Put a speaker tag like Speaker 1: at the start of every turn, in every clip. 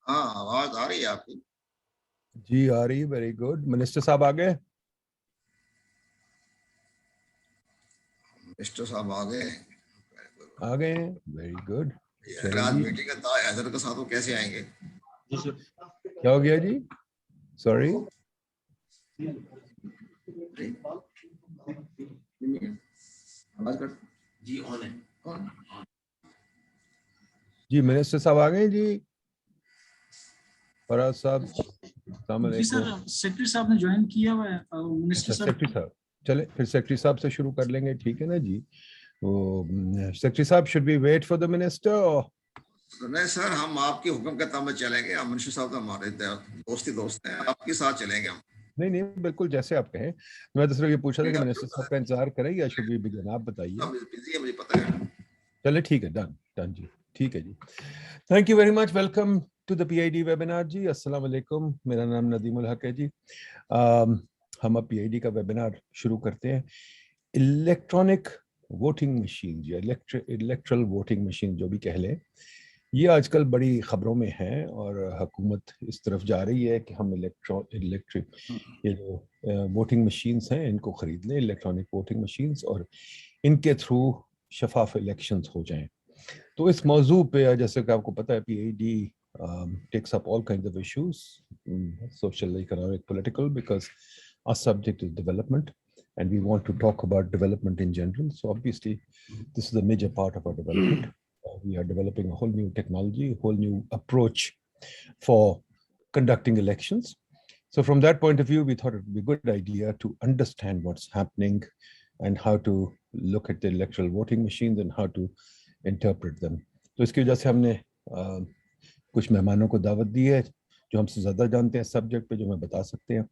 Speaker 1: हाँ, आवाज आ रही है आपकी?
Speaker 2: जी आ रही है। Very good. मिनिस्टर साहब आ गए?
Speaker 1: मिस्टर साहब आ गए?
Speaker 2: आ गए हैं। Very good.
Speaker 1: यार,
Speaker 2: चलें
Speaker 1: आज
Speaker 2: जी।
Speaker 1: मीटिंग का था हैदर के साथ, वो कैसे आएंगे?
Speaker 2: क्या हो गया जी? सॉरी।
Speaker 1: आवाज कट जी, ऑन है। ऑन।
Speaker 2: जी मिनिस्टर साहब आ गए जी। फराज साहब, अस्सलाम
Speaker 3: जी सर,
Speaker 2: वालेकुम।
Speaker 3: सेक्रेटरी साहब ने ज्वाइन किया हुआ है। मिनिस्टर
Speaker 2: अच्छा,
Speaker 3: सर
Speaker 2: सेक्रेटरी साहब। चले फिर सेक्रेटरी साहब से शुरू कर लेंगे, ठीक है ना जी। तो सेक्रेटरी साहब, should we wait for the minister?
Speaker 1: नहीं सर, हम आपके हुक्म के ताबे चलेंगे। हम मिनिस्टर साहब तो हमारे दोस्ती दोस्त हैं, आपके साथ चलेंगे हम।
Speaker 2: नहीं नहीं, बिल्कुल जैसे आप कहें। मैं तो सिर्फ ये पूछा था कि
Speaker 1: ठीक है,
Speaker 2: मिनिस्टर साहब का इंतजार करें या शुड वी बिगिन, आप बताइए।
Speaker 1: सब बिजी है, मुझे पता है।
Speaker 2: चले ठीक है, डन डन जी। ठीक है जी। Thank you very much. Welcome to the PID webinar जी। अस्सलाम वालेकुम। मेरा नाम नदीम हक है जी। हम अब पीआईडी का वेबिनार शुरू करते हैं। इलेक्ट्रॉनिक वोटिंग मशीन जी, इलेक्ट्रल वोटिंग मशीन जो भी कह लें, ये आजकल बड़ी खबरों में है और हुकूमत इस तरफ जा रही है कि हम इलेक्ट्रिक ये जो वोटिंग मशीन्स हैं इनको ख़रीद लें, इलेक्ट्रॉनिक वोटिंग मशीन्स, और इनके थ्रू शफाफ इलेक्शंस हो जाएं। तो इस मौजू पे, जैसे कि आपको पता है, PID takes up all kinds of issues, social, economic, political, because our subject is development and we want to talk about development in general. So obviously this is a major part of our development. We are developing a whole new technology, a whole new approach for conducting elections. So from that point of view, we thought it would be a good idea to understand what's happening and how to look at the electoral voting machines and how to interpret them. तो इसकी वजह से हमने कुछ मेहमानों को दावत दी है जो हमसे ज़्यादा जानते हैं सब्जेक्ट पे, जो हमें बता सकते हैं।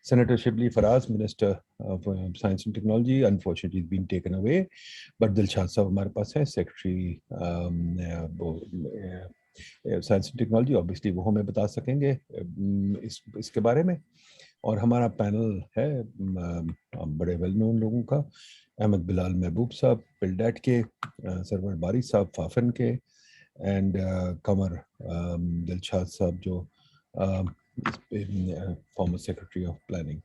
Speaker 2: Senator Shibli Faraz, Minister of Science and Technology, unfortunately has been taken away, but Dilshad साहब हमारे पास है, Secretary science and technology. Obviously वो हमें बता सकेंगे इसके बारे में। और हमारा पैनल है बड़े वेल नोन लोगों का, अहमद, बिलाल, महबूब साहब पिल्डेट के, सरवर बारी साहब फाफेन के, एंड कंवर दिलशाद साहब जो former secretary of planning,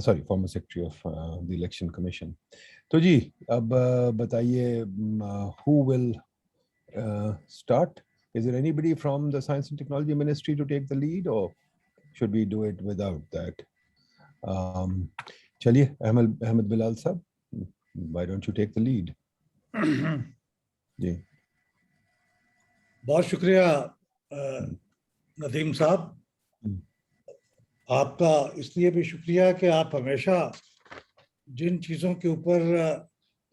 Speaker 2: sorry former secretary of the election commission. तो जी अब बताइए, who will start? Is there anybody from the Science and Technology Ministry to take the lead, or should we do it without that? चलिए, Ahmed Bilal साहब, why don't you take the lead? जी
Speaker 4: बहुत शुक्रिया नदीम साहब, आपका इसलिए भी शुक्रिया कि आप हमेशा जिन चीज़ों के ऊपर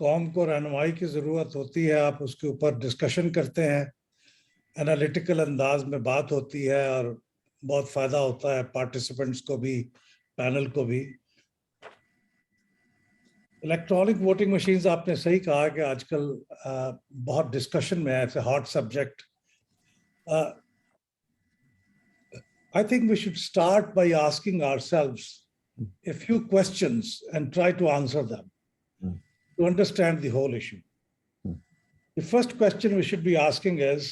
Speaker 4: कौम को रहनुमाई की ज़रूरत होती है आप उसके ऊपर डिस्कशन करते हैं, एनालिटिकल अंदाज में बात होती है और बहुत फ़ायदा होता है पार्टिसिपेंट्स को भी, पैनल को भी। इलेक्ट्रॉनिक वोटिंग मशीन्स, आपने सही कहा कि आजकल बहुत डिस्कशन में है, it's a hot subject. I think we should start by asking ourselves a few questions and try to answer them to understand the whole issue. The first question we should be asking is,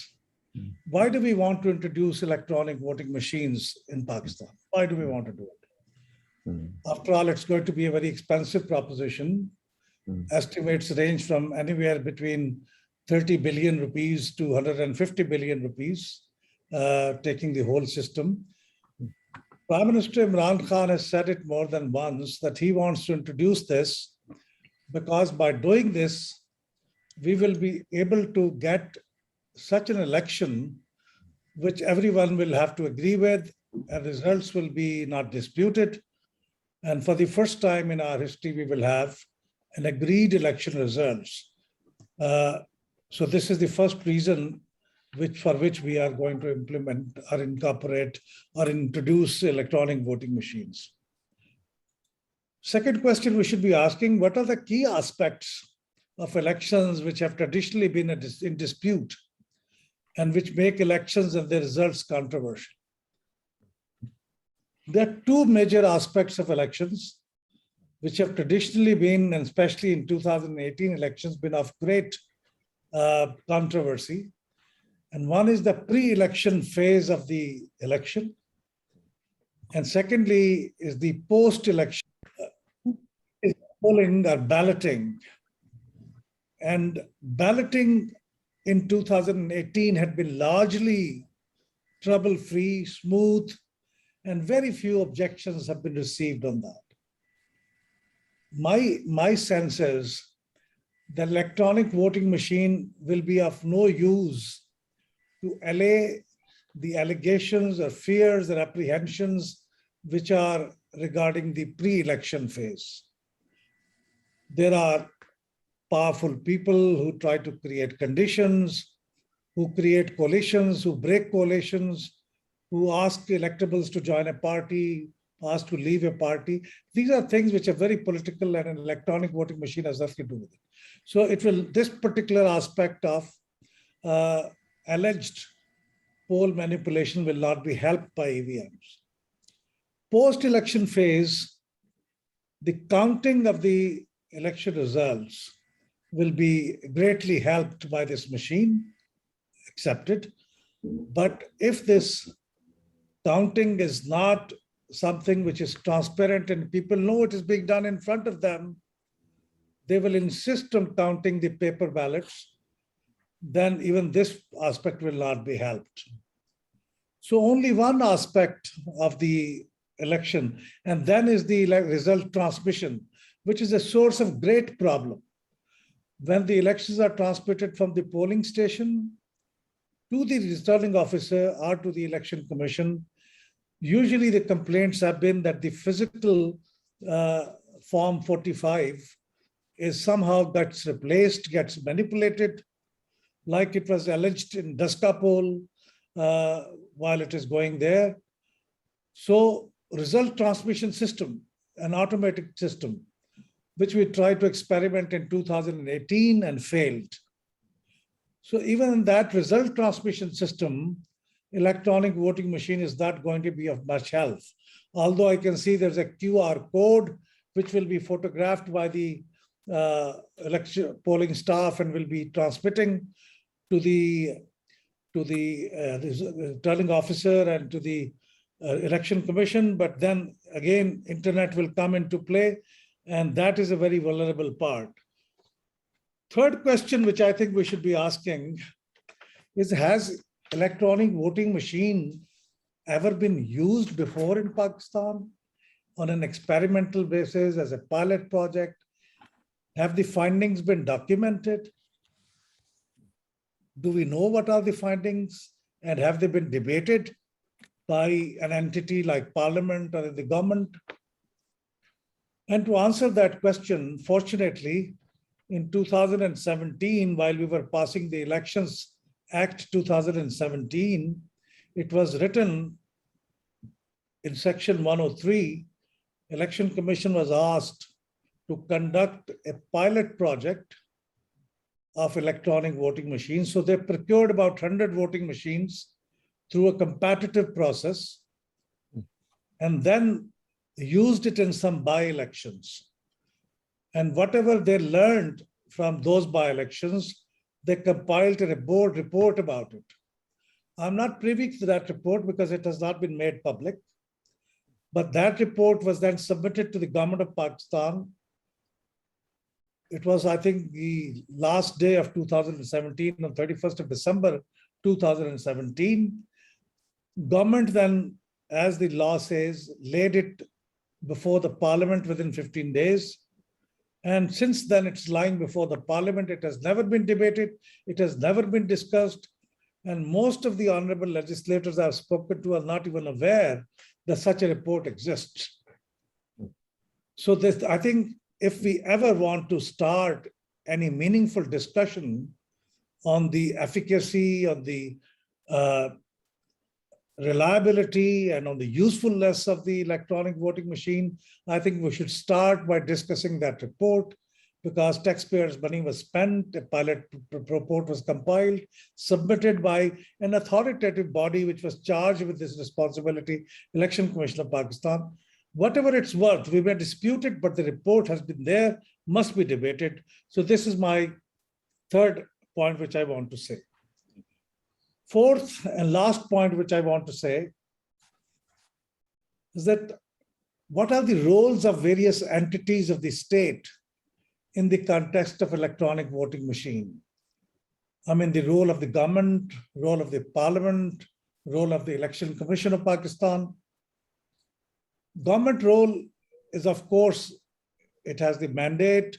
Speaker 4: why do we want to introduce electronic voting machines in Pakistan? Why do we want to do it? After all, it's going to be a very expensive proposition. Estimates range from anywhere between 30 billion rupees to 150 billion rupees, taking the whole system. Prime Minister Imran Khan has said it more than once that he wants to introduce this because by doing this, we will be able to get such an election which everyone will have to agree with, and results will be not disputed. And for the first time in our history, we will have an agreed election results. So this is the first reason for which we are going to implement or incorporate or introduce electronic voting machines. Second question we should be asking, what are the key aspects of elections which have traditionally been in dispute and which make elections and their results controversial? There are two major aspects of elections which have traditionally been, and especially in 2018 elections, been of great controversy. And one is the pre-election phase of the election. And secondly is the post-election polling or balloting. And balloting in 2018 had been largely trouble-free, smooth, and very few objections have been received on that. My sense is the electronic voting machine will be of no use to allay the allegations or fears or apprehensions which are regarding the pre-election phase. There are powerful people who try to create conditions, who create coalitions, who break coalitions, who ask electables to join a party, ask to leave a party. These are things which are very political, and an electronic voting machine has nothing to do with it. So it will, this particular aspect of alleged poll manipulation will not be helped by EVMs. Post-election phase, the counting of the election results will be greatly helped by this machine, accepted. But if this counting is not something which is transparent and people know it is being done in front of them, they will insist on counting the paper ballots, then even this aspect will not be helped. So only one aspect of the election, and then is the result transmission, which is a source of great problem. When the elections are transmitted from the polling station to the returning officer or to the election commission, usually the complaints have been that the physical form 45 is somehow gets replaced, gets manipulated, like it was alleged in Daska poll while it is going there. So result transmission system, an automatic system, which we tried to experiment in 2018 and failed. So even in that result transmission system, electronic voting machine is not going to be of much help. Although I can see there's a QR code which will be photographed by the election polling staff and will be transmitting to the returning officer and to the election commission. But then again, internet will come into play, and that is a very vulnerable part. Third question, which I think we should be asking is, has electronic voting machine ever been used before in Pakistan on an experimental basis as a pilot project? Have the findings been documented? Do we know what are the findings, and have they been debated by an entity like Parliament or the government? And to answer that question, fortunately, in 2017, while we were passing the Elections Act 2017, it was written in section 103, Election Commission was asked to conduct a pilot project of electronic voting machines. So they procured about 100 voting machines through a competitive process and then used it in some by-elections. And whatever they learned from those by-elections, they compiled a report about it. I'm not privy to that report because it has not been made public. But that report was then submitted to the government of Pakistan. It was, I think, the last day of 2017, on 31st of December 2017. Government then, as the law says, laid it before the Parliament within 15 days. And since then, it's lying before the Parliament. It has never been debated. It has never been discussed. And most of the honorable legislators I've spoken to are not even aware that such a report exists. So this, I think, if we ever want to start any meaningful discussion on the efficacy, on the reliability, and on the usefulness of the electronic voting machine, I think we should start by discussing that report, because taxpayers' money was spent, a pilot report was compiled, submitted by an authoritative body which was charged with this responsibility, Election Commission of Pakistan. Whatever it's worth, we may dispute it, but the report has been there, must be debated. So this is my third point which I want to say. Fourth and last point, which I want to say, is that what are the roles of various entities of the state in the context of electronic voting machine? I mean, the role of the government, role of the parliament, role of the Election Commission of Pakistan. Government role is, of course, it has the mandate,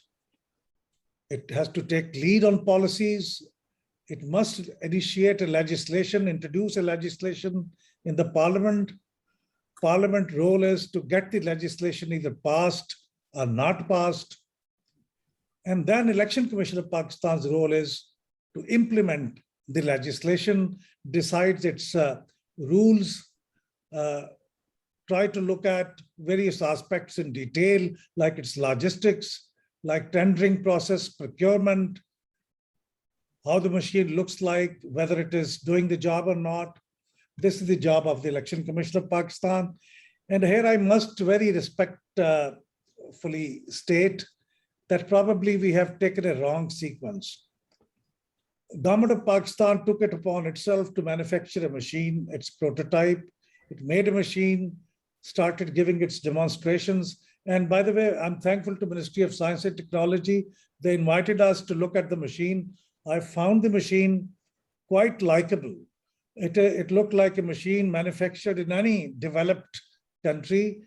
Speaker 4: it has to take lead on policies, it must initiate a legislation, introduce a legislation in the parliament. Parliament role is to get the legislation either passed or not passed. And then Election Commission of Pakistan's role is to implement the legislation, decides its rules, try to look at various aspects in detail, like its logistics, like tendering process, procurement, how the machine looks like, whether it is doing the job or not. This is the job of the Election Commission of Pakistan. And here I must very respectfully state that probably we have taken a wrong sequence. Government of Pakistan took it upon itself to manufacture a machine, its prototype. It made a machine, started giving its demonstrations. And by the way, I'm thankful to Ministry of Science and Technology. They invited us to look at the machine. I found the machine quite likable. It looked like a machine manufactured in any developed country.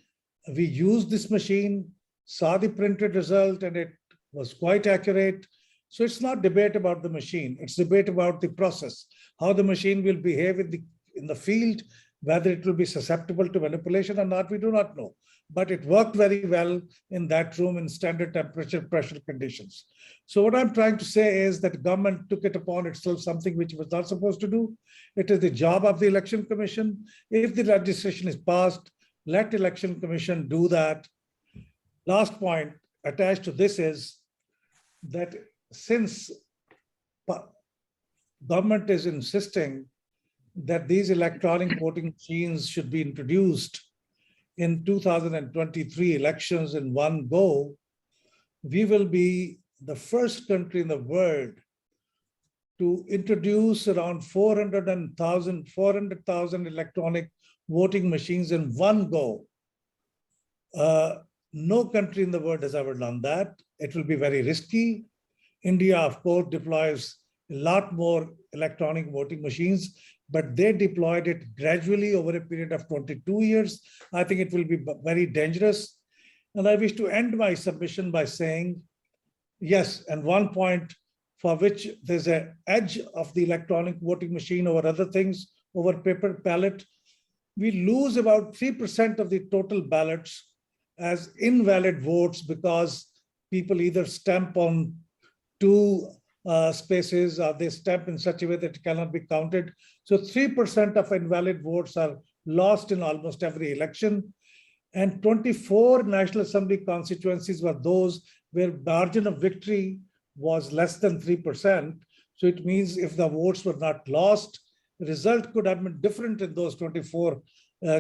Speaker 4: We used this machine, saw the printed result, and it was quite accurate. So it's not debate about the machine, it's debate about the process, how the machine will behave in the field, whether it will be susceptible to manipulation or not, we do not know. But it worked very well in that room in standard temperature pressure conditions. So what I'm trying to say is that government took it upon itself something which it was not supposed to do. It is the job of the Election Commission. If the legislation is passed, let the Election Commission do that. Last point attached to this is that since government is insisting that these electronic voting machines should be introduced in 2023 elections in one go, we will be the first country in the world to introduce around 400,000 electronic voting machines in one go. No country in the world has ever done that. It will be very risky. India, of course, deploys a lot more electronic voting machines, but they deployed it gradually over a period of 22 years. I think it will be very dangerous. And I wish to end my submission by saying, yes, and one point for which there's an edge of the electronic voting machine over other things, over paper ballot, we lose about 3% of the total ballots as invalid votes because people either stamp on two spaces or they stamp in such a way that it cannot be counted. So 3% of invalid votes are lost in almost every election. And 24 National Assembly constituencies were those where margin of victory was less than 3%. So it means if the votes were not lost, the result could have been different in those 24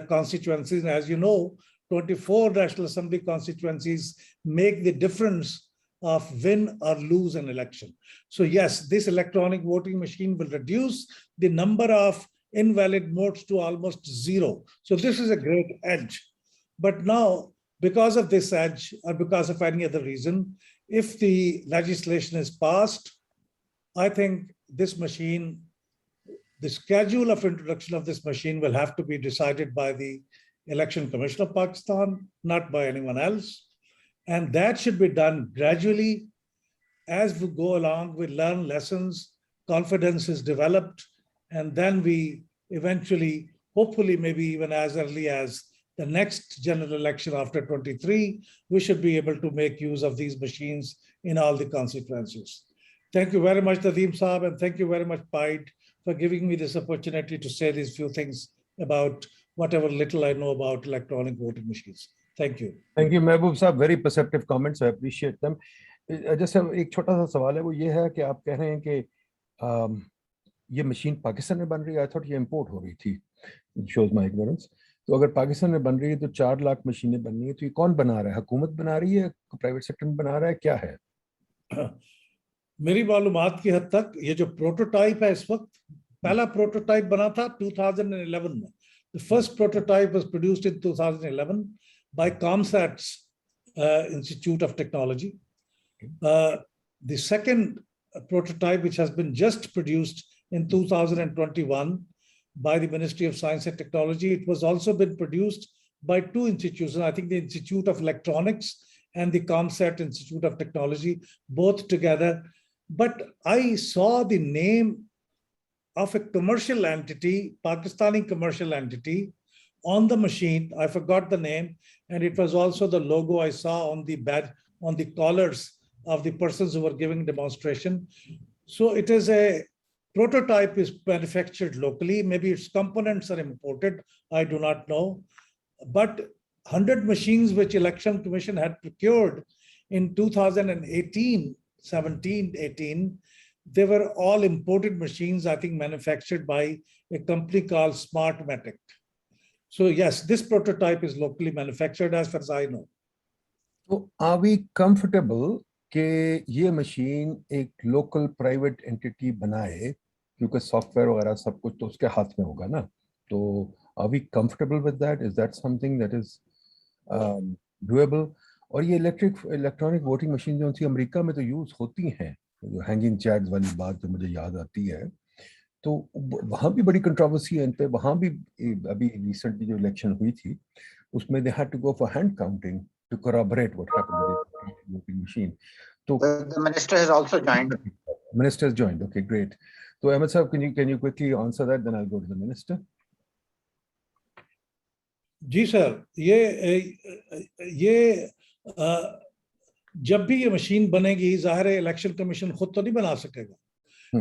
Speaker 4: constituencies. And as you know, 24 National Assembly constituencies make the difference of win or lose an election. So yes, this electronic voting machine will reduce the number of invalid votes to almost zero. So this is a great edge. But now, because of this edge or because of any other reason, if the legislation is passed, I think this machine, the schedule of introduction of this machine will have to be decided by the Election Commission of Pakistan, not by anyone else. And that should be done gradually. As we go along, we learn lessons, confidence is developed, and then we eventually, hopefully maybe even as early as the next general election after 23, we should be able to make use of these machines in all the constituencies. Thank you very much, Nadeem Saab, and thank you very much, PIDE, for giving me this opportunity to say these few things about whatever little I know about electronic voting machines. Thank you.
Speaker 2: Thank you, Mehboob Saab. Very perceptive comments. I appreciate them. Just एक छोटा सा सवाल है, वो ये है कि आप कह रहे हैं कि ये मशीन पाकिस्तान में बन रही है. I thought ये import हो रही थी. It shows my ignorance. तो अगर पाकिस्तान में बन रही है तो 4 लाख मशीनें बननी है, तो ये कौन बना रहा है? हुकूमत बना रही है, प्राइवेट सेक्टर में बना रहा है, क्या है?
Speaker 4: मेरी मालूमात की हद तक ये जो प्रोटोटाइप है इस वक्त पहला prototype बना था 2011 में. The first prototype was produced in 2011 by ComSat's Institute of Technology. The second prototype, which has been just produced in 2021 by the Ministry of Science and Technology, it was also been produced by two institutions, I think the Institute of Electronics and the ComSat Institute of Technology, both together. But I saw the name of a commercial entity, Pakistani commercial entity, on the machine. I forgot the name, and it was also the logo I saw on the badge, on the collars of the persons who were giving demonstration. So it is a prototype is manufactured locally. Maybe its components are imported. I do not know. But 100 machines which Election Commission had procured in 2018, 17, 18, they were all imported machines, I think manufactured by a company called Smartmatic. So yes, this prototype is locally manufactured as far as I know.
Speaker 2: So are we comfortable कि ये machine एक local private entity बनाए, क्योंकि software वगैरह सब कुछ तो उसके हाथ में होगा ना, तो are we comfortable with that? Is that something that is doable? और ये इलेक्ट्रॉनिक वोटिंग मशीन जो उनकी अमेरिका में तो यूज होती हैं, जो हैंगिंग चैट्स वाली बात जो मुझे याद आती है, तो वहाँ भी बड़ी कंट्रोवर्सी है इन पे. वहाँ भी अभी रिसेंटली जो इलेक्शन हुई थी उसमें they had to go for hand counting to corroborate what happened with the voting machine. So
Speaker 5: the minister has also joined.
Speaker 2: Minister has joined. Okay, great. So Ahmed sir, can you quickly answer that? Then I'll go to the minister.
Speaker 4: जी sir, ये जब भी ये machine बनेगी, जाहिर है election commission खुद तो नहीं बना सकेगा.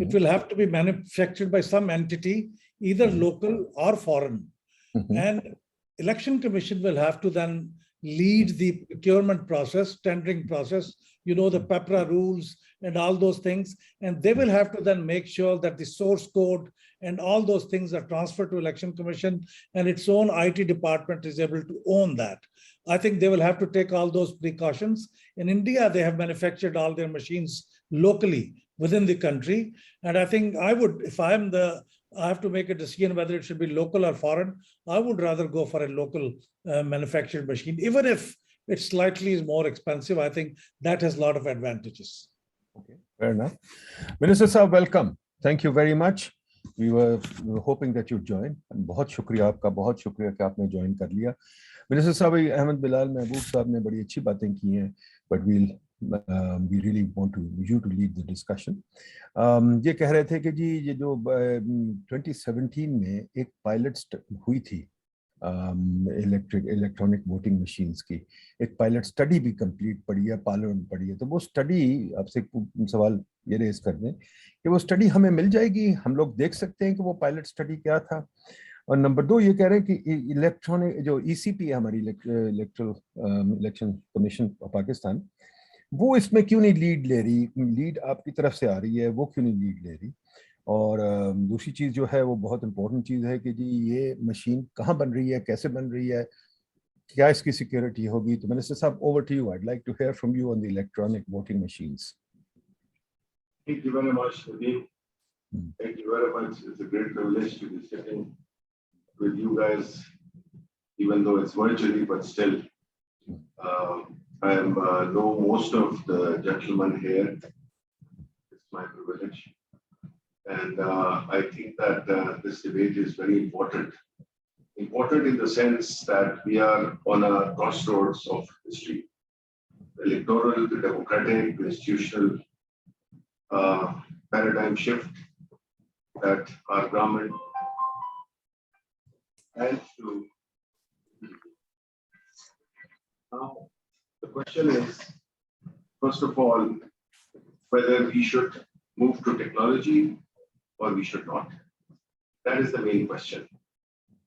Speaker 4: It will have to be manufactured by some entity, either local or foreign. And Election Commission will have to then lead the procurement process, tendering process, you know, the PEPRA rules and all those things. And they will have to then make sure that the source code and all those things are transferred to Election Commission, and its own IT department is able to own that. I think they will have to take all those precautions. In India, they have manufactured all their machines locally within the country. And I think I would, if I have to make a decision whether it should be local or foreign, I would rather go for a local manufactured machine, even if it slightly is more expensive. I think that has a lot of advantages.
Speaker 2: Okay, fair enough. Minister Sahab, welcome. Thank you very much. We were hoping that you'd join. And बहुत शुक्रिया आपका, बहुत शुक्रिया कि आपने join कर लिया. Minister Sahab, Ahmed, Bilal, Mehboob साहब ने बड़ी अच्छी बातें की हैं, but we really want you to lead the discussion. ये कह रहे थे कि जी ये जो 2017 में एक पायलट हुई थी इलेक्ट्रॉनिक वोटिंग मशीन्स की, एक पायलट स्टडी भी कंप्लीट पड़ी है, पार्लियामेंट पड़ी है, तो वो स्टडी आपसे सवाल ये रेज कर दें कि वो स्टडी हमें मिल जाएगी, हम लोग देख सकते हैं कि वो पायलट स्टडी क्या था. और नंबर 2 ये कह रहे हैं कि इलेक्ट्रॉनिक जो ECP है हमारी इलेक्शन कमीशन ऑफ पाकिस्तान, वो इसमें क्यों नहीं लीड ले रही, लीड आपकी तरफ से आ रही है, वो क्यों नहीं लीड ले रही. और दूसरी चीज़ जो है वो बहुत इंपॉर्टेंट चीज़ है कि जी ये मशीन कहाँ बन रही है, कैसे बन रही है, क्या इसकी सिक्योरिटी होगी. तो मिनिस्टर साहब, over to you. I'd like to hear from you on the electronic voting machines.
Speaker 6: Thank you very much, Nadeem. Thank you very much. It's a great privilege to be sitting with you guys, even though it's virtually, but still. I know most of the gentlemen here. It's my privilege. And I think that this debate is very important. Important in the sense that we are on a crossroads of history. The electoral, the democratic, the institutional paradigm shift that our government has to. Now, the question is, first of all, whether we should move to technology or we should not. That is the main question.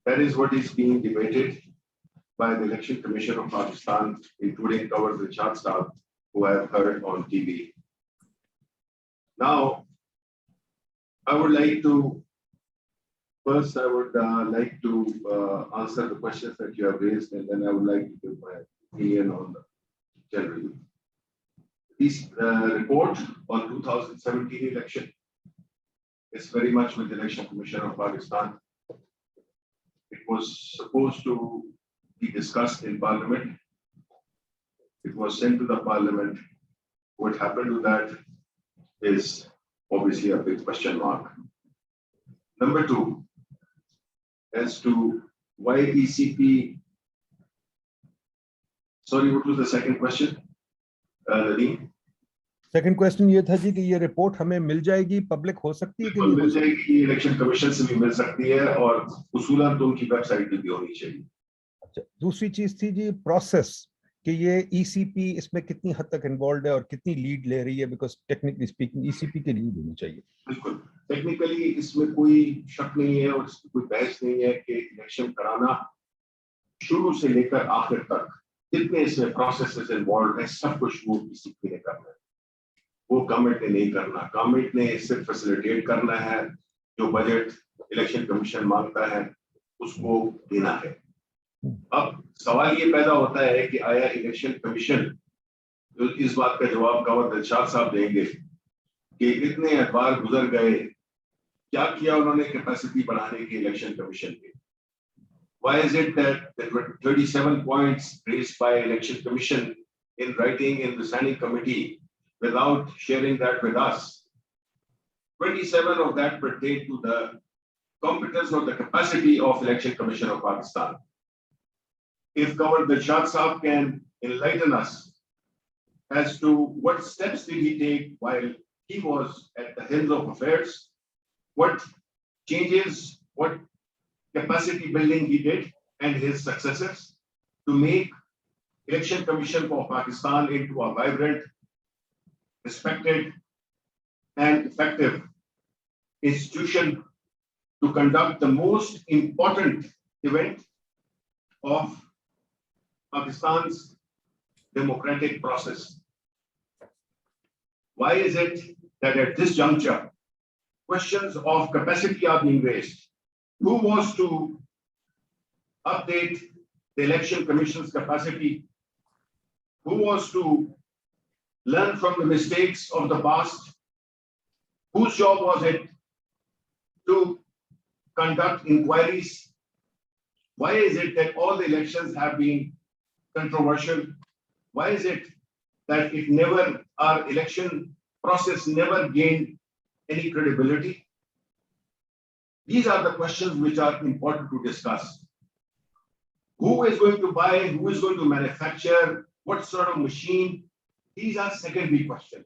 Speaker 6: That is what is being debated by the Election Commission of Pakistan, including Dilshad staff, who I have heard on TV. Now, I would like to, first I would like to answer the questions that you have raised, and then I would like to give my opinion on the general. This report on 2017 election It's very much with the Election Commission of Pakistan. It was supposed to be discussed in Parliament. It was sent to the Parliament. What happened to that is obviously a big question mark. Number two, as to why ECP. Sorry, what was the second question? Nadeem?
Speaker 2: Second question ये था जी कि ये report हमें मिल जाएगी, public हो सकती है कि नहीं?
Speaker 6: मिल जाएगी, इलेक्शन कमीशन से भी मिल सकती है और उसूलन तो उनकी वेबसाइट पे भी होनी चाहिए।
Speaker 2: अच्छा, दूसरी चीज थी जी प्रोसेस कि ये ईसीपी इसमें कितनी हद तक इन्वॉल्व है और कितनी लीड ले रही है, बिकॉज टेक्निकली स्पीकिंग ईसीपी की लीड होनी चाहिए।
Speaker 6: बिल्कुल, टेक्निकली इसमें कोई शक नहीं है और इसमें कोई बहस नहीं है कि इलेक्शन कराना शुरू से लेकर आखिर तक जितने इसमें प्रोसेसेस इन्वॉल्व है सब कुछ वो ईसीपी ने करना है, वो गवर्नमेंट ने नहीं करना। गवर्नमेंट ने सिर्फ फैसिलिटेट करना है, जो बजट इलेक्शन कमीशन मांगता है उसको देना है। अब सवाल ये पैदा होता है कि आया इलेक्शन कमीशन, तो इस बात का जवाब गवर्नर दिलशाद साहब देंगे कि इतने अखबार गुजर गए, क्या किया उन्होंने कैपेसिटी बढ़ाने की इलेक्शन कमीशन के? Why is it that there were 37 points raised by election commission in writing in the standing committee without sharing that with us? 27 of that pertain to the competence or the capacity of Election Commission of Pakistan. If Governor Dilshad Saab can enlighten us as to what steps did he take while he was at the helm of affairs, what changes, what capacity building he did and his successors to make Election Commission for Pakistan into a vibrant, respected and effective institution to conduct the most important event of Pakistan's democratic process. Why is it that at this juncture, questions of capacity are being raised? Who was to update the Election Commission's capacity? Who was to learn from the mistakes of the past? Whose job was it to conduct inquiries? Why is it that all the elections have been controversial? Why is it that our election process never gained any credibility? These are the questions which are important to discuss. Who is going to buy? Who is going to manufacture? What sort of machine? These are secondary questions.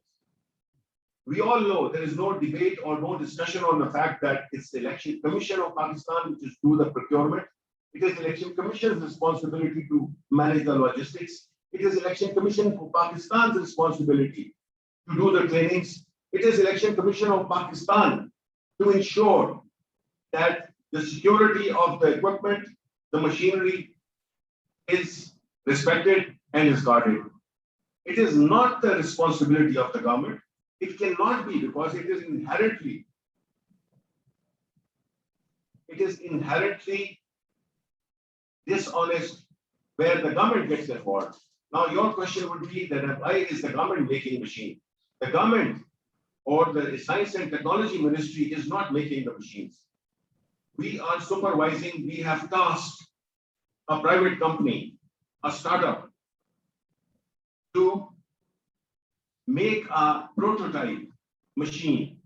Speaker 6: We all know there is no debate or no discussion on the fact that it's the Election Commission of Pakistan which is do the procurement. It is Election Commission's responsibility to manage the logistics. It is Election Commission of Pakistan's responsibility to do the trainings. It is Election Commission of Pakistan to ensure that the security of the equipment, the machinery is respected and is guarded. It is not the responsibility of the government. It cannot be, because it is inherently dishonest where the government gets involved. Now your question would be that why is the government making machine? The government or the Science and Technology Ministry is not making the machines. We are supervising, we have tasked a private company, a startup, to make a prototype machine.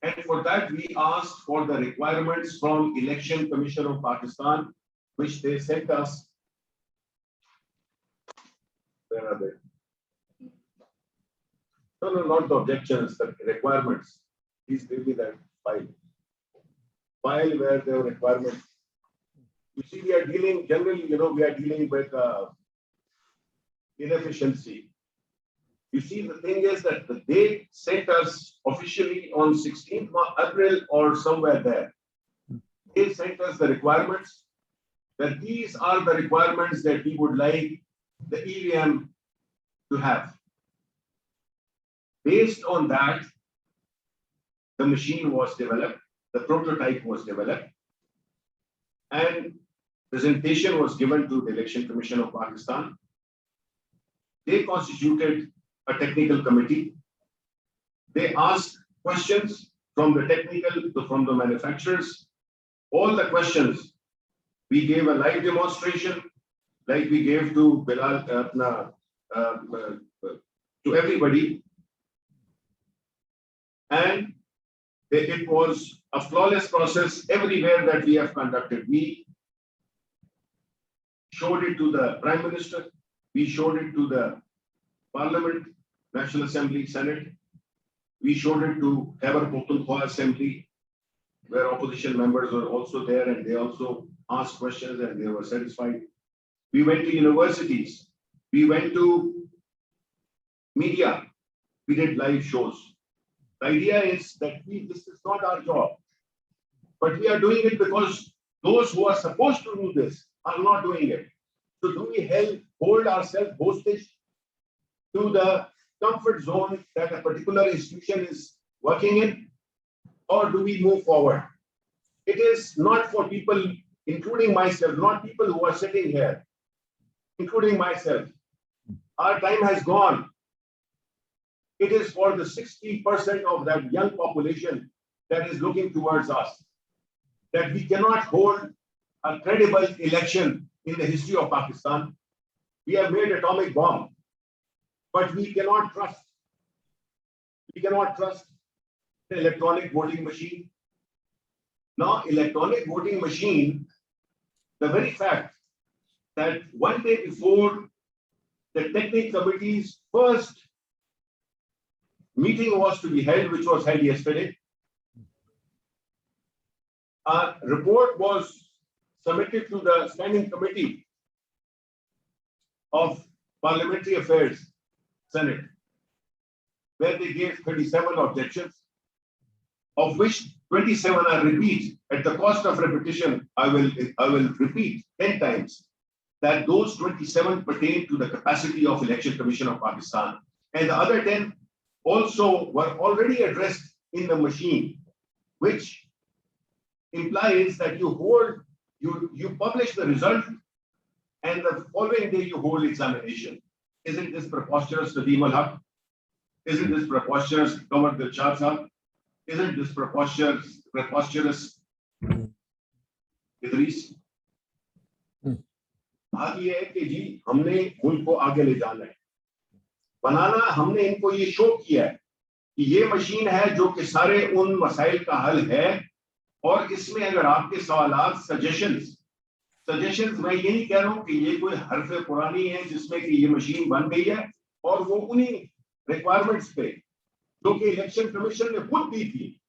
Speaker 6: And for that, we asked for the requirements from Election Commission of Pakistan, which they sent us. Where are they? No, not the objections, the requirements. Please give me that file. File where there are requirements. You see, we are dealing, generally, we are dealing with inefficiency. You see, the thing is that they sent us officially on 16th April or somewhere there. They sent us the requirements, that these are the requirements that we would like the EVM to have. Based on that, the machine was developed, the prototype was developed, and presentation was given to the Election Commission of Pakistan. They constituted a technical committee. They asked questions from the technical, from the manufacturers, all the questions. We gave a live demonstration, like we gave to Bilal, to everybody, and it was a flawless process everywhere that we have conducted. We showed it to the Prime Minister, we showed it to the Parliament, National Assembly, Senate, we showed it to Khyber Pakhtunkhwa Assembly, where opposition members were also there and they also asked questions and they were satisfied. We went to universities, we went to media, we did live shows. The idea is that this is not our job, but we are doing it because those who are supposed to do this are not doing it. So do we hold ourselves hostage to the comfort zone that a particular institution is working in, or do we move forward? It is not for people, including myself, not people who are sitting here, including myself. Our time has gone. It is for the 60% of that young population that is looking towards us, that we cannot hold a credible election in the history of Pakistan. We have made atomic bomb, but we cannot trust. We cannot trust the electronic voting machine. Now, electronic voting machine, the very fact that one day before the technical committee's first meeting was to be held, which was held yesterday, a report was submitted to the Standing Committee of Parliamentary Affairs, Senate, where they gave 37 objections, of which 27 are repeat. At the cost of repetition, I will repeat 10 times that those 27 pertain to the capacity of Election Commission of Pakistan, and the other 10 also were already addressed in the machine, which implies that you publish the result and the following day you hold examination. Isn't this preposterous, Nadeem al-Haque? Isn't this preposterous, Govt Dilshad sahab? Isn't this preposterous, Idris? बात ये है कि जी हमने मुल्क को आगे ले जाना है, बनाना, हमने इनको ये शो किया है कि ये मशीन है जो कि सारे उन मसाइल का हल है, और इसमें अगर आपके सवालात, सजेशंस, मैं ये नहीं कह रहा हूं कि ये कोई हरफ पुरानी है जिसमें कि ये मशीन बन गई है और वो उन्हीं रिक्वायरमेंट्स पे जो कि इलेक्शन कमीशन ने खुद दी थी,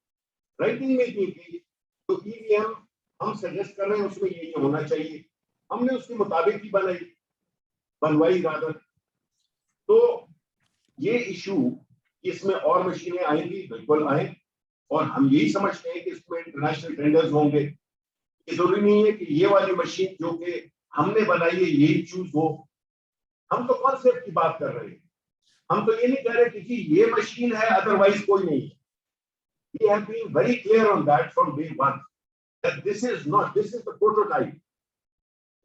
Speaker 6: राइटिंग में दी थी, तो EVM हम सजेस्ट कर रहे हैं उसमें ये होना चाहिए, हमने उसके मुताबिक ही बनवाई रादर। तो ये इशू, इसमें और मशीनें आएंगी, बिल्कुल आए, और हम यही समझते हैं कि इसमें इंटरनेशनल टेंडर्स होंगे। ये जरूरी नहीं है कि ये वाली मशीन जो कि हमने बनाई है यही चूज हो। हम तो कॉन्सेप्ट की बात कर रहे हैं, हम तो ये नहीं कह रहे कि जी ये मशीन है अदरवाइज कोई नहीं है। We have been very clear on that from day one, that this is the prototype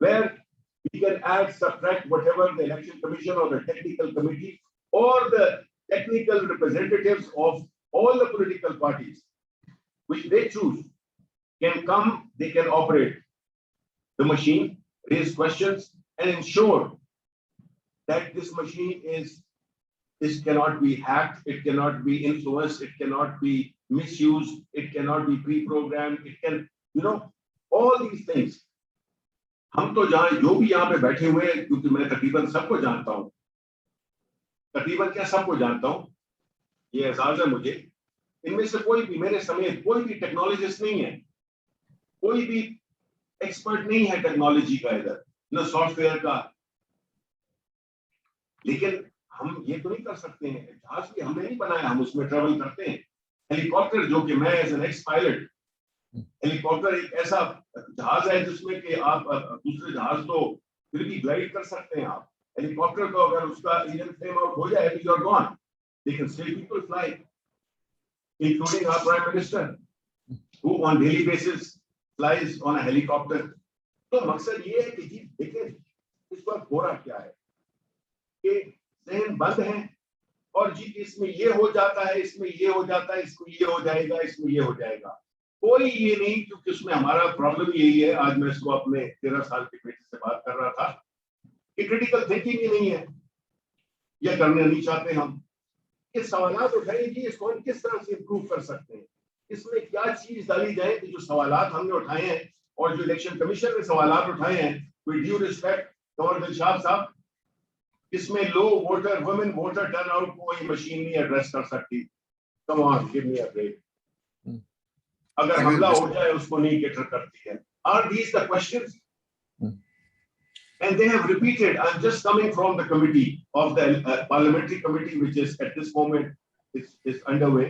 Speaker 6: where we can add, subtract whatever the election commission or the technical committee or the technical representatives of all the political parties, which they choose, can come, they can operate the machine, raise questions, and ensure that this machine this cannot be hacked, it cannot be influenced, it cannot be misused, it cannot be pre-programmed, it can, all these things. हम तो जो भी यहाँ पे बैठे हुए हैं, क्योंकि मैं तकरीबन सबको जानता हूँ, तकरीबन क्या सबको जानता हूँ, ये एहसास है मुझे, इनमें से कोई भी मेरे समेत कोई भी टेक्नोलॉजिस्ट नहीं है, कोई भी एक्सपर्ट नहीं है टेक्नोलॉजी का, इधर न सॉफ्टवेयर का। लेकिन हम ये तो नहीं कर सकते हैं, जहाज भी हमने नहीं बनाया, हम उसमें ट्रेवल करते हैं। हेलीकॉप्टर, जो कि मैं as an ex pilot, helicopter एक ऐसा जहाज है जिसमें कि आप दूसरे जहाज तो फिर भी ग्लाइड कर सकते हैं आप। हेलीकॉप्टर को अगर उसका इंजन फ्लेम आउट हो जाए तो यू आर गॉन, लेकिन still people fly, including our prime minister who on daily basis flies on a helicopter. तो मकसद ये है कि जी देखिए इस वक्त हो रहा क्या है कि जहन बंद है, और जी इसमें ये हो जाता है, इसमें ये हो जाता है, इसमें ये हो जाएगा, इसमें ये हो जाएगा, कोई ये नहीं, क्योंकि उसमें हमारा प्रॉब्लम यही है। आज मैं इसको अपने 13 साल के बेटे से बात कर रहा था कि क्रिटिकल थिंकिंग ही नहीं है, या करना नहीं चाहते हम। ये सवालात उठाए जी, इसको हम किस तरह से इम्प्रूव कर सकते हैं, इसमें क्या चीज डाली जाए कि जो सवालात हमने उठाए हैं और जो इलेक्शन कमीशन ने सवालात उठाए हैं, with due respect Kanwar Dilshad साहब, इसमें low voter women voter turnout कोई मशीन नहीं एड्रेस कर सकती। Come on, give me a break. अगर हमला हो जाए उसको नहीं कैटर करती है। Are these the questions? And they have repeated. I'm just coming from the committee of the parliamentary committee, which is at this moment is underway,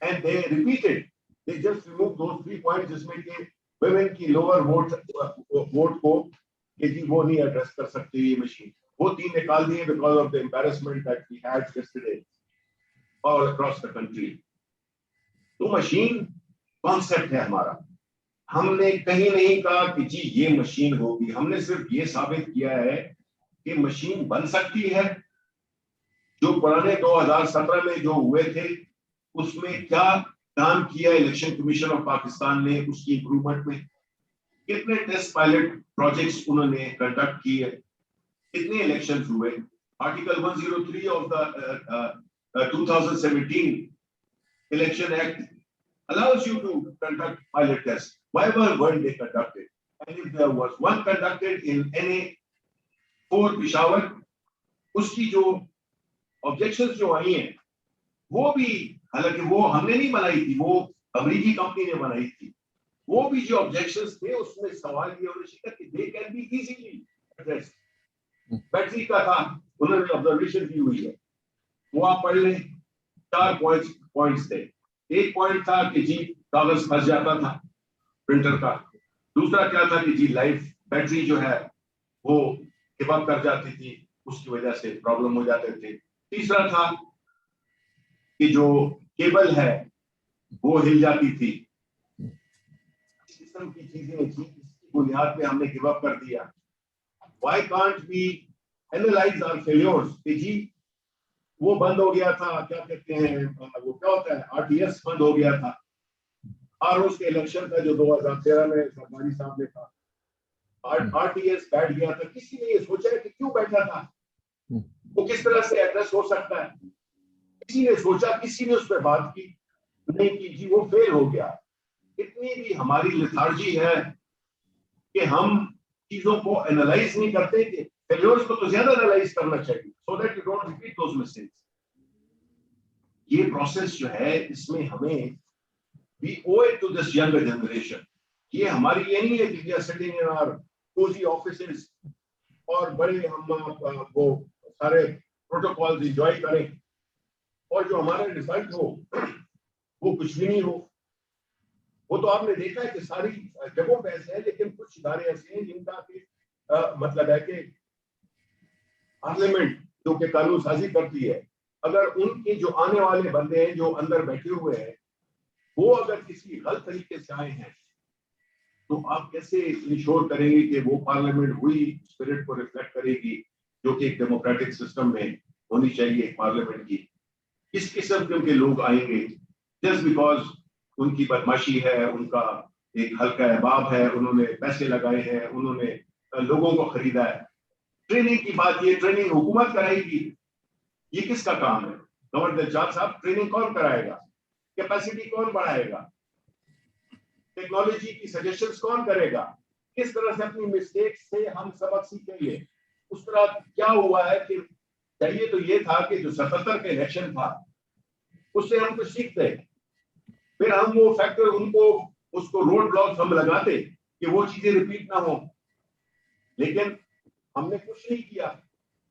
Speaker 6: and they repeated. They just removed those 3 points जिसमें कि women की lower vote को कि जी वो नहीं address कर सकती ये machine, वो 3 निकाल दिए because of the embarrassment that we had yesterday all across the country. तो machine concept है हमारा, हमने कहीं नहीं कहा कि जी ये मशीन होगी, हमने सिर्फ ये साबित किया है कि मशीन बन सकती है। जो पुराने 2017 में जो हुए थे उसमें क्या काम किया इलेक्शन कमीशन ऑफ पाकिस्तान ने उसकी इंप्रूवमेंट में, कितने टेस्ट पायलट प्रोजेक्ट्स उन्होंने कंडक्ट किए, कितने इलेक्शंस हुए। Article 103 of the 2017 election act allows you to conduct pilot tests. Whatever one they conducted, and if there was one conducted in NA 4 Peshawar, उसकी जो objections जो आई हैं, वो भी हालांकि वो हमने नहीं बनाई थी, वो अमेरिकी कंपनी ने बनाई थी, वो भी जो objections थे उसमें सवाल ये होना चाहिए कि they can be easily addressed. Battery का था, उन्होंने ऑब्जर्वेशन की हुई है, वो आप पढ़ लें। 4 पॉइंट्स थे। एक पॉइंट था कि जी कागज फंस जाता था प्रिंटर का, दूसरा क्या था कि जी लाइफ बैटरी जो है वो गिव अप कर जाती थी, उसकी वजह से प्रॉब्लम हो जाते थे, तीसरा था कि जो केबल है वो हिल जाती थी। इस किस्म की चीजें थी, इसकी बुनियाद पे हमने गिव अप कर दिया। Why can't we analyse our failures कि जी वो बंद हो गया था, क्या कहते हैं वो क्या होता है, आरटीएस बंद हो गया था, और उसके इलेक्शन का जो 2013 में सरवारी साहब ने था, आरटीएस बैठ गया था। किसी ने ये सोचा है कि क्यों बैठा था, वो किस तरह से एड्रेस हो सकता है? किसी ने सोचा, किसी ने उस पर बात की नहीं की, जी वो फेल हो गया। इतनी भी हमारी लेथार्जी है कि हम चीजों को एनालाइज नहीं करते, कि फेलियर्स को तो ज्यादा एनालाइज करना चाहिए so that you don't repeat those mistakes. ये प्रोसेस जो है इसमें हमें we owe it to this younger generation. ये हमारी ये नहीं है कि we are sitting in our cozy offices और बड़े हम वो सारे प्रोटोकॉल्स एंजॉय करें और जो हमारा रिजल्ट हो वो कुछ भी नहीं हो। वो तो आपने देखा है कि सारी जगहों पे ऐसे है, लेकिन कुछ इदारे ऐसे हैं जिनका मतलब है कि पार्लियामेंट जो कि कानून साजी करती है, अगर उनके जो आने वाले बंदे हैं जो अंदर बैठे हुए हैं वो अगर किसी गलत तरीके से आए हैं तो आप कैसे इंश्योर करेंगे कि वो पार्लियामेंट हुई स्पिरिट को रिफ्लेक्ट करेगी जो कि एक डेमोक्रेटिक सिस्टम में होनी चाहिए पार्लियामेंट की। किस किस्म के लोग आएंगे जस्ट बिकॉज उनकी बदमाशी है, उनका एक हल्का अहबाब है, उन्होंने पैसे लगाए हैं, उन्होंने लोगों को खरीदा है। ट्रेनिंग की बात, ये ट्रेनिंग हुकूमत कराएगी, ये किसका काम है? गवर्नर दिलशाद साहब, ट्रेनिंग कौन कराएगा? कैपेसिटी कौन बढ़ाएगा? टेक्नोलॉजी की सजेशंस कौन करेगा? किस तरह से अपनी मिस्टेक्स से हम सबक सीखेंगे? उस तरह क्या हुआ है कि चाहिए तो ये था कि जो 77 का इलेक्शन था उससे हम कुछ सीखते, फिर हम वो फैक्टर उनको उसको रोड ब्लॉक हम लगाते कि वो चीजें रिपीट ना हो, लेकिन हमने कुछ नहीं किया।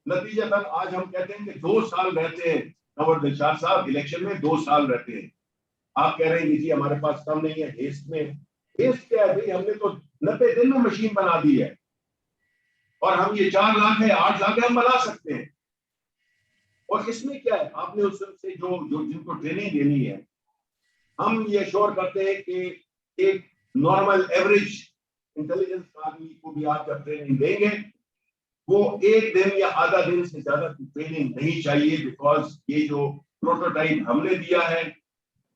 Speaker 6: नतीजतन आज हम कहते हैं कि 2 साल रहते हैं कंवर दिलशाद साहब, इलेक्शन में 2 साल रहते हैं। आप कह रहे हैं कि जी हमारे पास कम नहीं है, हेस्ट में। हेस्ट क्या है भाई? हमने तो 90 दिन में मशीन बना दी है और हम ये 4 लाख है 8 लाख है हम बना सकते हैं। और इसमें क्या है, आपने उससे जो जिनको ट्रेनिंग देनी है, हम ये श्योर करते हैं कि एक नॉर्मल एवरेज इंटेलिजेंस आदमी को भी आप जब ट्रेनिंग देंगे वो एक दिन या आधा दिन से ज्यादा की ट्रेनिंग नहीं चाहिए, बिकॉज ये जो प्रोटोटाइप हमने दिया है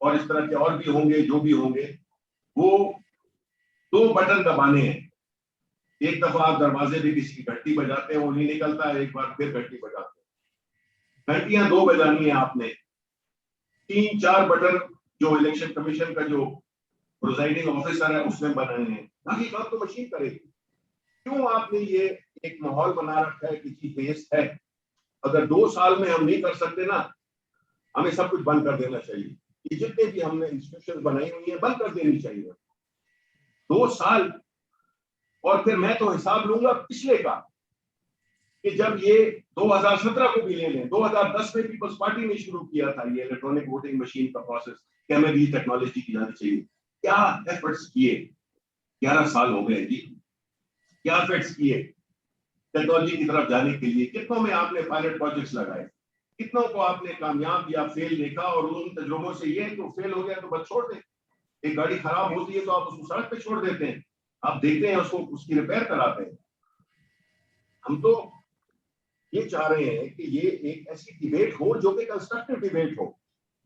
Speaker 6: और इस तरह के और भी होंगे जो भी होंगे, वो 2 बटन दबाने हैं। एक दफा आप दरवाजे पे किसी की घंटी बजाते हैं, वो नहीं निकलता है, एक बार फिर घंटी बजाते हैं। घंटियां 2 बजानी है आपने। 3-4 बटन जो इलेक्शन कमीशन का जो प्रिजाइडिंग ऑफिसर है उसने बनाए हैं, बाकी काम तो मशीन करेगी। क्यों आपने ये एक माहौल बना रखा है कि जी वेस्ट है? अगर 2 साल में हम नहीं कर सकते ना, हमें सब कुछ बंद कर देना चाहिए। ये जितने भी हमने इंस्टीट्यूशन बनाई हुई है बंद कर देनी चाहिए। 2 साल। और फिर मैं तो हिसाब लूंगा पिछले का, कि जब ये 2017 को भी ले लें, 2010 में पीपल्स पार्टी ने शुरू किया था ये इलेक्ट्रॉनिक वोटिंग मशीन का प्रोसेस, कि हमें भी टेक्नोलॉजी की जानी चाहिए। क्या एफर्ट्स किए? 11 साल हो गए जी। क्या एफर्ट्स किए टेक्नोलॉजी की तरफ जाने के लिए? कितनों में आपने पायलट प्रोजेक्ट्स लगाए? कितनों को आपने कामयाब या फेल देखा? और उन तजुर्बों से ये तो फेल हो गया तो बस छोड़ दें। एक गाड़ी खराब होती है तो आप उसको सड़क पे छोड़ देते हैं, आप देखते हैं उसको, उसकी रिपेयर कराते हैं। हम तो ये चाह रहे हैं कि ये एक ऐसी डिबेट हो जो कि कंस्ट्रक्टिव डिबेट हो,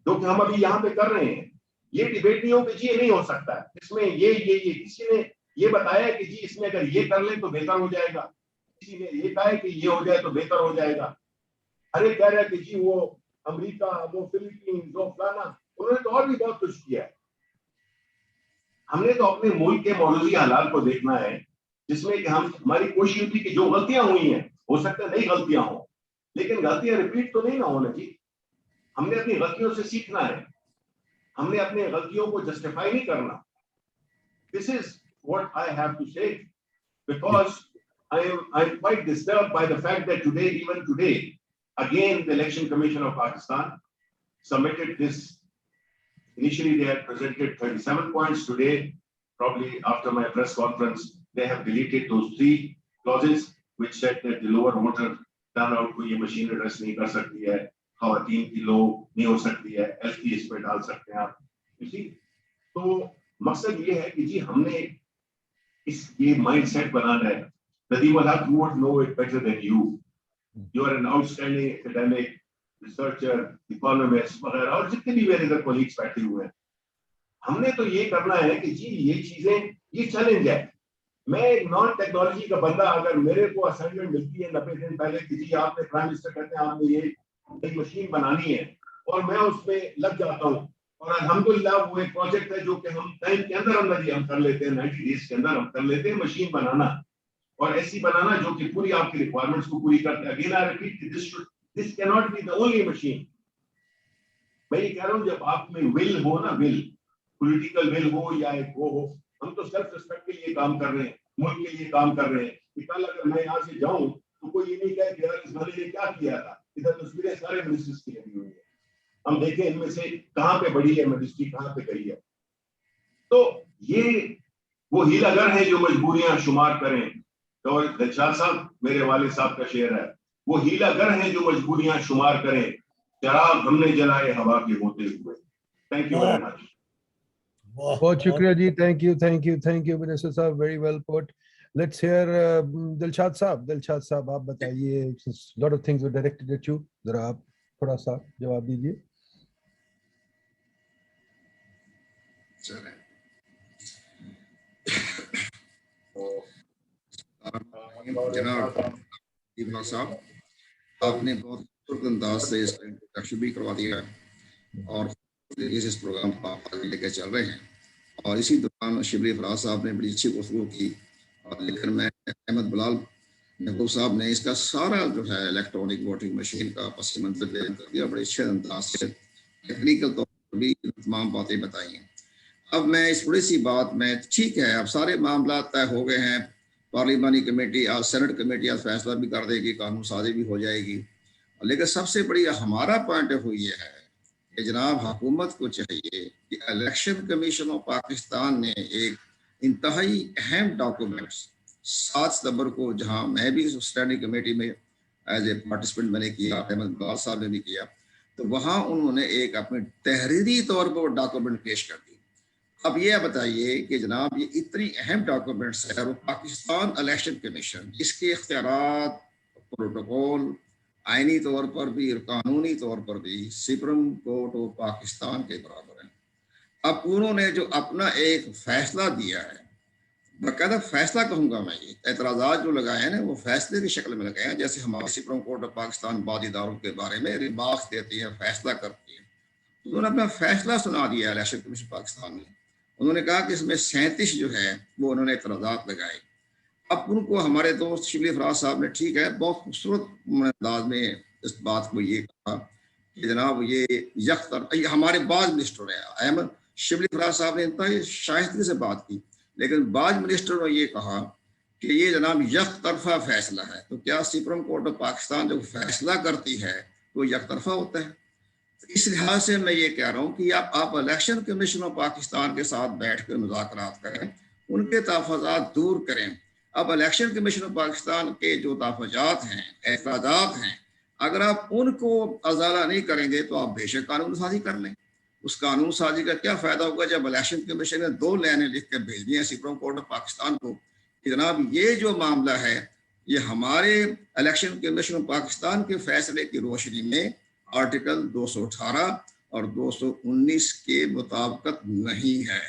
Speaker 6: जो कि हम अभी यहाँ पे कर रहे हैं। ये डिबेट नहीं हो कि जी ये नहीं हो सकता है, इसमें ये किसी ने ये बताया कि जी इसमें अगर ये कर लें तो बेहतर हो जाएगा, किसी ने ये कहा है कि ये हो जाए तो बेहतर हो जाएगा। हर एक कह रहा है कि जी वो अमेरिका, वो फिलीपींस, वो फलाना, उन्होंने तो और भी बहुत कुछ किया है। हमने तो अपने मुल्क के मौजूदा हालात को देखना है, जिसमें कि हम हमारी कोशिश होती कि जो गलतियां हुई हैं, हो सकता है नई गलतियां हो, लेकिन गलतियां रिपीट तो नहीं ना होना जी। हमने अपनी गलतियों से सीखना है, हमने अपनी गलतियों को जस्टिफाई नहीं करना। This is what I have to say, because I'm quite disturbed by the fact that today, even today, again the Election Commission of Pakistan submitted this. Initially, they had presented 37 points. Today, probably after my press conference, they have deleted those 3 clauses which said that the lower voter turnout को ये machine address नहीं कर सकती है, ख़वातीन की लो नहीं हो सकती है, LT इस पे डाल सकते हैं आप। इसी तो मकसद ये है कि जी हमने ये माइंडसेट बनाना है। Nadeem, you would know it better than you. You are an outstanding academic, researcher, economist, वगैरह, और जितने भी मेरे इधर colleagues बैठे हुए हैं, हमने तो ये करना है कि जी ये चीजें, ये चैलेंज है। मैं एक नॉन टेक्नोलॉजी का बंदा, अगर मेरे को असाइनमेंट मिलती है 90 दिन पहले कि जी आपने प्राइम मिनिस्टर कहते हैं आपने ये एक मशीन बनानी है, और मैं उसमें लग जाता हूँ, और अल्हम्दुलिल्लाह वो एक प्रोजेक्ट है जो कि हम टाइम के अंदर ही हम कर लेते हैं, 90 डेज के अंदर हम कर लेते हैं मशीन बनाना, और ऐसी बनाना जो कि पूरी आपकी रिक्वायरमेंट्स को पूरी करते हैं। Again I repeat, this can not be the only machine. मैं ये कह रहा हूँ जब आप में विल हो ना, विल, पॉलिटिकल विल हो या एक वो हो, हम तो सेल्फ रिस्पेक्ट के लिए काम कर रहे हैं, मुल्क के लिए काम कर रहे हैं कि कल अगर मैं यहाँ से जाऊं तो कोई ये नहीं कहे कि यार इस बंदे ने क्या किया था। इधर तस्वीरें सारे मिनिस्टर्स की लगी हुई है, हम देखें इनमें से कहाँ पे बड़ी है मिनिस्ट्री, कहाँ पे गई है। तो ये वो हीलागर है जो मजबूरियां शुमार करें, तो दिलशाद साहब मेरे वालिद साहब का शेर है, वो हीलागर हैं जो मजबूरियां शुमार करें, चराग हमने जलाए हवा के होते हुए। Thank you very much.
Speaker 2: बहुत शुक्रिया जी, थैंक यू मिनिस्टर साहब, very well put. Let's hear Dilshad साहब आप बताइए, lot of things were directed eight you, जरा आप थोड़ा सा जवाब दीजिए।
Speaker 1: जनाब साहब, आपने बहुत खूबसूरत अंदाज से इसका इंट्रोडक्शन भी करवा दिया है और इस प्रोग्राम को आप आगे लेकर चल रहे हैं। और इसी दौरान शिबली फराज साहब ने बड़ी अच्छी गुफ्तगू की, और लेकिन मैं अहमद बिलाल महबूब साहब ने इसका सारा जो है इलेक्ट्रॉनिक वोटिंग मशीन का पस मंजर बयान कर दिया, बड़े अच्छे अंदाज से टेक्निकल तौर पर भी तमाम बातें बताई हैं। अब मैं इस बड़ी सी बात में, ठीक है अब सारे मामला तय हो गए हैं, पार्लिमानी कमेटी आज सेनेट कमेटी आज फैसला भी कर देगी, कानून साजी भी हो जाएगी, लेकिन सबसे बड़ी हमारा पॉइंट ऑफ व्यू ये है कि जनाब हुकूमत को चाहिए कि इलेक्शन कमीशन ऑफ पाकिस्तान ने एक इंतहाई अहम डॉक्यूमेंट्स 7 सितंबर को, जहां मैं भी स्टैंडिंग कमेटी में एज ए पार्टिसिपेंट मैंने किया, अहमद बिलाल साहब ने भी किया, तो वहां उन्होंने एक अपने तहरीरी तौर पर डॉक्यूमेंट पेश कर दी। अब ये बताइए कि जनाब ये इतनी अहम डॉक्यूमेंट्स है, और पाकिस्तान इलेक्शन कमीशन इसके इख्तियारात प्रोटोकॉल आईनी तौर पर भी और कानूनी तौर पर भी सुप्रीम कोर्ट ऑफ पाकिस्तान के बराबर है। अब उन्होंने जो अपना एक फैसला दिया है, बाकायदा फैसला कहूँगा मैं, ये एतराज़ात जो लगाए हैं ना वो फैसले की शक्ल में लगाए हैं। जैसे हमारी सुप्रीम कोर्ट ऑफ पाकिस्तान बाद इदारों के बारे में रिमार्क्स देती है, फैसला करती है, तो उन्होंने अपना फैसला सुना दिया इलेक्शन कमीशन पाकिस्तान ने। उन्होंने कहा कि इसमें 37 जो है वो उन्होंने एतराज़ात लगाए। अब उनको हमारे दोस्त शिबली फराज साहब ने ठीक है बहुत खूबसूरत अंदाज में इस बात को ये कहा कि जनाब ये हमारे बाज मिनिस्टर है, अहमद शिबली फराज साहब ने इंतहाई शाइस्तगी से बात की, लेकिन बाज मिनिस्टर ने ये कहा कि ये जनाब यकतरफा फैसला है। तो क्या सुप्रीम कोर्ट ऑफ पाकिस्तान जो फैसला करती है तो यकतरफा होता है? इस लिहाज से मैं ये कह रहा हूँ कि आप इलेक्शन कमीशन ऑफ पाकिस्तान के साथ बैठ कर मुज़ाकरात करें, उनके तहफ़्फ़ुज़ात दूर करें। अब इलेक्शन कमीशन ऑफ पाकिस्तान के जो तहफ़्फ़ुज़ात हैं, एतराज़ात हैं, अगर आप उनको अज़ाला नहीं करेंगे तो आप बेशक कानून साजी कर लें। उस कानून साजी का क्या फ़ायदा होगा जब इलेक्शन कमीशन ने 2 लाइनें लिख कर भेज दी हैं सुप्रीम कोर्ट ऑफ पाकिस्तान को कि जनाब ये जो मामला है ये हमारे इलेक्शन कमीशन ऑफ पाकिस्तान के फैसले की रोशनी में आर्टिकल 218 और 219 के मुताबिक नहीं है।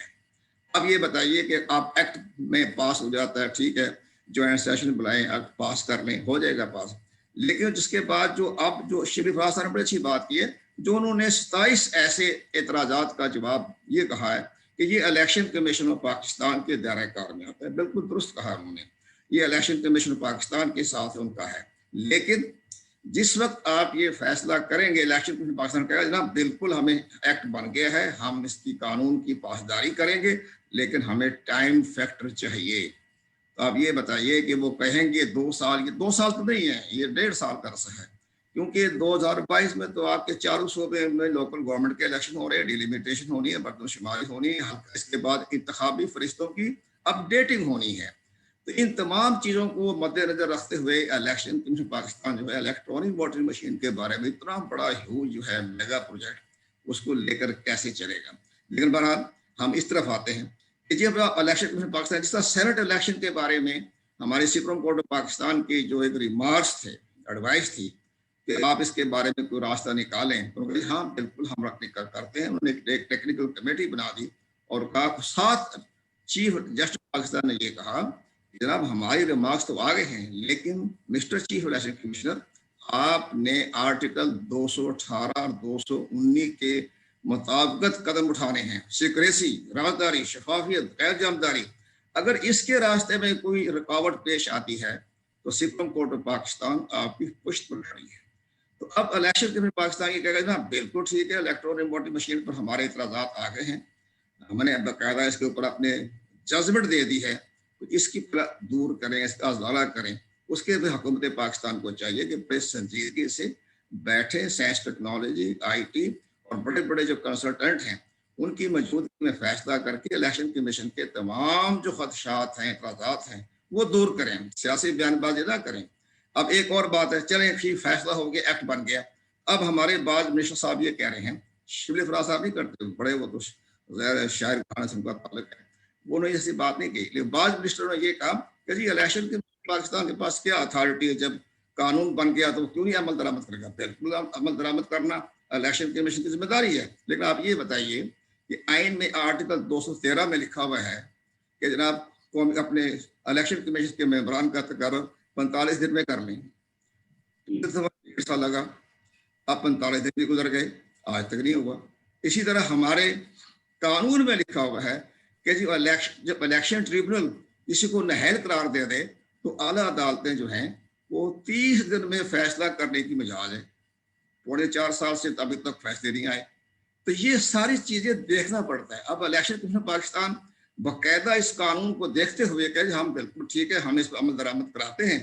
Speaker 1: अब ये बताइए कि आप एक्ट में पास हो जाता है, ठीक है, ज्वाइंट सेशन बुलाएं, एक्ट पास कर लें, हो जाएगा पास, लेकिन जिसके बाद जो शिबली फराज साहब ने बड़ी अच्छी बात की है, जो उन्होंने 27 ऐसे एतराज़ात का जवाब ये कहा है कि ये इलेक्शन कमीशन ऑफ पाकिस्तान के दायरे कार में आता है। बिल्कुल दुरुस्त कहा उन्होंने, ये इलेक्शन कमीशन ऑफ पाकिस्तान के साथ उनका है। लेकिन जिस वक्त आप ये फैसला करेंगे, इलेक्शन कमीशन पाकिस्तान कहेगा जनाब बिल्कुल हमें एक्ट बन गया है, हम इसकी कानून की पासदारी करेंगे, लेकिन हमें टाइम फैक्टर चाहिए। तो आप ये बताइए कि वो कहेंगे 2 साल, ये 2 साल तो नहीं है, ये 1.5 साल का अर्सा है, क्योंकि 2022 में तो आपके 4 सूबे में लोकल गवर्नमेंट के इलेक्शन हो रहे हैं, डिलिमिटेशन होनी है, मरदमशुमारी होनी है, इसके बाद इंतखाबी फरिश्तों की अपडेटिंग होनी है। तो इन तमाम चीज़ों को मद्देनजर रखते हुए इलेक्शन कमीशन पाकिस्तान जो है इलेक्ट्रॉनिक वोटिंग मशीन के बारे में इतना बड़ा ह्यूज जो है मेगा प्रोजेक्ट उसको लेकर कैसे चलेगा। लेकिन बहरहाल हम इस तरफ आते हैं कि जब इलेक्शन कमीशन पाकिस्तान, जिस तरह सेनेट इलेक्शन के बारे में हमारे सुप्रीम कोर्ट ऑफ पाकिस्तान की जो एक रिमार्क्स थे, एडवाइस थी कि आप इसके बारे में कोई रास्ता निकालें, तो हाँ बिल्कुल हम करते हैं। उन्होंने एक टेक्निकल कमेटी बना दी और कहा, साथ चीफ जस्टिस पाकिस्तान ने ये कहा जनाब हमारी रिमार्क्स तो आ गए हैं, लेकिन मिस्टर चीफ इलेक्शन कमिश्नर आपने आर्टिकल 218 और 219 के मुताबिक कदम उठाने हैं। सिक्रेसी, राजदारी, शफाफियत, गैर जानबदारी, अगर इसके रास्ते में कोई रुकावट पेश आती है तो सुप्रीम कोर्ट ऑफ पाकिस्तान आपकी पुश्त पर खड़ी है। तो अब इलेक्शन कमीशन पाकिस्तान ये कहेगा ना बिल्कुल ठीक है, इलेक्ट्रॉनिक वोटिंग मशीन पर हमारे इतराज़ात आ गए हैं, हमने बाकायदा इसके ऊपर अपने जजमेंट दे दी है, तो इसकी दूर करें, इसका अज़ाला करें। उसके भी हुकूमत पाकिस्तान को चाहिए कि बड़े संजीदगी से बैठे, साइंस टेक्नोलॉजी, IT और बड़े बड़े जो कंसल्टेंट हैं उनकी मौजूदगी में फैसला करके इलेक्शन कमीशन के तमाम जो खदशात हैं, एतराज़ात हैं वो दूर करें, सियासी बयानबाजी ना करें। अब एक और बात है, चलें फैसला हो गया, एक्ट बन गया, अब हमारे बाज मिनिस्टर साहब ये कह रहे हैं, शिबली फराज साहब नहीं करते, बड़े वो तो शायर खान से उनका ताल्लुक है, वो नहीं ऐसी बात नहीं की, लेकिन बाज मिनिस्टर ने ये कहा कि जी इलेक्शन के पाकिस्तान के पास क्या अथॉरिटी है, जब कानून बन गया तो क्यों नहीं अमल दरामद करेगा? बिल्कुल अमल दरामद करना इलेक्शन कमीशन की जिम्मेदारी है। लेकिन आप ये बताइए कि आइन में आर्टिकल 213 में लिखा हुआ है कि जनाब अपने इलेक्शन कमीशन के मेंबरान का तकर्रुर 45 दिन में कर लें। 1 साल लगा, अब 45 दिन भी गुजर गए, आज तक नहीं हुआ। इसी तरह हमारे कानून में लिखा हुआ है कि जब इलेक्शन ट्रिब्यूनल किसी को नाअहल करार दे दे तो आला अदालतें जो हैं वो 30 दिन में फैसला करने की मिजाज है। 4.5 साल से अभी तक फैसले नहीं आए, तो ये सारी चीज़ें देखना पड़ता है। अब इलेक्शन कमीशन पाकिस्तान बाकायदा इस कानून को देखते हुए कहे हम बिल्कुल ठीक है, हम इस पर अमल दरामद कराते हैं,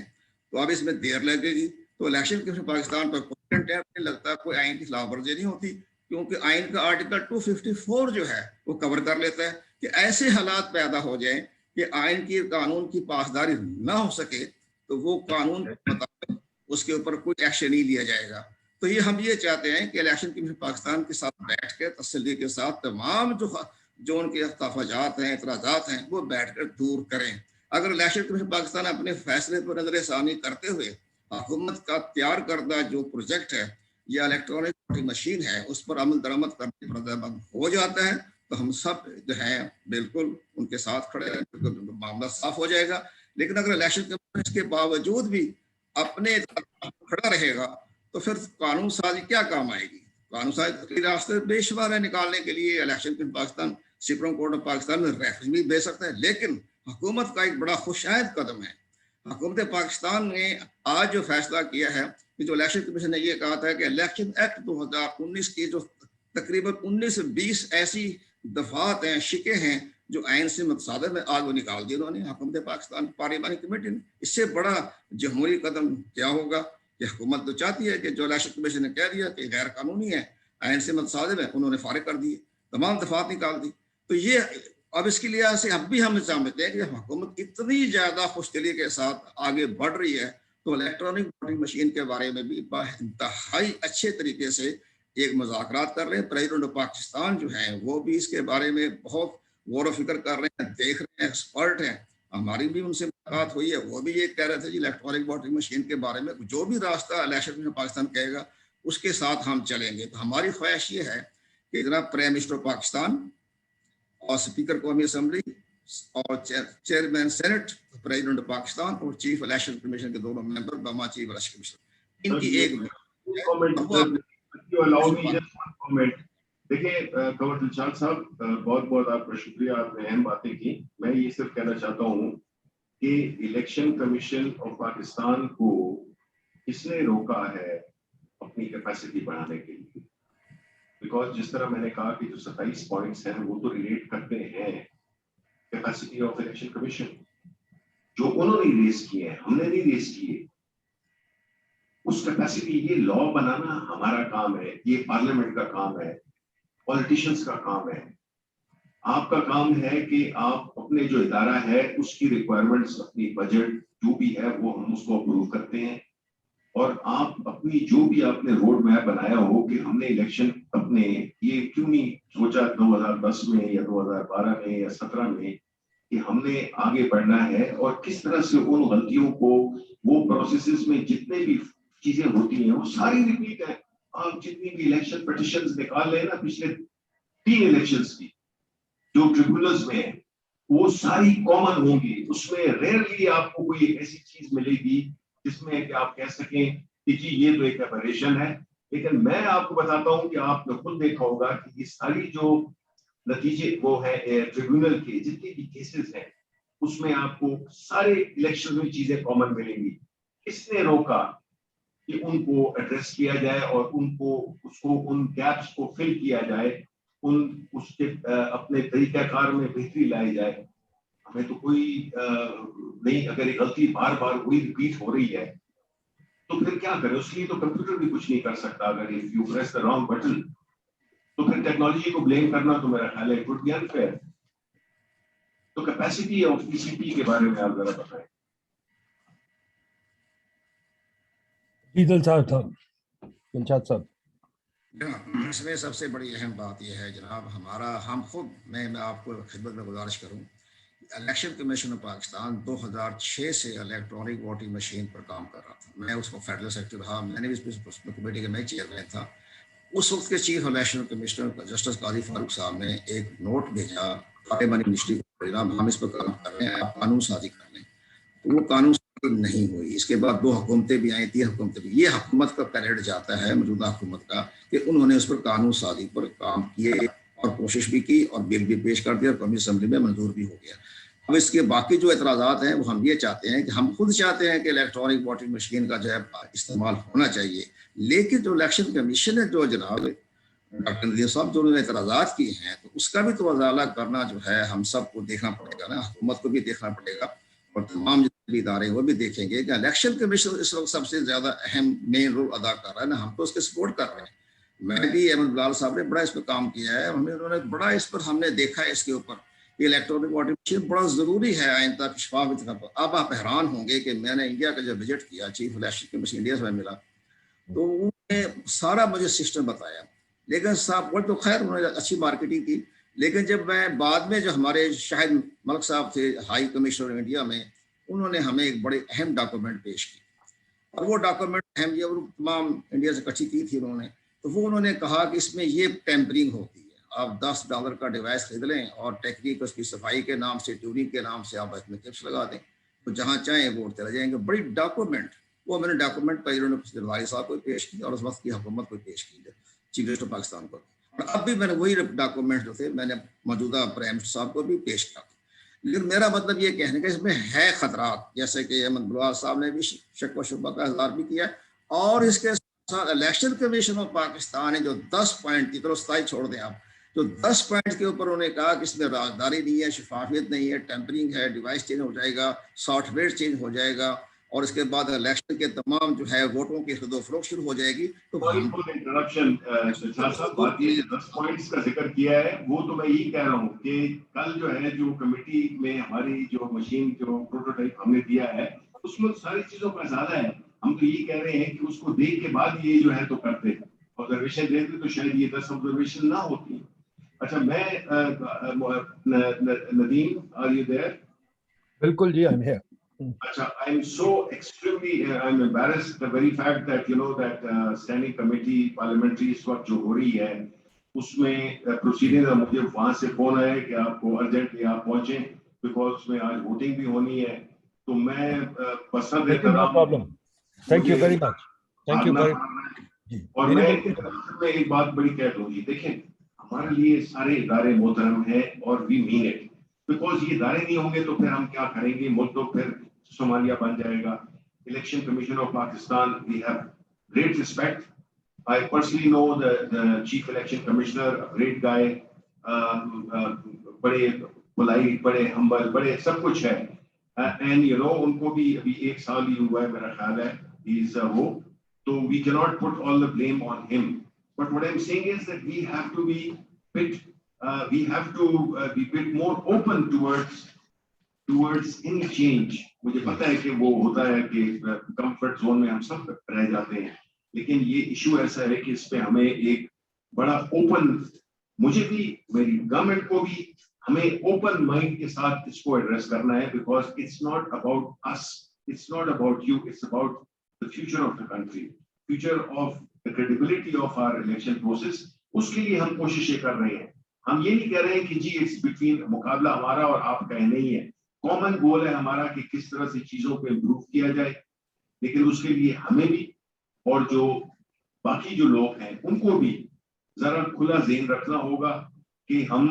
Speaker 1: तो अब इसमें देर लगेगी तो इलेक्शन कमीशन पाकिस्तान पर नहीं लगता कोई आइन की खिलाफ वर्जी नहीं होती, क्योंकि आइन का आर्टिकल 254 जो है वो कवर कर लेता है कि ऐसे हालात पैदा हो जाएं कि आइन की कानून की पासदारी ना हो सके तो वो कानून के मुताबिक उसके ऊपर कोई एक्शन नहीं लिया जाएगा। तो ये हम ये चाहते हैं कि इलेक्शन कमीशन पाकिस्तान के साथ बैठ के तसल्ली के साथ तमाम जो उनके तफाजात हैं, एतराज़ात हैं, वो बैठ कर दूर करें। अगर इलेक्शन कमीशन पाकिस्तान अपने फैसले पर नजर सानी करते हुए हुकूमत का तैयार करदा जो प्रोजेक्ट है या इलेक्ट्रॉनिक वोटिंग मशीन है उस पर अमल दरामद करने पर हो जाता है तो हम सब जो है बिल्कुल उनके साथ खड़े हैं, मामला साफ हो जाएगा। लेकिन अगर इलेक्शन कमीशन इसके बावजूद भी अपने खड़ा रहेगा तो फिर कानून साजी क्या काम आएगी? कानून साजी रास्ते बेशुमार है निकालने के लिए। Election commission Pakistan supreme court of Pakistan में रेफरेंस भी भेज सकते हैं, लेकिन हुकूमत का एक बड़ा खुशायद कदम है। हुकूमत पाकिस्तान ने आज जो फैसला किया है कि जो इलेक्शन कमीशन ने ये कहा था कि इलेक्शन एक्ट 2019 की जो तकरीबन 19-20 ऐसी दफात हैं, शिके हैं जो आइन से मुतसादिफ में, आज वो निकाल दिए उन्होंने हुकूमत पाकिस्तान पार्लियामानी कमेटी ने। इससे बड़ा जमहूरी कदम क्या होगा कि हुकूमत तो चाहती है कि जो इलेक्शन कमीशन ने कह दिया कि गैर कानूनी है, आइन से मुतसादिफ है, उन्होंने फारिग कर दिए, तमाम दफात निकाल दी। तो ये अब इसके लिहाज से अब भी हम समझते हैं कि हुकूमत इतनी ज्यादा खुशदिली के साथ आगे बढ़ रही है तो इलेक्ट्रॉनिक वोटिंग मशीन के बारे में भी इंतहाई अच्छे तरीके से एक मुज़ाकरात कर रहे हैं। प्रेसिडेंट ऑफ पाकिस्तान जो है वो भी इसके बारे में बहुत गौर व फिक्र कर रहे हैं, देख रहे हैं, एक्सपर्ट हैं। हमारी भी उनसे मुलाकात हुई है, वो भी ये कह रहे थे जी इलेक्ट्रॉनिक वोटिंग मशीन के बारे में जो भी रास्ता इलेक्शन में पाकिस्तान कहेगा उसके साथ हम चलेंगे। तो हमारी ख्वाहिश ये है कि जनाब प्राइम मिनिस्टर पाकिस्तान और स्पीकर कौमी असम्बली और chairman senate, president of Pakistan और चीफ इलेक्शन कमीशन के दोनों मेंबर, बमा चीफ इलेक्शन कमीशन, इनकी एक
Speaker 6: देखिए गवर्नर दिलशाद साहब, बहुत बहुत आपका शुक्रिया, आपने अहम बातें की। मैं ये सिर्फ कहना चाहता हूँ कि इलेक्शन कमीशन ऑफ पाकिस्तान को किसने रोका है अपनी कैपेसिटी बढ़ाने के लिए? बिकॉज जिस तरह मैंने कहा कि जो 27 पॉइंट्स हैं वो तो रिलेट करते हैं कैपेसिटी ऑफ इलेक्शन कमीशन, जो उन्होंने रेज किए हैं, हमने नहीं रेज किए। उस कैपेसिटी, ये लॉ बनाना हमारा काम है, ये पार्लियामेंट का काम है, पॉलिटिशियंस का काम है। आपका काम है कि आप अपने जो इदारा है उसकी रिक्वायरमेंट्स, अपनी बजट जो भी है वो हम उसको अप्रूव करते हैं, और आप अपनी जो भी आपने रोड मैप बनाया हो कि हमने इलेक्शन अपने, ये क्यों नहीं सोचा 2010 में या 2012 में या 17 में कि हमने आगे बढ़ना है, और किस तरह से उन गलतियों को, वो प्रोसेसेस में जितने भी चीजें होती हैं वो सारी रिपीट है। आप जितनी भी इलेक्शन पिटिशंस निकाल लें ना पिछले 3 इलेक्शंस की जो ट्रिब्यूनल्स में है, वो सारी कॉमन होंगी। उसमें रेयरली आपको कोई एक ऐसी चीज मिलेगी जिसमें कि आप कह सकें कि जी ये तो एक एबरेशन है। लेकिन मैं आपको बताता हूं कि आपने खुद देखा होगा कि ये सारी जो नतीजे वो है ट्रिब्यूनल के जितने भी केसेस हैं उसमें आपको सारे इलेक्शन में चीजें कॉमन मिलेंगी। किसने रोका कि उनको एड्रेस किया जाए और उनको उसको उन गैप्स को फिल किया जाए, उसके अपने तरीकाकार में बेहतरी लाई जाए? हमें तो कोई नहीं। अगर ये गलती बार बार वही रिपीट हो रही है तो फिर क्या करें? उसके लिए तो कंप्यूटर भी कुछ नहीं कर सकता। अगर if you press the wrong button तो फिर टेक्नोलॉजी को ब्लेम करना तो मेरा ख्याल है इट वुड बी अनफेयर। तो कैपेसिटी ऑफ पीसीपी के बारे में आप जरा बताएं।
Speaker 2: जी दिलशाद साहब,
Speaker 1: इसमें सबसे बड़ी अहम बात यह है जनाब, हम खुद, मैं आपको खिदमत में गुजारिश करूं, इलेक्शन कमीशन ऑफ पाकिस्तान 2006 से इलेक्ट्रॉनिक वोटिंग मशीन पर काम कर रहा था। मैं उसको फेडरल सेक्रेटरी रहा, मैंने भी इस कमेटी का मैं चेयरमैन था। उस वक्त के चीफ इलेक्शन कमिश्नर जस्टिस काजी फारूक साहब ने एक नोट भेजा पार्लियामानी मिनिस्ट्री को, हम इस पर काम कर रहे हैं, आप कानून साजी कर लें। तो वो कानून नहीं हुई। इसके बाद 2 हुकूमतें भी आई, 3 हुकूमतें भी। ये हुकूमत का परेड जाता है, मौजूदा हुकूमत का, कि उन्होंने उस पर कानून साजी पर काम किए और कोशिश भी की और बिल भी पेश कर दिया और कौमी असम्बली में मंजूर भी हो गया। अब इसके बाकी जो एतराज़ात हैं वो हम ये चाहते हैं कि हम खुद चाहते हैं कि इलेक्ट्रॉनिक वोटिंग मशीन का जो है इस्तेमाल होना चाहिए, लेकिन जो इलेक्शन कमीशन है जो जनाब डॉक्टर नदीम साहब जो उन्होंने एतराज़ात किए हैं तो उसका भी तो वजाला करना जो है हम सबको देखना पड़ेगा ना, हुकूमत को भी देखना पड़ेगा और तमाम जितने भी इदारे वो भी देखेंगे कि इलेक्शन कमीशन इस वक्त सबसे ज्यादा अहम मेन रोल अदा कर रहा है ना, हम तो उसके सपोर्ट कर रहे हैं। मैं भी अहमद बिलाल साहब ने बड़ा इस पर काम किया है, उन्होंने बड़ा इस पर हमने देखा है इसके ऊपर इलेक्ट्रॉनिक वोटिंग मशीन बड़ा जरूरी है आइंदा शफाफ। अब आप हैरान होंगे कि मैंने इंडिया का जब विजिट किया, चीफ इलेक्शन कमीशन इंडिया से मिला तो उन्होंने सारा मुझे सिस्टम बताया, लेकिन साहब वो तो खैर उन्होंने अच्छी मार्केटिंग की। लेकिन जब मैं बाद में जो हमारे शाहिद मलिक साहब थे हाई कमिश्नर इंडिया में, उन्होंने हमें एक बड़े अहम डॉक्यूमेंट पेश की और वो डॉक्यूमेंट हम ये तमाम इंडिया से इकट्ठी की थी उन्होंने, तो वो उन्होंने कहा कि इसमें ये टेम्परिंग होती है, आप $10 का डिवाइस खरीद लें और टेक्निक उसकी सफाई के नाम से, ट्यूनिंग के नाम से आप इसमें चिप्स लगा दें, तो जहाँ चाहें वोट चले जाएंगे। बड़ी डॉक्यूमेंट, वो मैंने डॉक्यूमेंट प्रेसिडेंट दिलवारी साहब को पेश की और उस वक्त की हुकूमत को पेश की, चीफ मिनिस्टर पाकिस्तान को। और अब भी मैंने वही डॉक्यूमेंट जो थे मैंने मौजूदा प्राइम मिनिस्टर साहब को भी पेश किया। लेकिन मेरा मतलब ये कहने का इसमें है खतरात, जैसे कि अहमद बिलाल साहब ने भी शक व शुबा का इजहार भी किया, और इसके साथ इलेक्शन कमीशन ऑफ पाकिस्तान ने जो 10 पॉइंट की, तो 27 छोड़ दें आप, तो 10 पॉइंट के ऊपर उन्होंने कहा कि इसमें राजदारी नहीं है, शफाफियत नहीं है, टेम्परिंग है, डिवाइस चेंज हो जाएगा, सॉफ्टवेयर चेंज हो जाएगा, और इसके बाद इलेक्शन के तमाम जो है वोटों की खरीदो फरोख्त शुरू हो जाएगी। तो
Speaker 6: इंट्रोडक्शन साहब, बात ये 10 पॉइंट्स का जिक्र किया है, वो तो मैं यही कह रहा हूँ कि कल जो है जो कमेटी में हमारी जो मशीन जो प्रोटोटाइप हमने दिया है उसमें सारी चीजों का ज्यादा है। हम तो ये कह रहे हैं कि उसको देख के बाद ये जो है तो करते, ऑब्जर्वेशन देते तो शायद ये 10 ऑब्जर्वेशन ना होती। अच्छा, मैं नदीम, आर यू देयर?
Speaker 2: बिल्कुल जी, I am here.
Speaker 6: Acha, I'm so extremely, I'm embarrassed the very fact that you know that standing committee parliamentary इस वक्त जो हो रही है उसमें प्रोसीडिंग है, मुझे वहां से फोन आया कि आपको अर्जेंटली आप पहुंचे बिकॉज उसमें आज वोटिंग भी होनी है, तो मैं पसंद देता
Speaker 2: no problem, thank you very much, thank you very much.
Speaker 6: और मैं एक बात बड़ी कह दूं जी, देखें हमारे लिए सारे इदारे मोहतरम है और वी मीन इट, बिकॉज ये इदारे नहीं होंगे तो फिर हम क्या करेंगे, मुल्क तो फिर सोमालिया बन जाएगा। Election commission of Pakistan, we have great respect. I personally know the chief election commissioner, a great guy, बड़े polite, बड़े humble, बड़े सब कुछ है, and you know उनको भी अभी 1 साल ही हुआ है मेरा ख्याल है, he's वो, so we cannot put all the blame on him. But what I'm saying is that we have to be bit, we have to be bit more open towards any change. मुझे पता है कि वो होता है कि comfort zone में हम सब रह जाते हैं, लेकिन ये इशू ऐसा है कि इस पे हमें एक बड़ा ओपन, मुझे भी, मेरी गवर्नमेंट को भी, हमें ओपन माइंड के साथ इसको एड्रेस करना है, because it's not about us, it's not about you, it's about the future of the country, future of the credibility of our election process. उसके लिए हम कोशिशें कर रहे हैं। हम ये नहीं कह रहे हैं कि जी इट्स बिटवीन, मुकाबला हमारा और आपका नहीं है, कॉमन गोल है हमारा कि किस तरह से चीजों को इम्प्रूव किया जाए, लेकिन उसके लिए हमें भी और जो बाकी जो लोग हैं उनको भी जरा खुला ज़हन रखना होगा कि हम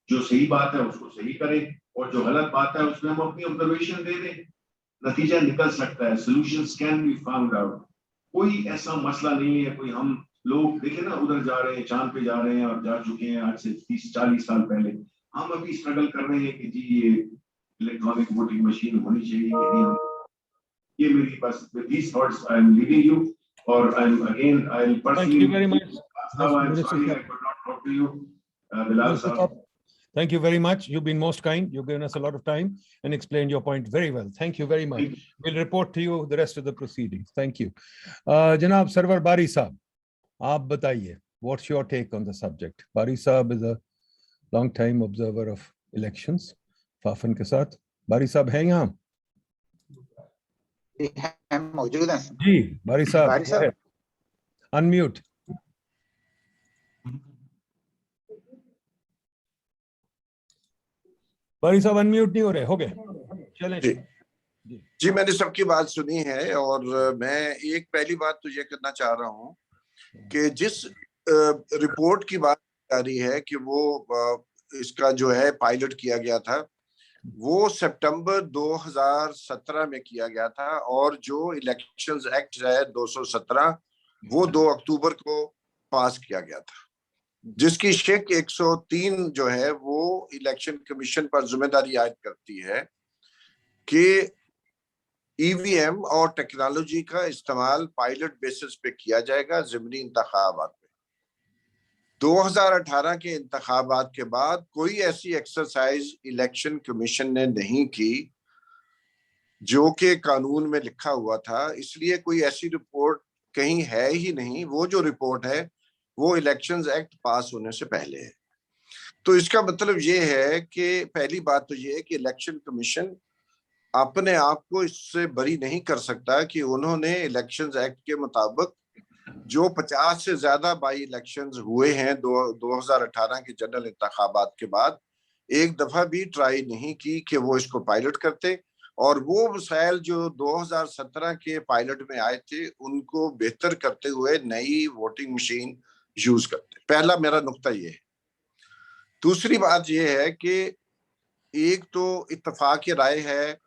Speaker 6: जो सही बात है उसको सही करें और जो गलत बात है उसमें हम अपनी ऑब्जर्वेशन दे दें, नतीजा निकल सकता है, solutions can be found out. कोई ऐसा मसला नहीं है, कोई हम लोग देखें ना उधर जा रहे हैं, चांद पे जा रहे हैं और जा चुके हैं आज से 30-40 साल पहले, हम अभी स्ट्रगल कर रहे हैं कि जी ये इलेक्ट्रॉनिक वोटिंग मशीन होनी चाहिए कि नहीं। ये मेरी बस these thoughts I am leaving you, or I'm again I'll personally.
Speaker 2: Thank you very much.
Speaker 6: I'm sorry I could not talk to you, Bilal sir.
Speaker 2: Thank you very much. You've been most kind. You've given us a lot of time and explained your point very well. Thank you very much. We'll report to you the rest of the proceedings. Thank you. Janab Sarwar Bari Saab, aap bataiye, what's your take on the subject? Bari Saab is a long time observer of elections. FAFEN के साथ बारी साहब हैं यहाँ?
Speaker 5: मौजूद हैं
Speaker 2: जी, बारी साहब अनम्यूट। बारी साहब अनम्यूट नहीं हो रहे, हो गए, चलें
Speaker 7: जी मैंने सबकी बात सुनी है और मैं एक पहली बात तो ये करना चाह रहा हूँ कि जिस रिपोर्ट की बात आ रही है कि वो इसका जो है पायलट किया गया था, वो सितंबर 2017 में किया गया था और जो इलेक्शंस एक्ट है 217 वो 2 अक्टूबर को पास किया गया था, जिसकी शेक 103 जो है वो इलेक्शन कमीशन पर जिम्मेदारी आयद करती है कि ईवीएम और टेक्नोलॉजी का इस्तेमाल पायलट बेसिस पे किया जाएगा ज़िमनी इंतखाबात में। 2018 के इंतखाबात के बाद कोई ऐसी एक्सरसाइज इलेक्शन कमीशन ने नहीं की जो कि कानून में लिखा हुआ था, इसलिए कोई ऐसी रिपोर्ट कहीं है ही नहीं। वो जो रिपोर्ट है वो इलेक्शंस एक्ट पास होने से पहले है। तो इसका मतलब ये है कि पहली बात तो ये है कि इलेक्शन कमीशन अपने आप को इससे बरी नहीं कर सकता कि उन्होंने इलेक्शंस एक्ट के मुताबिक जो 50 से ज्यादा बाई इलेक्शंस हुए हैं 2018 के जनरल इंतखाबात के बाद, एक दफा भी ट्राई नहीं की कि वो इसको पायलट करते, और वो मसाइल जो 2017 के पायलट में आए थे उनको बेहतर करते हुए नई वोटिंग मशीन यूज करते। पहला मेरा नुक्ता ये है। दूसरी बात ये है कि एक तो इत्तफाक राय है,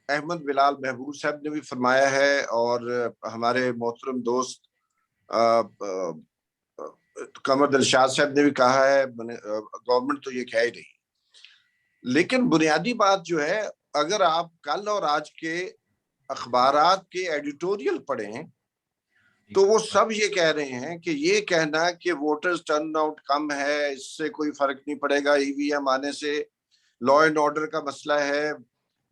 Speaker 7: अहमद, बिलाल, महबूब साहब ने भी फरमाया है, और हमारे मोहतरम दोस्त कमर दिलशाद साहब ने भी कहा है, गवर्नमेंट तो ये कह ही रही। लेकिन बुनियादी बात जो है, अगर आप कल और आज के अखबारात के एडिटोरियल पढ़ें तो वो सब ये कह रहे हैं कि ये कहना कि वोटर्स टर्नआउट कम है इससे कोई फर्क नहीं पड़ेगा, ईवीएम आने से लॉ एंड ऑर्डर का मसला है,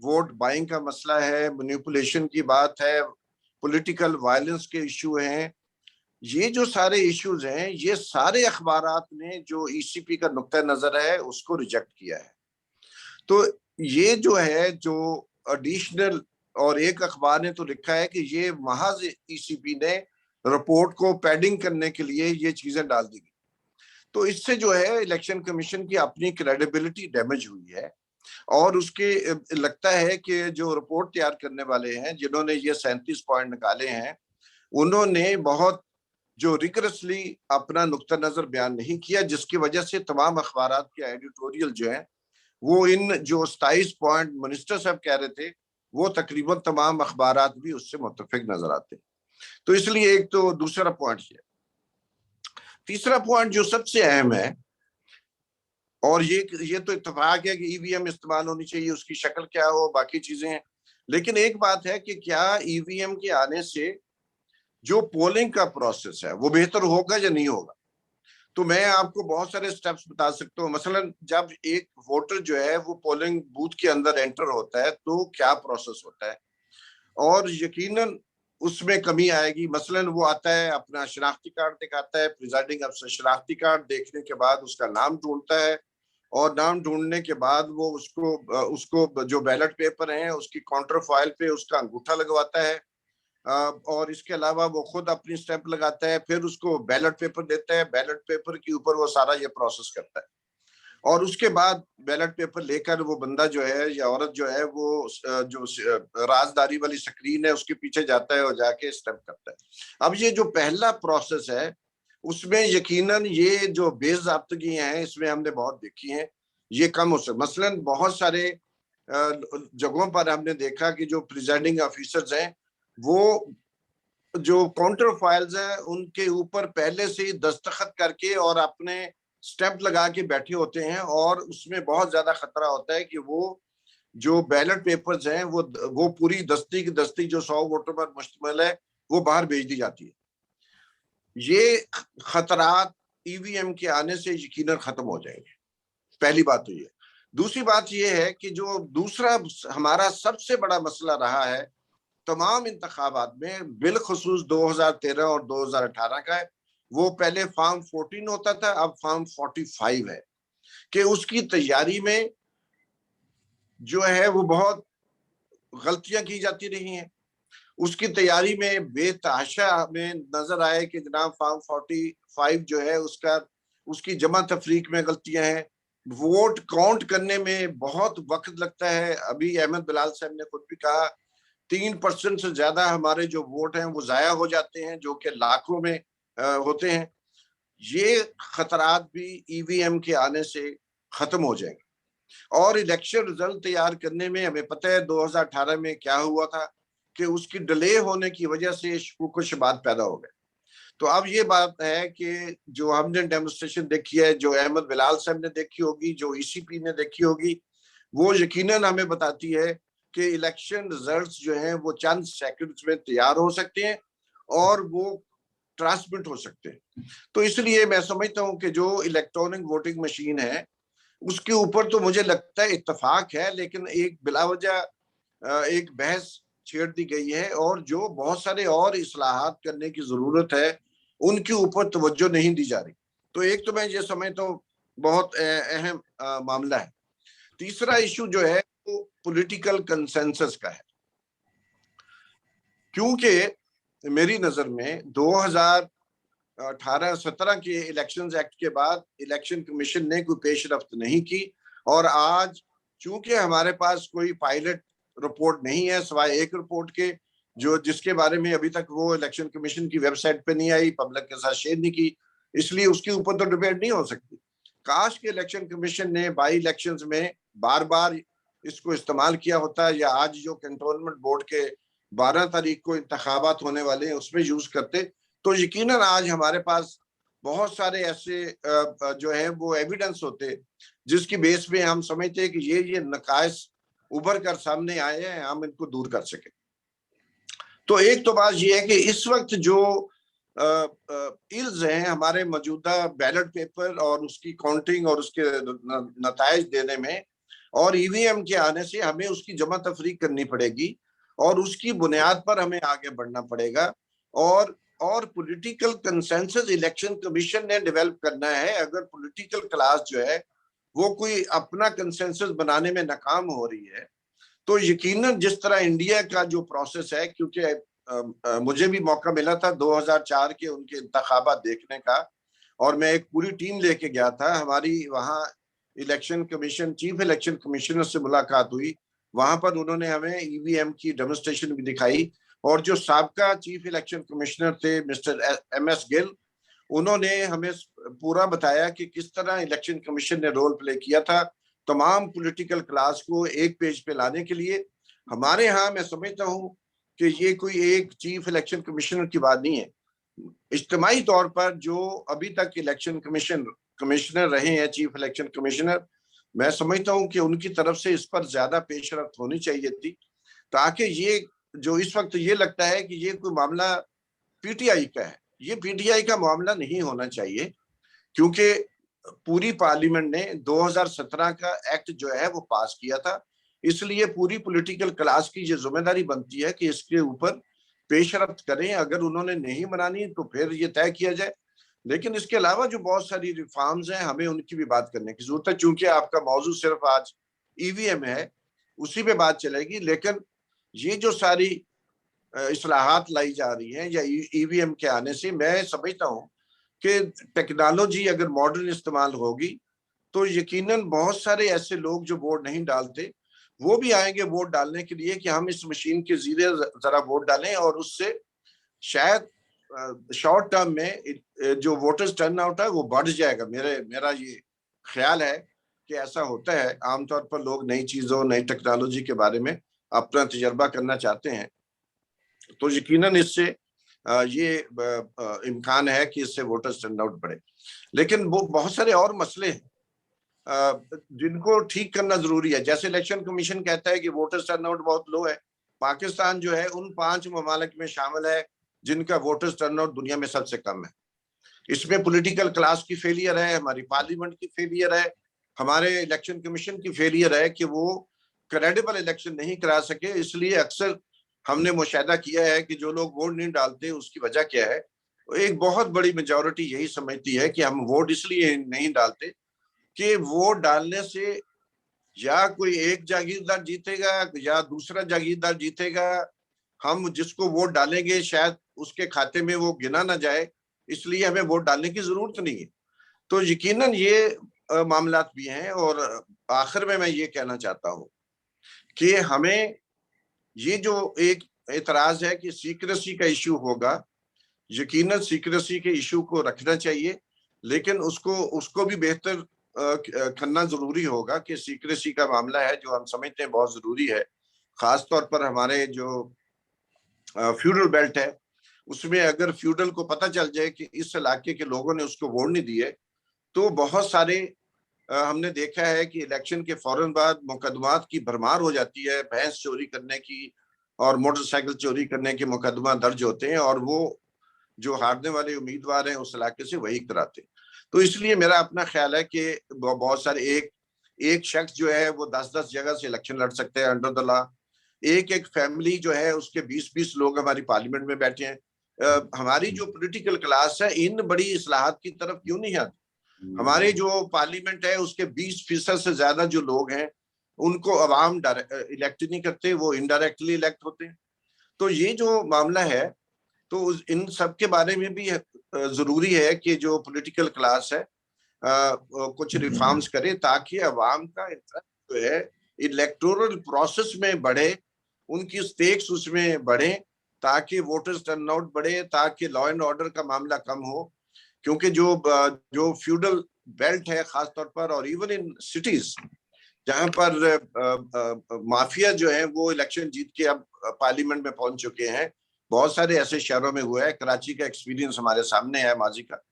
Speaker 7: वोट बाइंग का मसला है, मैनिपुलेशन की बात है, पॉलिटिकल वायलेंस के इशू हैं, ये जो सारे इश्यूज हैं, ये सारे अखबारात ने जो ईसीपी का नुक्ता नजर है उसको रिजेक्ट किया है। तो ये जो है, जो एडिशनल, और एक अखबार ने तो लिखा है कि ये महज ईसीपी ने रिपोर्ट को पैडिंग करने के लिए ये चीजें डाल दी गई। तो इससे जो है इलेक्शन कमीशन की अपनी क्रेडिबिलिटी डैमेज हुई है, और उसके लगता है कि जो रिपोर्ट तैयार करने वाले हैं जिन्होंने ये 37 पॉइंट निकाले हैं, उन्होंने बहुत जो रिगरसली अपना नुक्ता नजर बयान नहीं किया, जिसकी वजह से तमाम अखबारात के एडिटोरियल जो है वो इन जो 27 पॉइंट मिनिस्टर साहब कह रहे थे वो तकरीबन तमाम अखबारात भी उससे मुत्तफिक नजर आते हैं। तो इसलिए एक तो दूसरा पॉइंट ये। तीसरा पॉइंट जो सबसे अहम है, और ये तो इत्तेफाक है कि ईवीएम इस्तेमाल होनी चाहिए, उसकी शक्ल क्या हो, बाकी चीजें हैं, लेकिन एक बात है कि क्या ईवीएम के आने से जो पोलिंग का प्रोसेस है वो बेहतर होगा या नहीं होगा। तो मैं आपको बहुत सारे स्टेप्स बता सकता हूँ। मसलन जब एक वोटर जो है वो पोलिंग बूथ के अंदर एंटर होता है तो क्या प्रोसेस होता है, और यकीनन उसमें कमी आएगी। मसलन वो आता है, अपना शनाख्ती कार्ड दिखाता है, प्रिजाइडिंग अफसर शनाख्ती कार्ड देखने के बाद उसका नाम ढूंढता है, और नाम ढूंढने के बाद वो उसको जो बैलेट पेपर है उसकी काउंटर फाइल पे उसका अंगूठा लगवाता है, और इसके अलावा वो खुद अपनी स्टैंप लगाता है, फिर उसको बैलेट पेपर देता है, बैलेट पेपर के ऊपर वो सारा ये प्रोसेस करता है, और उसके बाद बैलेट पेपर लेकर वो बंदा जो है या औरत जो है वो जो राजदारी वाली स्क्रीन है उसके पीछे जाता है और जाके स्टैंप करता है। अब ये जो पहला प्रोसेस है उसमें यकीनन ये जो बेज़ाब्तगियां हैं इसमें हमने बहुत देखी हैं, ये कम हो सकता। मसलन बहुत सारे जगहों पर हमने देखा कि जो प्रिजाइडिंग ऑफिसर्स हैं वो जो काउंटर फाइल्स हैं उनके ऊपर पहले से ही दस्तखत करके और अपने स्टैंप लगा के बैठे होते हैं, और उसमें बहुत ज्यादा खतरा होता है कि वो जो बैलेट पेपर्स हैं वो पूरी दस्ती की दस्ती जो 100 वोटर पर मुश्तमिल है वो बाहर भेज दी जाती है। ये खतरात ईवीएम के आने से यकीनन खत्म हो जाएंगे। पहली बात तो ये। दूसरी बात ये है कि जो दूसरा हमारा सबसे बड़ा मसला रहा है तमाम इंतखाबात में, बिलखुसूस 2013 और 2018 का है, वो पहले फॉर्म 14 होता था, अब फॉर्म 45 है, कि उसकी तैयारी में जो है वो बहुत गलतियां की जाती रही हैं। उसकी तैयारी में बेतहाशा हमें नजर आए कि जनाब फॉर्म 45 जो है उसकी जमा तफरीक में गलतियां हैं, वोट काउंट करने में बहुत वक्त लगता है। अभी अहमद बिलाल साहब ने खुद भी कहा 3% से ज्यादा हमारे जो वोट हैं वो जाया हो जाते हैं, जो कि लाखों में होते हैं। ये खतरात भी ईवीएम के आने से खत्म हो जाएंगे। और इलेक्शन रिजल्ट तैयार करने में हमें पता है 2018 में क्या हुआ था कि उसकी डिले होने की वजह से शुकूक शुबात पैदा हो गए। तो अब ये बात है कि जो हमने डेमोन्स्ट्रेशन देखी है, जो अहमद बिलाल साहब ने देखी होगी, जो ईसीपी ने देखी होगी, वो यकीनन हमें बताती है कि इलेक्शन रिजल्ट्स जो हैं वो चंद सेकंड्स में तैयार हो सकते हैं और वो ट्रांसमिट हो सकते हैं। तो इसलिए मैं समझता हूं कि जो इलेक्ट्रॉनिक वोटिंग मशीन है उसके ऊपर तो मुझे लगता है इत्तेफाक है, लेकिन एक बिलावजह एक बहस छेड़ दी गई है, और जो बहुत सारे और इस्लाहात करने की जरूरत है उनके ऊपर तवज्जो नहीं दी जा रही। तो एक तो मैं ये समझता हूँ बहुत अहम मामला है। तीसरा इशू जो है वो पॉलिटिकल कंसेंसस का है, क्योंकि मेरी नजर में 2018-17 के इलेक्शंस एक्ट के बाद इलेक्शन कमीशन ने कोई पेशरफ्त नहीं की, और आज चूंकि हमारे पास कोई पायलट रिपोर्ट नहीं है सिवाय एक रिपोर्ट के, जो जिसके बारे में अभी तक वो इलेक्शन कमीशन की वेबसाइट पे नहीं आई, पब्लिक के साथ शेयर नहीं की, इसलिए उसके ऊपर तो डिबेट नहीं हो सकती। काश के इलेक्शन कमीशन ने बाई इलेक्शंस में बार बार इसको इस्तेमाल किया होता, या आज जो कंटोनमेंट बोर्ड के 12 तारीख को इंतखाबात होने वाले हैं उसमें यूज करते, तो यकीनन आज हमारे पास बहुत सारे ऐसे जो है वो एविडेंस होते जिसकी बेस पे हम समझते हैं कि ये नकाइस उभर कर सामने आए हैं, हम इनको दूर कर सके। तो एक तो बात ये है कि इस वक्त जो इल्ज हैं हमारे मौजूदा बैलेट पेपर और उसकी काउंटिंग और उसके नताइज देने में, और ईवीएम के आने से हमें उसकी जमा तफरीक करनी पड़ेगी, और उसकी बुनियाद पर हमें आगे बढ़ना पड़ेगा, और पॉलिटिकल कंसेंसस इलेक्शन कमीशन ने डेवलप करना है। अगर पॉलिटिकल क्लास जो है वो कोई अपना कंसेंसस बनाने में नाकाम हो रही है, तो यकीनन जिस तरह इंडिया का जो प्रोसेस है, क्योंकि मुझे भी मौका मिला था 2004 के उनके इंतखाबात देखने का, और मैं एक पूरी टीम लेके गया था। हमारी वहाँ election commission chief election commissioner से मुलाकात हुई, वहां पर उन्होंने हमें ईवीएम की डेमोन्स्ट्रेशन भी दिखाई, और जो साबका चीफ इलेक्शन कमिश्नर थे मिस्टर MS गिल, उन्होंने हमें पूरा बताया कि किस तरह इलेक्शन कमीशन ने रोल प्ले किया था तमाम पॉलिटिकल क्लास को एक पेज पे लाने के लिए। हमारे यहाँ मैं समझता हूँ कि ये कोई एक चीफ इलेक्शन कमिश्नर की बात नहीं है, इज्तिमाई तौर पर जो अभी तक इलेक्शन कमिश्नर रहे हैं, चीफ इलेक्शन कमिश्नर, मैं समझता हूँ कि उनकी तरफ से इस पर ज्यादा पेशरफ्त होनी चाहिए थी, ताकि ये जो इस वक्त ये लगता है कि ये कोई मामला पीटीआई का है, ये पीटीआई का मामला नहीं होना चाहिए, क्योंकि पूरी पार्लियामेंट ने 2017 का एक्ट जो है वो पास किया था, इसलिए पूरी पॉलिटिकल क्लास की ये जिम्मेदारी बनती है कि इसके ऊपर पेशरफ्त करें। अगर उन्होंने नहीं बनानी तो फिर ये तय किया जाए, लेकिन इसके अलावा जो बहुत सारी रिफॉर्म्स हैं हमें उनकी भी बात करने की जरूरत है। चूंकि आपका मौजू सिर्फ आज ईवीएम है, उसी पे बात चलेगी, लेकिन ये जो सारी इस्लाहात लाई जा रही हैं या ईवीएम के आने से, मैं समझता हूँ कि टेक्नोलॉजी अगर मॉडर्न इस्तेमाल होगी तो यकीनन बहुत सारे ऐसे लोग जो वोट नहीं डालते वो भी आएंगे वोट डालने के लिए कि हम इस मशीन के जरिए जरा वोट डालें, और उससे शायद शॉर्ट टर्म में जो वोटर्स टर्न आउट है वो बढ़ जाएगा। मेरा ये ख्याल है कि ऐसा होता है, आमतौर पर लोग नई चीजों नई टेक्नोलॉजी के बारे में अपना तजर्बा करना चाहते हैं, तो यकीनन इससे ये इम्कान है कि इससे वोटर्स टर्न आउट बढ़े। लेकिन वो बहुत सारे और मसले हैं जिनको ठीक करना जरूरी है। जैसे इलेक्शन कमीशन कहता है कि वोटर्स टर्न आउट बहुत लो है, पाकिस्तान जो है उन 5 ममालिक में शामिल है जिनका वोटर्स टर्न आउट दुनिया में सबसे कम है। इसमें पॉलिटिकल क्लास की फेलियर है, हमारी पार्लियामेंट की फेलियर है, हमारे इलेक्शन कमीशन की फेलियर है कि वो क्रेडिबल इलेक्शन नहीं करा सके। इसलिए अक्सर हमने मुशाहिदा किया है कि जो लोग वोट नहीं डालते उसकी वजह क्या है, एक बहुत बड़ी मेजॉरिटी यही समझती है कि हम वोट इसलिए नहीं डालते कि वोट डालने से या कोई एक जागीरदार जीतेगा या दूसरा जागीरदार जीतेगा, हम जिसको वोट डालेंगे शायद उसके खाते में वो गिना ना जाए, इसलिए हमें वोट डालने की जरूरत नहीं है। तो यकीनन ये मामलात भी हैं। और आखिर में मैं ये कहना चाहता हूँ कि हमें ये जो एक एतराज है कि सीक्रेसी का इशू होगा, यकीनन सीक्रेसी के इशू को रखना चाहिए, लेकिन उसको भी बेहतर करना जरूरी होगा कि सीक्रेसी का मामला है जो हम समझते हैं बहुत जरूरी है, खास तौर पर हमारे जो फ्यूडल बेल्ट है उसमें अगर फ्यूडल को पता चल जाए कि इस इलाके के लोगों ने उसको वोट नहीं दिए, तो बहुत सारे हमने देखा है कि इलेक्शन के फौरन बाद मुकदमात की भरमार हो जाती है, भैंस चोरी करने की और मोटरसाइकिल चोरी करने के मुकदमा दर्ज होते हैं, और वो जो हारने वाले उम्मीदवार हैं उस इलाके से वही कराते। तो इसलिए मेरा अपना ख्याल है कि बहुत सारे एक शख्स जो है वो 10-10 जगह से इलेक्शन लड़ सकते हैं अंडर द लॉ। एक फैमिली जो है उसके 20-20 लोग हमारी पार्लियामेंट में बैठे हैं। हमारी जो पॉलिटिकल क्लास है इन बड़ी इस्लाहात की तरफ क्यों नहीं आती? हमारे जो पार्लियामेंट है उसके 20% से ज्यादा जो लोग हैं उनको अवाम इलेक्ट नहीं करते, वो इनडायरेक्टली इलेक्ट होते हैं। तो ये जो मामला है, तो इन सब के बारे में भी जरूरी है कि जो पॉलिटिकल क्लास है कुछ रिफॉर्म्स करे, ताकि अवाम का इंटरेस्ट जो है इलेक्टोरल प्रोसेस में बढ़े, उनकी स्टेक्स उसमें बढ़े, ताकि वोटर्स टर्नआउट बढ़े, ताकि लॉ एंड ऑर्डर का मामला कम हो। क्योंकि जो फ्यूडल बेल्ट है खासतौर पर, और इवन इन सिटीज जहां पर माफिया जो है वो इलेक्शन जीत के अब पार्लियामेंट में पहुंच चुके हैं, बहुत सारे ऐसे शहरों में हुआ है, कराची का एक्सपीरियंस हमारे सामने है माजी का।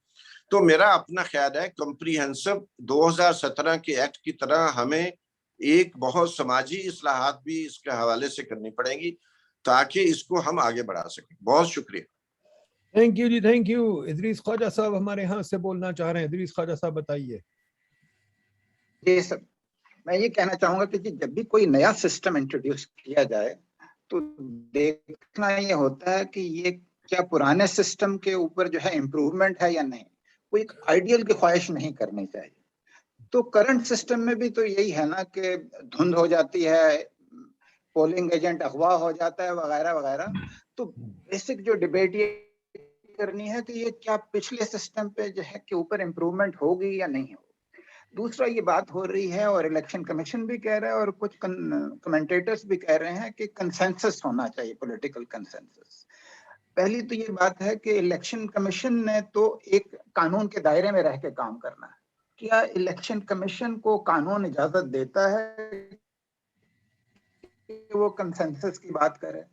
Speaker 7: तो मेरा अपना ख्याल है कम्प्रीहेंसिव 2017 के एक्ट की तरह हमें एक बहुत समाजी इस्लाहात भी इसके हवाले से करनी पड़ेगी, ताकि इसको हम आगे बढ़ा सकें। बहुत शुक्रिया।
Speaker 2: थैंक यू जी, थैंक यू। इदरीस ख्वाजा साहब हमारे यहाँ से बोलना चाह रहे हैं। इदरीस ख्वाजा साहब बताइए।
Speaker 5: जी सर, मैं ये कहना चाहूंगा कि जब भी कोई नया सिस्टम इंट्रोड्यूस किया जाए तो देखना ये होता है कि ये क्या पुराने सिस्टम के ऊपर जो है इम्प्रूवमेंट है या नहीं। कोई एक आइडियल की ख्वाहिश नहीं करनी चाहिए। तो करंट सिस्टम में भी तो यही है ना कि धुंध हो जाती है, पोलिंग एजेंट अगवा हो जाता है वगैरह वगैरह। तो बेसिक जो डिबेट ये करनी है कि ये क्या पिछले सिस्टम पे जो है के ऊपर इम्प्रूवमेंट होगी या नहीं होगी। दूसरा ये बात हो रही है और इलेक्शन कमीशन भी कह रहा है और कुछ कमेंटेटर्स भी कह रहे हैं कि कंसेंसस होना चाहिए, पॉलिटिकल कंसेंसस। पहली तो ये बात है कि इलेक्शन कमीशन ने तो एक कानून के दायरे में रह के काम करना है। क्या इलेक्शन कमीशन को कानून इजाजत देता है कि वो कंसेंसस की बात करे?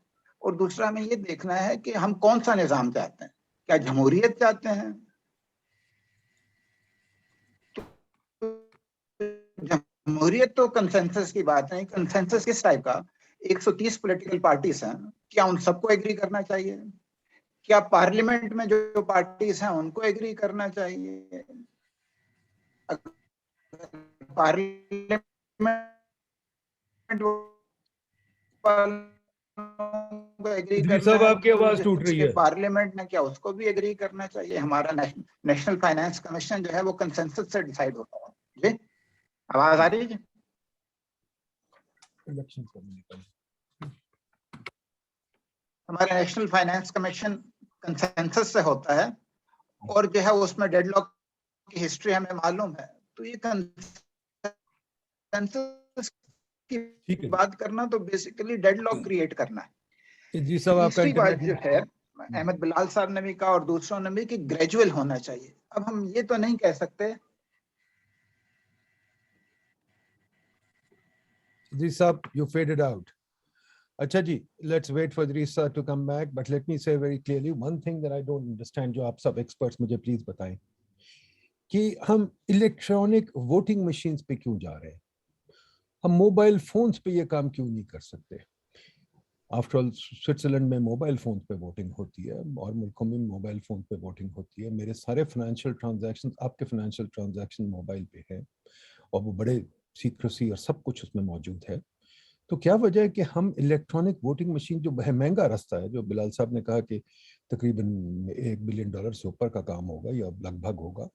Speaker 5: और दूसरा हमें ये देखना है कि हम कौन सा निजाम चाहते हैं, क्या जमहूरियत चाहते हैं? जमहूरियत तो कंसेंसस की बात नहीं। कंसेंसस किस टाइप का? 130 पॉलिटिकल पार्टीज हैं, क्या उन सबको एग्री करना चाहिए? क्या पार्लियामेंट में जो पार्टीज हैं उनको एग्री करना चाहिए? पार्लियामेंट एग्री
Speaker 2: इदरीस
Speaker 5: करना
Speaker 2: साहब
Speaker 5: है
Speaker 2: आपकी आवाज टूट रही है।
Speaker 5: पार्लियामेंट ने क्या उसको भी एग्री करना चाहिए? हमारा नेशनल फाइनेंस कमीशन जो है वो कंसेंसस से डिसाइड होता है। जी आवाज आ रही है? हमारा नेशनल फाइनेंस कमीशन कंसेंसस से होता है और जो है उसमें डेडलॉक की हिस्ट्री हमें मालूम है। तो ये कंसेंसस की बात करना तो बेसिकली डेडलॉक क्रिएट करना है।
Speaker 2: इदरीस साहब आपका
Speaker 5: तीसरी बात
Speaker 2: इंटरनेट
Speaker 5: जो है, अहमद बिलाल साहब ने भी कहा और दूसरों ने भी, कि ग्रेजुअल होना चाहिए। अब हम ये तो नहीं कह सकते।
Speaker 2: इदरीस साहब, you faded out. अच्छा जी, let's wait for Idris sir to come back, but let me say very clearly one thing that I don't understand, जो आप सब experts मुझे please बताएं, कि हम इलेक्ट्रॉनिक वोटिंग मशीन्स पे क्यों जा रहे हैं? हम मोबाइल फोन्स पे ये काम क्यों नहीं कर सकते? आफ्टर ऑल स्विट्जरलैंड में मोबाइल फोन पे वोटिंग होती है और मुल्कों में मोबाइल फोन पे वोटिंग होती है। मेरे सारे फाइनेंशियल ट्रांजैक्शन, आपके फाइनेंशियल ट्रांजैक्शन मोबाइल पे है और वो बड़े सीक्रेसी और सब कुछ उसमें मौजूद है। तो क्या वजह है कि हम इलेक्ट्रॉनिक वोटिंग मशीन, जो महंगा रास्ता है, जो बिलाल साहब ने कहा कि तकरीबन $1 बिलियन से ऊपर का काम होगा या लगभग होगा,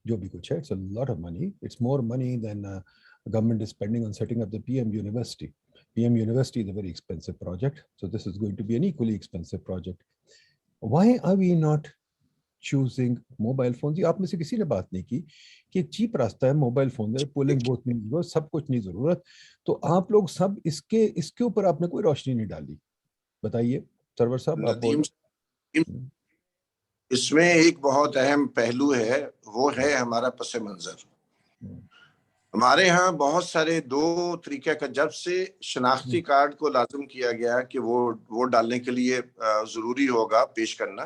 Speaker 2: जो भी कुछ है, it's a lot of money, it's more money than government is spending on setting up the PM University. PM University is a very expensive project, so this is going to be an equally expensive project. Why are we not choosing mobile phones? आप में से किसी ने बात नहीं की कि एक चीप रास्ता है मोबाइल फोन है, पोलिंग बूथ नहीं जरूरत, सब कुछ नहीं जरूरत। तो आप लोग सब इसके ऊपर आपने कोई रोशनी नहीं डाली। बताइए सरवर साहब, आप बोल।
Speaker 7: इसमें एक बहुत अहम पहलू है, वो है हमारा पस मंजर। हमारे यहाँ बहुत सारे दो तरीके का, जब से शनाख्ती कार्ड को लाजम किया गया कि वो वोट डालने के लिए जरूरी होगा पेश करना,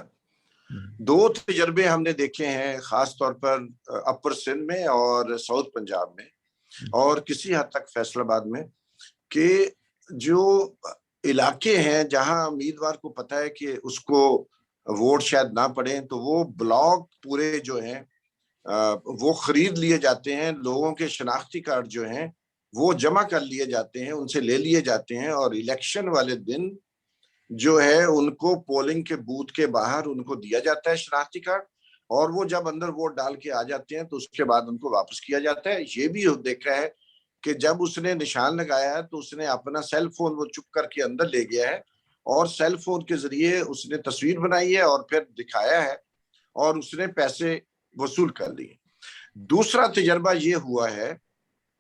Speaker 7: दो तजर्बे हमने देखे हैं, खास तौर पर अपर सिंध में और साउथ पंजाब में और किसी हद तक फैसलाबाद में, कि जो इलाके हैं जहां उम्मीदवार को पता है कि उसको वोट शायद ना पड़े, तो वो ब्लॉक पूरे जो हैं वो खरीद लिए जाते हैं, लोगों के शनाख्ती कार्ड जो हैं वो जमा कर लिए जाते हैं, उनसे ले लिए जाते हैं, और इलेक्शन वाले दिन जो है उनको पोलिंग के बूथ के बाहर उनको दिया जाता है शनाख्ती कार्ड, और वो जब अंदर वोट डाल के आ जाते हैं तो उसके बाद उनको वापस किया जाता है। ये भी देखा है कि जब उसने निशान लगाया है तो उसने अपना सेल फोन वो चुप करके अंदर ले गया है और सेल फोन के जरिए उसने तस्वीर बनाई है और फिर दिखाया है और उसने पैसे वसूल कर लिए। दूसरा तजर्बा ये हुआ है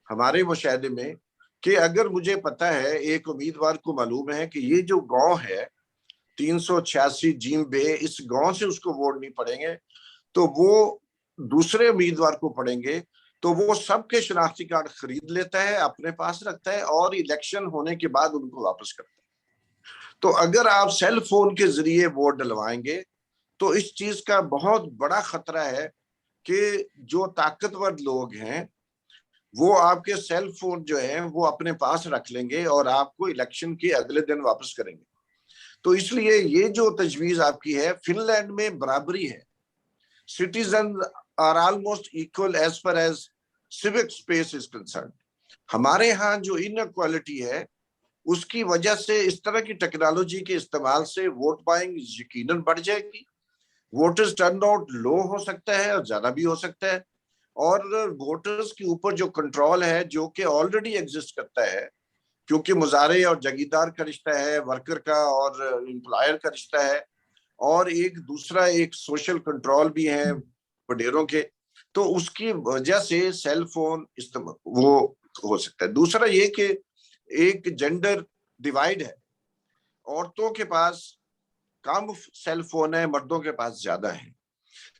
Speaker 7: हमारे मुशाहिदे में कि अगर मुझे पता है, एक उम्मीदवार को मालूम है कि ये जो गांव है 386 जीम बे, इस गांव से उसको वोट नहीं पड़ेंगे तो वो दूसरे उम्मीदवार को पड़ेंगे, तो वो सबके शनाख्ती कार्ड खरीद लेता है, अपने पास रखता है और इलेक्शन होने के बाद उनको वापस करता है। तो अगर आप सेल फोन के जरिए वोट डलवाएंगे तो इस चीज का बहुत बड़ा खतरा है कि जो ताकतवर लोग हैं वो आपके सेल फोन जो है वो अपने पास रख लेंगे और आपको इलेक्शन के अगले दिन वापस करेंगे। तो इसलिए ये जो तजवीज आपकी है, फिनलैंड में बराबरी है, citizen are almost equal as far as civic space is concern. हमारे यहाँ जो इनइक्वालिटी है उसकी वजह से इस तरह की टेक्नोलॉजी के इस्तेमाल से वोट बाइंग यकीनन बढ़ जाएगी, वोटर्स टर्नआउट लो हो सकता है और ज्यादा भी हो सकता है, और वोटर्स के ऊपर जो कंट्रोल है जो कि ऑलरेडी एग्जिस्ट करता है, क्योंकि मुजारे और जगीरदार का रिश्ता है, वर्कर का और एम्प्लॉयर का रिश्ता है, और एक दूसरा एक सोशल कंट्रोल भी है वडेरों के, तो उसकी वजह से सेल फोन इस्तेमाल वो हो सकता है। दूसरा ये कि एक जेंडर डिवाइड है, औरतों के पास कम सेल फोन है, मर्दों के पास ज्यादा है,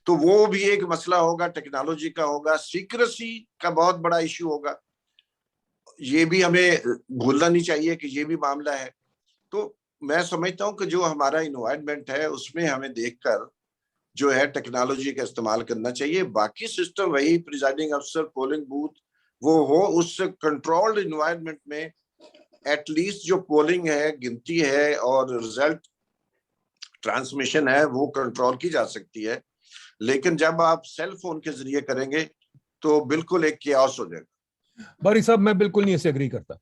Speaker 7: तो वो भी एक मसला होगा, टेक्नोलॉजी का होगा, सीक्रेसी का बहुत बड़ा इश्यू होगा, ये भी हमें भूलना नहीं चाहिए कि ये भी मामला है। तो मैं समझता हूँ कि जो हमारा इन्वायरमेंट है उसमें हमें देखकर जो है टेक्नोलॉजी का इस्तेमाल करना चाहिए। बाकी सिस्टम वही प्रिजाइडिंग अफसर, पोलिंग बूथ वो हो, उस कंट्रोल्ड इन्वायरमेंट में एटलीस्ट जो पोलिंग है, गिनती है और रिजल्ट ट्रांसमिशन है वो कंट्रोल की जा सकती है। लेकिन जब आप सेल फोन के जरिए करेंगे तो बिल्कुल एक कियास हो जाएगा।
Speaker 2: बारी साहब, मैं बिल्कुल नहीं इससे एग्री करता।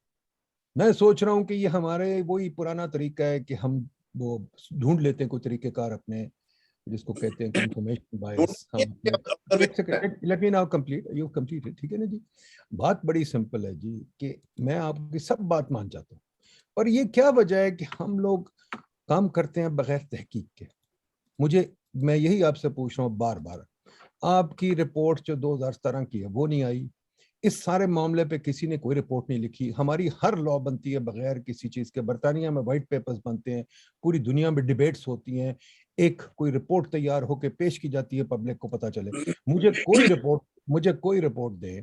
Speaker 2: मैं सोच रहा हूँ कि ये हमारे वही पुराना तरीका है कि हम वो ढूंढ लेते हैं कोई तरीकेकार अपने, जिसको कहते हैं कंफर्मेशन बायस। हम एक second, let me now complete, you completed, ठीक है ना जी। बात बड़ी सिंपल है जी कि मैं आपकी सब बात मान जाता हूँ, पर ये क्या वजह है कि हम लोग काम करते हैं बगैर तहकीक के। मैं यही आपसे पूछ रहा हूँ बार बार, आपकी रिपोर्ट जो 2017 की है वो नहीं आई, इस सारे मामले पे किसी ने कोई रिपोर्ट नहीं लिखी। हमारी हर लॉ बनती है बगैर किसी चीज के, बरतानिया में वाइट पेपर्स बनते हैं, पूरी दुनिया में डिबेट्स होती हैं, एक कोई रिपोर्ट तैयार होकर पेश की जाती है, पब्लिक को पता चले। मुझे कोई रिपोर्ट दे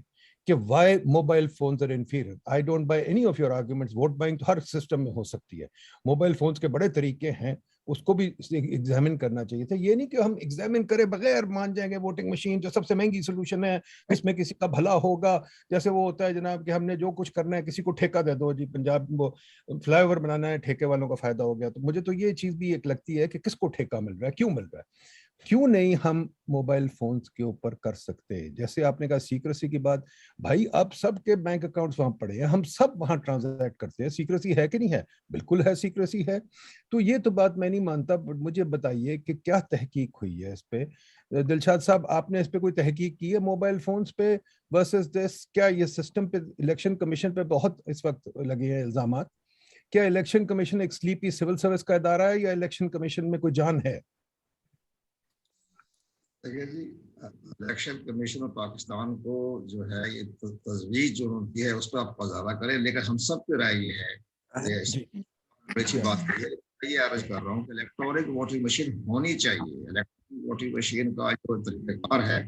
Speaker 2: कि why mobile phones are inferior. I don't buy any of your arguments. Vote buying तो हर सिस्टम में हो सकती है, मोबाइल फोन्स के बड़े तरीके हैं, उसको भी एग्जामिन करना चाहिए था। ये नहीं कि हम एग्जामिन करें बगैर मान जाएंगे वोटिंग मशीन जो सबसे महंगी सोल्यूशन है, इसमें किसी का भला होगा। जैसे वो होता है जनाब कि हमने जो कुछ करना है किसी को ठेका दे दो जी, पंजाब वो फ्लाईओवर बनाना है, ठेके वालों का फायदा हो गया। तो मुझे तो ये चीज भी एक लगती है कि किसको ठेका मिल रहा है, क्यों मिल रहा है, क्यों नहीं हम मोबाइल फोन्स के ऊपर कर सकते हैं। जैसे आपने कहा सीक्रेसी की बात, भाई अब सबके बैंक अकाउंट्स वहां पड़े हैं, हम सब वहां ट्रांजैक्ट करते हैं, सीक्रेसी है कि नहीं है? बिल्कुल है, सीक्रेसी है। तो ये तो बात मैं नहीं मानता, बट मुझे बताइए कि क्या तहकीक हुई है इस पे। दिलशाद साहब, आपने इस पे कोई तहकीक की है मोबाइल फोन्स पे वर्सेस दिस? क्या ये सिस्टम पे, इलेक्शन कमीशन पे बहुत इस वक्त लगे हैं इल्जामात, क्या इलेक्शन कमीशन एक स्लीपी सिविल सर्विस का इदारा है या इलेक्शन कमीशन में कोई जान है?
Speaker 1: देखिए जी, इलेक्शन कमीशन ऑफ पाकिस्तान को जो है ये तजवीज जो उनकी है उस पर आप ज्यादा करें, लेकिन हम सब की राय ये है, अच्छी बात है, ये अर्ज कर रहा हूँ कि इलेक्ट्रॉनिक वोटिंग मशीन होनी चाहिए। इलेक्ट्रॉनिक वोटिंग मशीन का जो तरीकाकार है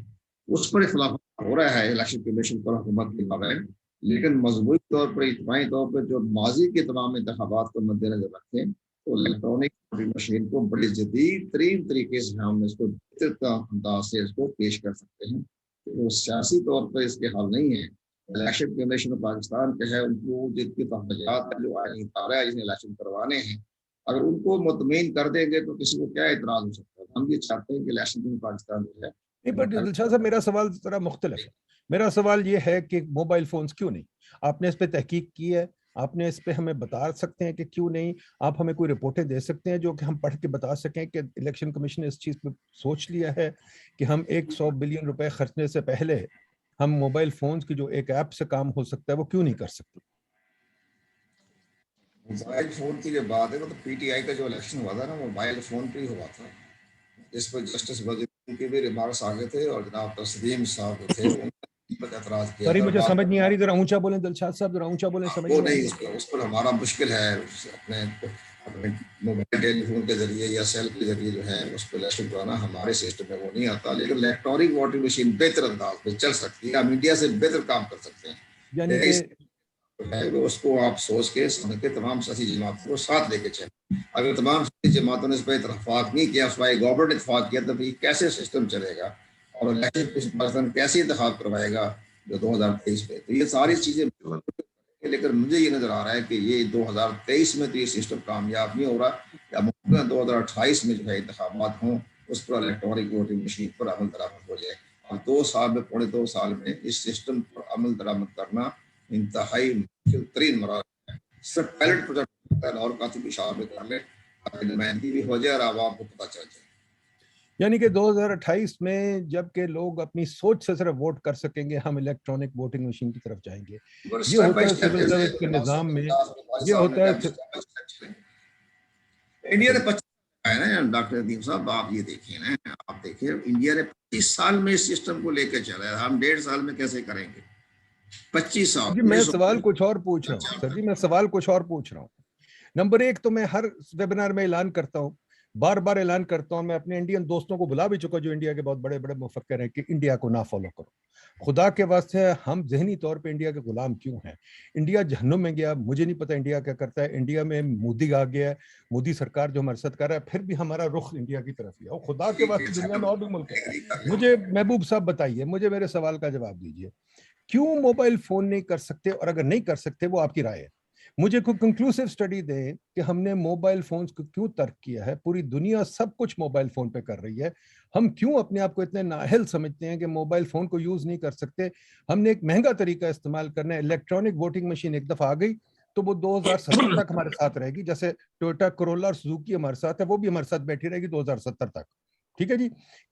Speaker 1: उस पर इख्लाफ हो रहा है इलेक्शन कमीशन पर हुकूमत के बगैर, लेकिन मजबूती तौर पर, इज्तिमाई तौर पर जो माजी के तमाम इंतखाबात को मद्देनजर रखें तो इलेक्ट्रॉनिक वोटिंग मशीन को बड़ी जदीद तरीन तरीके से हम इसको अंदाज से इसको पेश कर सकते हैं। तो सियासी तौर पर इसके हल नहीं है। इलेक्शन कमीशन पाकिस्तान के है, उनको जितनी तहफ़्फ़ुज़ात जो आईनी इदारा है जिन्हें इलेक्शन करवाने हैं, अगर उनको मुतमईन कर देंगे तो किसी को क्या एतराज हो सकता है। हम ये चाहते हैं कि इलेक्शन कमीशन पाकिस्तान जो है।
Speaker 2: नहीं, बट दिलशाद साहब, मेरा सवाल जरा मुख्तलिफ है। मेरा सवाल ये है कि मोबाइल फोन्स क्यों नहीं? आपने इस पे तहकीक की है? आपने इस पे हमें बता सकते हैं कि क्यों नहीं? आप हमें कोई रिपोर्टें दे सकते हैं जो कि हम पढ़ के बता सकें कि इलेक्शन कमीशन ने इस चीज पे सोच लिया है कि हम 100 बिलियन रुपए खर्चने से पहले हम मोबाइल फोन्स की जो एक ऐप से काम हो सकता है वो क्यों नहीं कर सकते?
Speaker 1: मोबाइल फोन की जो बात है, मतलब पीटीआई का जो इलेक्शन हुआ था ना, मोबाइल फोन पे ही हुआ था। इस पर जस्टिस वजीर के भी रिमार्क्स आ गए थे और जनाब तस्लीम साहब थे, उन्होंने इस पर एतराज किया
Speaker 2: सॉरी
Speaker 1: था।
Speaker 2: मुझे समझ नहीं आ रही, जरा ऊंचा बोलें दिलशाद साहब, जरा ऊंचा बोलें, समझ
Speaker 1: वो
Speaker 2: नहीं आ
Speaker 1: नहीं,
Speaker 2: रही।
Speaker 1: उस पर हमारा मुश्किल है अपने अपने मोबाइल टेलीफोन के जरिए या सेल के जरिए जो है उस पर इलेक्शन कराना, हमारे सिस्टम में वो नहीं आता। लेकिन इलेक्ट्रॉनिक वोटिंग मशीन बेहतर अंदाज में चल सकती है, हम इंडिया से बेहतर काम कर सकते हैं।
Speaker 2: यानी कि
Speaker 1: है वो, उसको आप सोच के समझ के तमाम सियासी जमातों को साथ लेके चलें। अगर तमाम सियासी जमातों ने इस पर इतफाक नहीं किया, गवर्नमेंट ने इतफाक किया, तो फिर कैसे सिस्टम चलेगा और इलेक्शन कैसे इंतखाब करवाएगा जो 2023 में? तो ये सारी चीजें, लेकिन मुझे ये नजर आ रहा है कि ये 2023 में तो ये सिस्टम कामयाब नहीं हो रहा, या मुमकिन 2028 में जो है इंतखाबात हों, उस पर इलेक्ट्रॉनिक वोटिंग मशीन पर अमल दरामद हो जाए। और 2 साल में, पौने 2 साल में इस सिस्टम पर अमल दरामद करना इंतहाई मुश्किल तरीन मराहल है। सिर्फ पायलट प्रोजेक्ट और काफी इशार में कर ले ताकि नुमाइंदगी भी हो जाए और आवाम को पता चल जाए।
Speaker 2: यानी कि 2028 में जबकि लोग अपनी सोच से सिर्फ वोट कर सकेंगे, हम इलेक्ट्रॉनिक वोटिंग मशीन की तरफ जाएंगे। ये होता है सिविल सर्विस के निजाम में, ये होता है।
Speaker 1: इंडिया ने 25 है ना डॉक्टर नदीम साहब, आप ये देखिए ना, आप देखिए इंडिया ने 25 साल में इस सिस्टम को लेकर चला है, हम 1.5 साल में कैसे करेंगे? 25 साल।
Speaker 2: जी मैं सवाल कुछ और पूछ रहा हूँ सर जी, मैं सवाल कुछ और पूछ रहा हूँ। नंबर एक तो मैं हर वेबिनार में ऐलान करता हूँ, बार बार ऐलान करता हूँ, मैं अपने इंडियन दोस्तों को बुला भी चुका जो इंडिया के बहुत बड़े बड़े मुफक्किर हैं कि इंडिया को ना फॉलो करो। खुदा के वास्ते हम जहनी तौर पे इंडिया के गुलाम क्यों हैं? इंडिया जहन्नुम में गया, मुझे नहीं पता इंडिया क्या करता है। इंडिया में मोदी आ गया है, मोदी सरकार जो हमारे साथ कर रहा है, फिर भी हमारा रुख इंडिया की तरफ ही है। और खुदा के वास्ते दुनिया में और भी मुल्क है। मुझे महबूब साहब बताइए, मुझे मेरे सवाल का जवाब दीजिए, क्यों मोबाइल फोन नहीं कर सकते? और अगर नहीं कर सकते, वो आपकी राय है, मुझे कोई कंक्लूसिव स्टडी दें कि हमने मोबाइल फोन्स को क्यों तर्क किया है। पूरी दुनिया सब कुछ मोबाइल फोन पे कर रही है, हम क्यों अपने आप को इतने नाअहल समझते हैं कि मोबाइल फोन को यूज नहीं कर सकते? हमने एक महंगा तरीका इस्तेमाल करना है। इलेक्ट्रॉनिक वोटिंग मशीन एक दफा आ गई तो वो 2070 तक हमारे साथ रहेगी, जैसे टोयोटा कोरोला और सुजुकी हमारे साथ है, वो भी हमारे साथ बैठी रहेगी 2070 तक। ठीक है जी,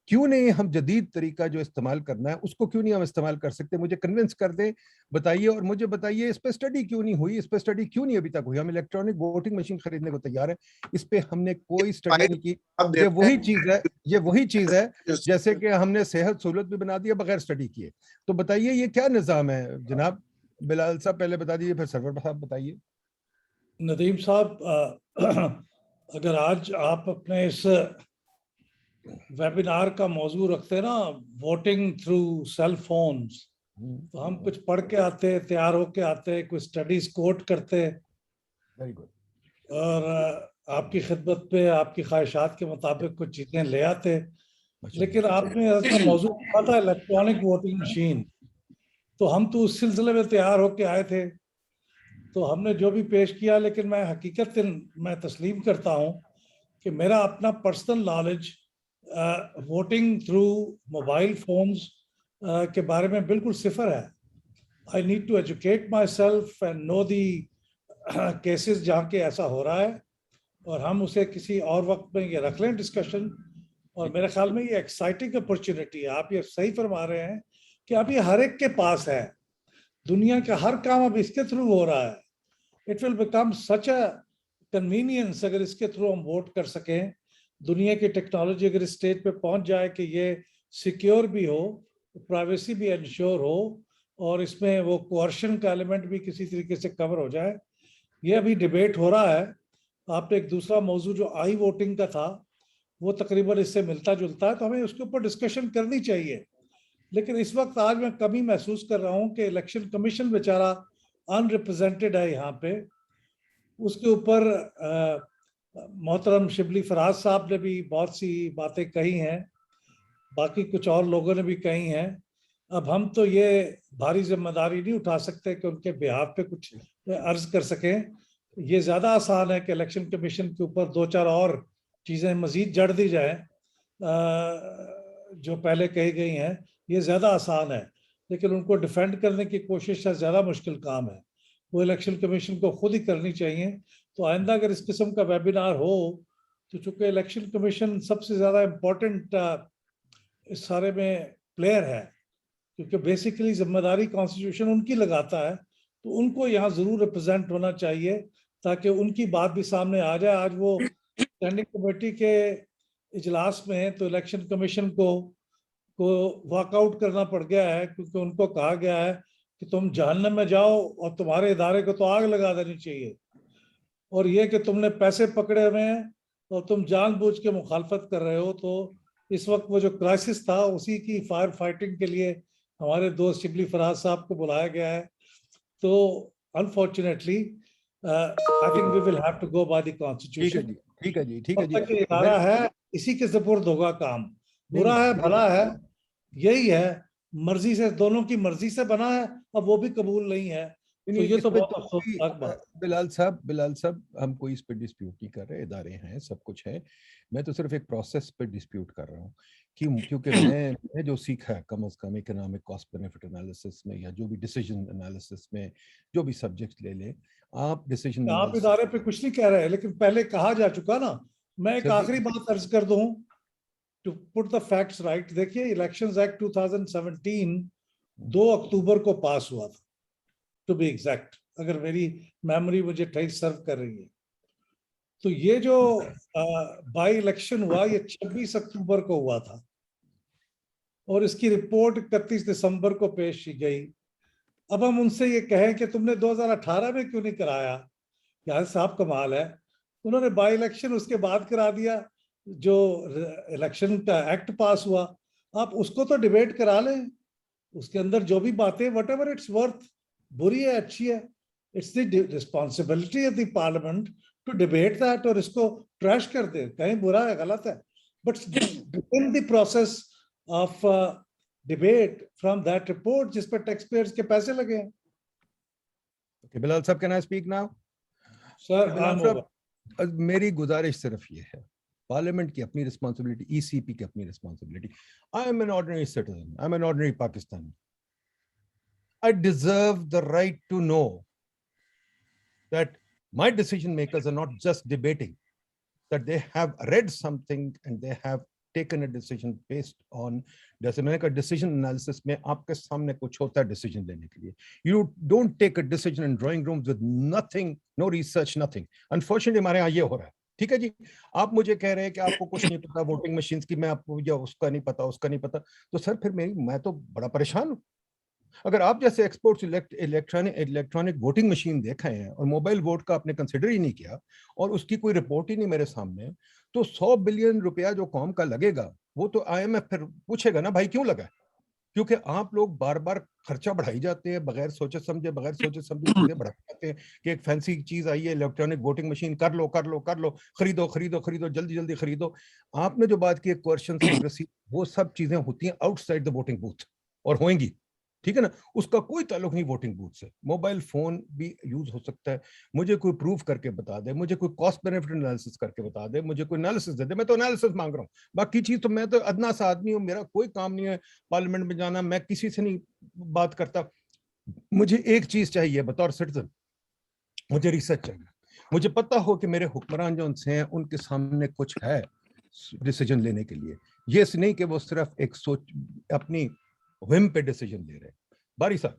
Speaker 2: क्यों नहीं हम जदीद तरीका जो इस्तेमाल करना है उसको क्यों नहीं हम इस्तेमाल कर सकते? मुझे कन्विंस कर दें, बताइए। और मुझे बताइए इस पे स्टडी क्यों नहीं हुई, इस पे स्टडी क्यों नहीं अभी तक हुई? हम इलेक्ट्रॉनिक वोटिंग मशीन खरीदने को तैयार है, इस पे हमने कोई स्टडी नहीं की। ये वही चीज है, ये वही चीज है जैसे कि हमने सेहत सहूलत भी बना दिया बगैर स्टडी किए। तो बताइए ये क्या निजाम है जनाब? बिलाल साहब पहले बता दीजिए, फिर सरवर साहब बताइए।
Speaker 4: नदीम साहब, अगर आज आप अपने इस वेबिनार का मौजू रखते ना, वोटिंग थ्रू सेल फोन्स, तो हम कुछ पढ़ के आते, तैयार होके आते, कुछ स्टडीज कोट करते,
Speaker 2: वेरी गुड,
Speaker 4: और आपकी खिदमत पे आपकी ख्वाहिशात के मुताबिक कुछ चीजें ले आते। लेकिन आपने अपना मौजू रखा था इलेक्ट्रॉनिक वोटिंग मशीन, तो हम तो उस सिलसिले में तैयार होके आए थे, तो हमने जो भी पेश किया। लेकिन मैं हकीकत मैं तस्लीम करता हूँ कि मेरा अपना personal knowledge voting through mobile phones के बारे में बिल्कुल सिफर है। I need to educate myself and know the cases जहाँ के ऐसा हो रहा है, और हम उसे किसी और वक्त में ये रख लें डिस्कशन। और मेरे ख्याल में ये एक्साइटिंग अपॉर्चुनिटी है, आप ये सही फरमा रहे हैं कि अभी हर एक के पास है, दुनिया का हर काम अब इसके थ्रू हो रहा है। It will become such a convenience अगर इसके थ्रू हम वोट कर सकें। दुनिया की टेक्नोलॉजी अगर इस स्टेज पे पहुंच जाए कि ये सिक्योर भी हो, प्राइवेसी भी इंश्योर हो, और इसमें वो कोअर्शन का एलिमेंट भी किसी तरीके से कवर हो जाए। ये अभी डिबेट हो रहा है। आपने एक दूसरा मौजू जो आई वोटिंग का था, वो तकरीबन इससे मिलता जुलता है, तो हमें उसके ऊपर डिस्कशन करनी चाहिए। लेकिन इस वक्त आज मैं कमी महसूस कर रहा हूँ कि इलेक्शन कमीशन बेचारा अनरिप्रेजेंटेड है यहाँ पे। उसके ऊपर मोहतरम शिबली फराज साहब ने भी बहुत सी बातें कही हैं, बाकी कुछ और लोगों ने भी कही हैं। अब हम तो ये भारी जिम्मेदारी नहीं उठा सकते कि उनके बिहाफ पे कुछ अर्ज कर सकें। ये ज़्यादा आसान है कि इलेक्शन कमीशन के ऊपर 2-4 और चीज़ें मज़ीद जड़ दी जाए जो पहले कही गई हैं, ये ज़्यादा आसान है। लेकिन उनको डिफेंड करने की कोशिश से ज़्यादा मुश्किल काम है, वो इलेक्शन कमीशन को खुद ही करनी चाहिए। तो आइंदा अगर इस किस्म का वेबिनार हो, तो चूँकि इलेक्शन कमीशन सबसे ज़्यादा इम्पोर्टेंट इस सारे में प्लेयर है, क्योंकि बेसिकली जिम्मेदारी कॉन्स्टिट्यूशन उनकी लगाता है, तो उनको यहाँ जरूर रिप्रेजेंट होना चाहिए ताकि उनकी बात भी सामने आ जाए। आज वो स्टैंडिंग कमेटी के इजलास में तो इलेक्शन कमीशन को वॉकआउट करना पड़ गया है, क्योंकि उनको कहा गया है कि तुम जहन्नम में जाओ और तुम्हारे इदारे को तो आग लगा देनी चाहिए, और ये कि तुमने पैसे पकड़े हुए हैं और तुम जानबूझ के मुखालफत कर रहे हो। तो इस वक्त वो जो क्राइसिस था उसी की फायर फाइटिंग के लिए हमारे दोस्त शिबली फराज साहब को बुलाया गया है। तो unfortunately I think we will have to go by the constitution.
Speaker 2: ठीक है जी, ठीक है जी।
Speaker 4: ये इदारा है, इसी के सुपुर्द होगा काम। बुरा है भला है, यही है, मर्जी से, दोनों की मर्जी से बना है, अब वो भी कबूल नहीं है। तो ये तो बहुत अफसोसनाक बात।
Speaker 2: बिलाल साहब हम कोई इस पे डिस्प्यूट नहीं कर रहे, इदारे हैं, सब कुछ है। मैं तो सिर्फ एक प्रोसेस पे डिस्प्यूट कर रहा हूँ कि क्योंकि मैं जो सीखा है कम से कम इकोनॉमिक कॉस्ट बेनिफिट एनालिसिस में या जो भी डिसीजन एनालिसिस में जो भी सब्जेक्ट ले लें आप, डिसीजन
Speaker 4: आप इदारे पे कुछ नहीं कह रहे, लेकिन पहले कहा जा चुका ना। मैं एक आखिरी बात अर्ज कर दूं to put the facts right. देखिए, इलेक्शंस एक्ट 2017 2 अक्टूबर को पास हुआ था, टू बी एग्जैक्ट, अगर मेरी मेमोरी मुझे ठीक सर्व कर रही है। तो ये जो बाई इलेक्शन हुआ ये 26 अक्टूबर को हुआ था और इसकी रिपोर्ट 31 दिसंबर को पेश की गई। अब हम उनसे ये कहें कि तुमने 2018 में क्यों नहीं कराया, यार साहब कमाल है। उन्होंने बाई इलेक्शन उसके बाद करा दिया, जो इलेक्शन का एक्ट पास हुआ आप उसको तो डिबेट करा लें, उसके अंदर जो भी बातें वट एवर इट्स वर्थ, बुरी है अच्छी है, it's the responsibility of the parliament to debate that, और इसको ट्रैश कर दे, कहीं बुरा है गलत है, but in the process of debate from that report जिस पर टैक्स पेयर्स के पैसे लगे हैं।
Speaker 2: Okay, बिलाल साहब can I speak now?
Speaker 4: Sir
Speaker 2: मेरी गुजारिश सिर्फ ये है, पार्लियामेंट की अपनी रिस्पॉन्सिबिलिटी, ईसीपी की अपनी responsibility. I am an ordinary citizen, I am an ordinary Pakistani. I deserve the right to know that my decision makers are not just debating, that they have read something and they have taken a decision based on, जैसे मैंने कहा decision analysis में आपके सामने कुछ होता है decision लेने के लिए. You don't take a decision in drawing rooms with nothing, no research, nothing. Unfortunately हमारे यहाँ ये हो रहा है. ठीक है जी, आप मुझे कह रहे हैं कि आपको कुछ नहीं पता वोटिंग मशीन्स की, मैं आपको या उसका नहीं पता, तो सर फिर मैं तो बड़ा परेशान हूँ। अगर आप जैसे एक्सपर्ट्स इलेक्ट्रॉनिक वोटिंग मशीन देखे हैं और मोबाइल वोट का आपने कंसिडर ही नहीं किया और उसकी कोई रिपोर्ट ही नहीं मेरे सामने, तो 100 बिलियन रुपया जो कौम का लगेगा वो तो IMF फिर पूछेगा ना भाई क्यों लगा, क्योंकि आप लोग बार बार खर्चा बढ़ाई जाते हैं बगैर सोचे समझे चीजें बढ़ाते जाते हैं कि एक फैंसी चीज आई है इलेक्ट्रॉनिक वोटिंग मशीन, कर लो, खरीदो, जल्दी खरीदो। आपने जो बात की क्वेश्चन सीक्रेसी, वो सब चीजें होती हैं आउटसाइड द वोटिंग बूथ और होंगी, ठीक है ना, उसका कोई ताल्लुक नहीं वोटिंग बूथ से। मोबाइल फोन भी यूज हो सकता है, मुझे कोई प्रूफ करके बता दे, मुझे कोई कॉस्ट बेनिफिट एनालिसिस करके बता दे, मुझे कोई एनालिसिस दे दे, मैं तो एनालिसिस मांग रहा हूँ। बाकी चीज तो मैं तो अदना सा आदमी हूँ, मेरा कोई काम नहीं है पार्लियामेंट में जाना, मैं किसी से नहीं बात करता। मुझे एक चीज चाहिए बतौर सिटीजन, मुझे रिसर्च चाहिए, मुझे पता हो कि मेरे हुक्मरान जो उनसे हैं उनके सामने कुछ है डिसीजन लेने के लिए, ये नहीं कि वो सिर्फ एक सोच अपनी whim पे डिसीजन ले रहे हैं। बारी साहब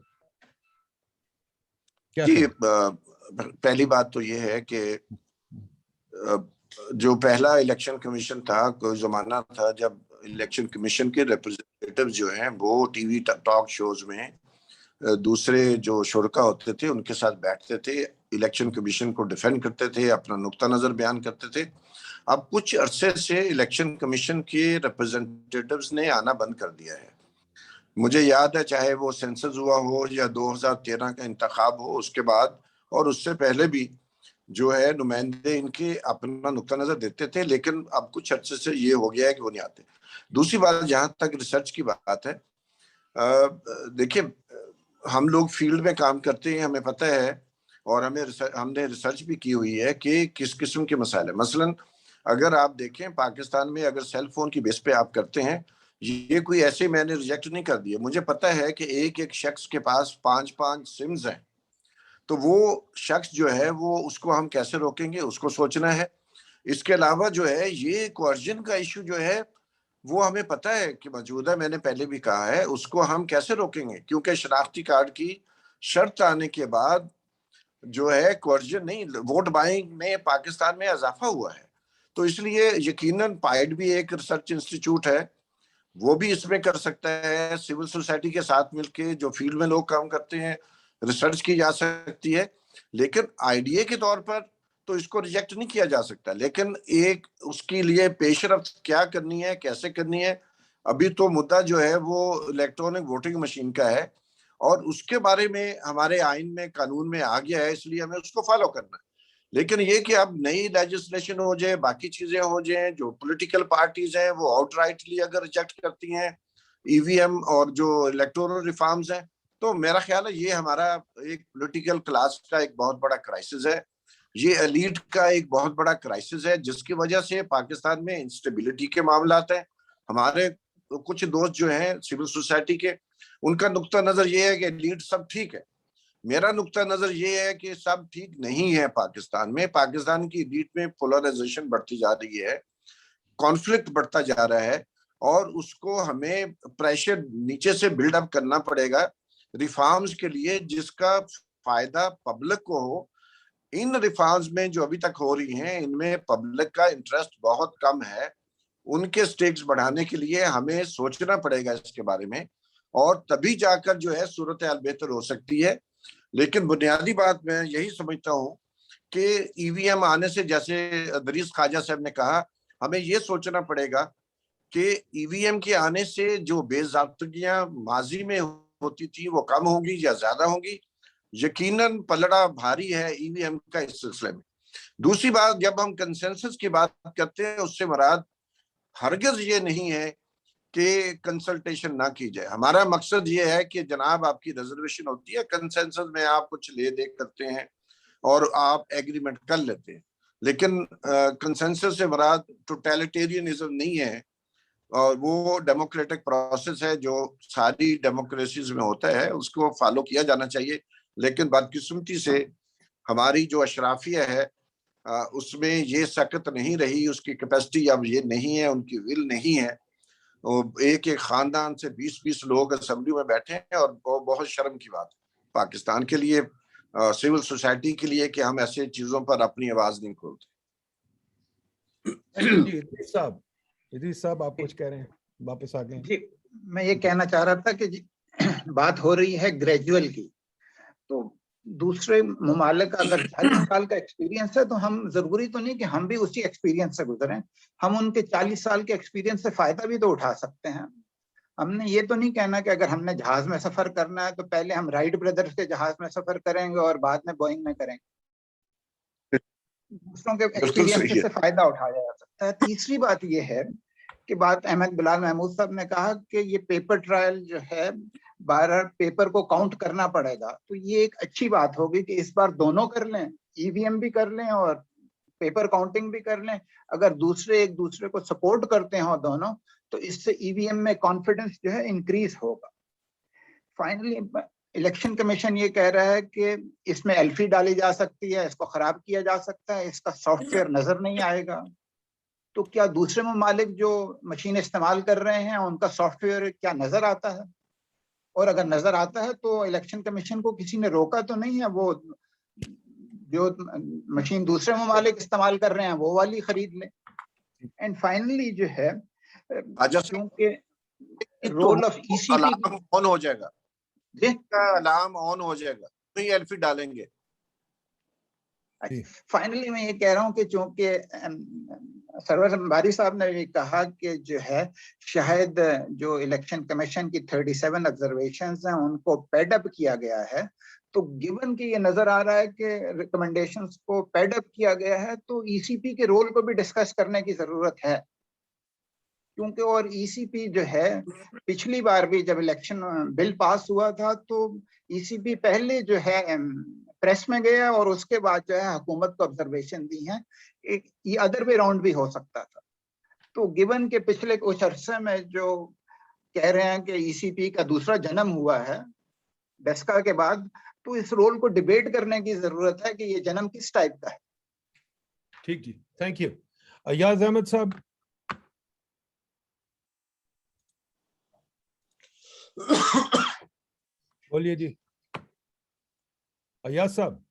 Speaker 2: क्या
Speaker 7: जी, पहली बात तो ये है कि जो पहला इलेक्शन कमीशन था, कोई जमाना था जब इलेक्शन कमीशन के रिप्रेजेंटेटिव जो हैं वो टीवी टॉक शोज में दूसरे जो शुरका होते थे उनके साथ बैठते थे, इलेक्शन कमीशन को डिफेंड करते थे, अपना नुक्ता नजर बयान करते थे। अब कुछ अरसे से इलेक्शन कमीशन के रिप्रेजेंटेटिव्स ने आना बंद कर दिया है। मुझे याद है चाहे वो सेंसस हुआ हो या 2013 का इंतखाब हो, उसके बाद और उससे पहले भी जो है नुमाइंदे इनके अपना नुक्ता नजर देते थे, लेकिन अब कुछ अर्से से ये हो गया है कि वो नहीं आते। दूसरी बात, जहां तक रिसर्च की बात है, देखिए हम लोग फील्ड में काम करते हैं, हमें पता है और हमने रिसर्च भी की हुई है कि किस किस्म के मसाइल है। मसलन अगर आप देखें पाकिस्तान में, अगर सेल फोन की बेस पे आप करते हैं, ये कोई ऐसे मैंने रिजेक्ट नहीं कर दिया, मुझे पता है कि एक शख्स के पास 5 सिम्स हैं, तो वो शख्स जो है वो उसको हम कैसे रोकेंगे, उसको सोचना है। इसके अलावा जो है ये कोर्जन का इशू जो है वो हमें पता है कि मौजूद है, मैंने पहले भी कहा है, उसको हम कैसे रोकेंगे? क्योंकि शनाख्ती कार्ड की शर्त आने के बाद जो है कोर्जन नहीं, वोट बाइंग में पाकिस्तान में इजाफा हुआ है। तो इसलिए यकीनन पाइड भी एक रिसर्च इंस्टीट्यूट है, वो भी इसमें कर सकता है। सिविल सोसाइटी के साथ मिलके जो फील्ड में लोग काम करते हैं, रिसर्च की जा सकती है। लेकिन आइडिया के तौर पर तो इसको रिजेक्ट नहीं किया जा सकता, लेकिन एक उसके लिए पेशरफ्त क्या करनी है, कैसे करनी है, अभी तो मुद्दा जो है वो इलेक्ट्रॉनिक वोटिंग मशीन का है और उसके बारे में हमारे आइन में, कानून में आ गया है, इसलिए हमें उसको फॉलो करना है। लेकिन ये कि अब नई लेजिस्लेशन हो जाए, बाकी चीजें हो जाए, जो पॉलिटिकल पार्टीज हैं वो आउटराइटली अगर रिजेक्ट करती हैं ईवीएम और जो इलेक्टोरल रिफॉर्म्स हैं, तो मेरा ख्याल है ये हमारा एक पॉलिटिकल क्लास का एक बहुत बड़ा क्राइसिस है, ये एलीट का एक बहुत बड़ा क्राइसिस है, जिसकी वजह से पाकिस्तान में इंस्टेबिलिटी के मामलात हैं। हमारे कुछ दोस्त जो हैं सिविल सोसाइटी के, उनका नुक्ता नजर ये है कि एलीट सब ठीक है। मेरा नुक्ता नजर ये है कि सब ठीक नहीं है पाकिस्तान में। पाकिस्तान की एलीट में पोलराइजेशन बढ़ती जा रही है, कॉन्फ्लिक्ट बढ़ता जा रहा है और उसको हमें प्रेशर नीचे से बिल्डअप करना पड़ेगा रिफॉर्म्स के लिए, जिसका फायदा पब्लिक को हो। इन रिफॉर्म्स में जो अभी तक हो रही हैं, इनमें पब्लिक का इंटरेस्ट बहुत कम है। उनके स्टेक्स बढ़ाने के लिए हमें सोचना पड़ेगा इसके बारे में, और तभी जाकर जो है सूरत हाल बेहतर हो सकती है। लेकिन बुनियादी बात मैं यही समझता हूँ कि ईवीएम आने से, जैसे दरीस ख्वाजा साहब ने कहा, हमें ये सोचना पड़ेगा कि ईवीएम के आने से जो बेज़ाब्तगियां माजी में होती थी वो कम होंगी या ज्यादा होंगी। यकीनन पलड़ा भारी है ईवीएम का इस सिलसिले में। दूसरी बात, जब हम कंसेंसस की बात करते हैं, उससे मुराद हरगिज ये नहीं है कि कंसल्टेशन ना की जाए। हमारा मकसद ये है कि जनाब आपकी रिजर्वेशन होती है, कंसेंसस में आप कुछ ले दे करते हैं और आप एग्रीमेंट कर लेते हैं, लेकिन कंसेंसस से मुराद टोटलिटेरियनिज्म नहीं है, और वो डेमोक्रेटिक प्रोसेस है जो सारी डेमोक्रेसीज में होता है, उसको फॉलो किया जाना चाहिए। लेकिन बदकिस्मती से हमारी जो अशराफिया है उसमें ये सकत नहीं रही, उसकी कैपेसिटी अब ये नहीं है, उनकी विल नहीं है। एक एक खानदान से 20-20 लोग असेंबली में बैठे हैं, और बहुत शर्म की बात है पाकिस्तान के लिए, सिविल सोसाइटी के लिए, कि हम ऐसे चीजों पर अपनी आवाज नहीं खोलते।
Speaker 2: इदरीस साहब आप कुछ कह रहे हैं, वापस आ गए
Speaker 5: जी। मैं ये कहना चाह रहा था कि बात हो रही है ग्रेजुअल की, तो दूसरे ममालिक का अगर 40 साल का एक्सपीरियंस है, तो हम जरूरी तो नहीं कि हम भी उसी एक्सपीरियंस से गुजरें। हम उनके 40 साल के एक्सपीरियंस से फायदा भी तो उठा सकते हैं। हमने ये तो नहीं कहना कि अगर हमने जहाज में सफर करना है तो पहले हम राइट ब्रदर्स के जहाज में सफर करेंगे और बाद में बोइंग में करेंगे। दूसरों के एक्सपीरियंस से फायदा उठाया जा सकता है। तीसरी बात ये है कि बात अहमद बिलाल महमूद साहब ने कहा कि ये पेपर ट्रायल जो है, 12 पेपर को काउंट करना पड़ेगा, तो ये एक अच्छी बात होगी कि इस बार दोनों कर लें, ईवीएम भी कर लें और पेपर काउंटिंग भी कर लें। अगर दूसरे एक दूसरे को सपोर्ट करते हो दोनों, तो इससे ईवीएम में कॉन्फिडेंस जो है इंक्रीज होगा। फाइनली इलेक्शन कमीशन ये कह रहा है कि इसमें एल्फी डाली जा सकती है, इसको खराब किया जा सकता है, इसका सॉफ्टवेयर नजर नहीं आएगा। तो क्या दूसरे ममालिक जो मशीन इस्तेमाल कर रहे हैं उनका सॉफ्टवेयर क्या नजर आता है? और अगर नजर आता है तो इलेक्शन कमीशन को किसी ने रोका तो नहीं है, वो जो मशीन दूसरे ममालिक इस्तेमाल कर रहे हैं वो वाली खरीद लें। एंड फाइनली जो है, क्योंकि role of ECP
Speaker 7: alarm on हो जाएगा, अलार्म ऑन हो जाएगा, तो ये एल्फी डालेंगे।
Speaker 5: फाइनली मैं ये कह रहा हूँ कि चूंकि सरवर बारी साहब ने भी कहा कि जो है शायद जो इलेक्शन कमीशन की 37 ऑब्जर्वेशंस हैं उनको पैडअप किया गया है, तो गिवन कि ये नजर आ रहा है कि रिकमेंडेशंस को पैडअप किया गया है, तो ईसीपी के रोल को भी डिस्कस करने की जरूरत है। क्योंकि और ईसीपी जो है, पिछली बार भी जब इलेक्शन बिल पास हुआ था तो ईसीपी पहले जो है प्रेस में गया और उसके बाद जो है हुकूमत को ऑब्जर्वेशन दी है। ये अदर वे राउंड भी हो सकता था। तो गिवन के पिछले कुछ अरसे में जो कह रहे हैं कि ईसीपी का दूसरा जन्म हुआ है डेस्का के बाद, तो इस रोल को डिबेट करने की जरूरत है कि ये जन्म किस टाइप का है।
Speaker 2: ठीक जी, थैंक यू। अयाज अहमद साहब। बोलिए जी अयाज साहब।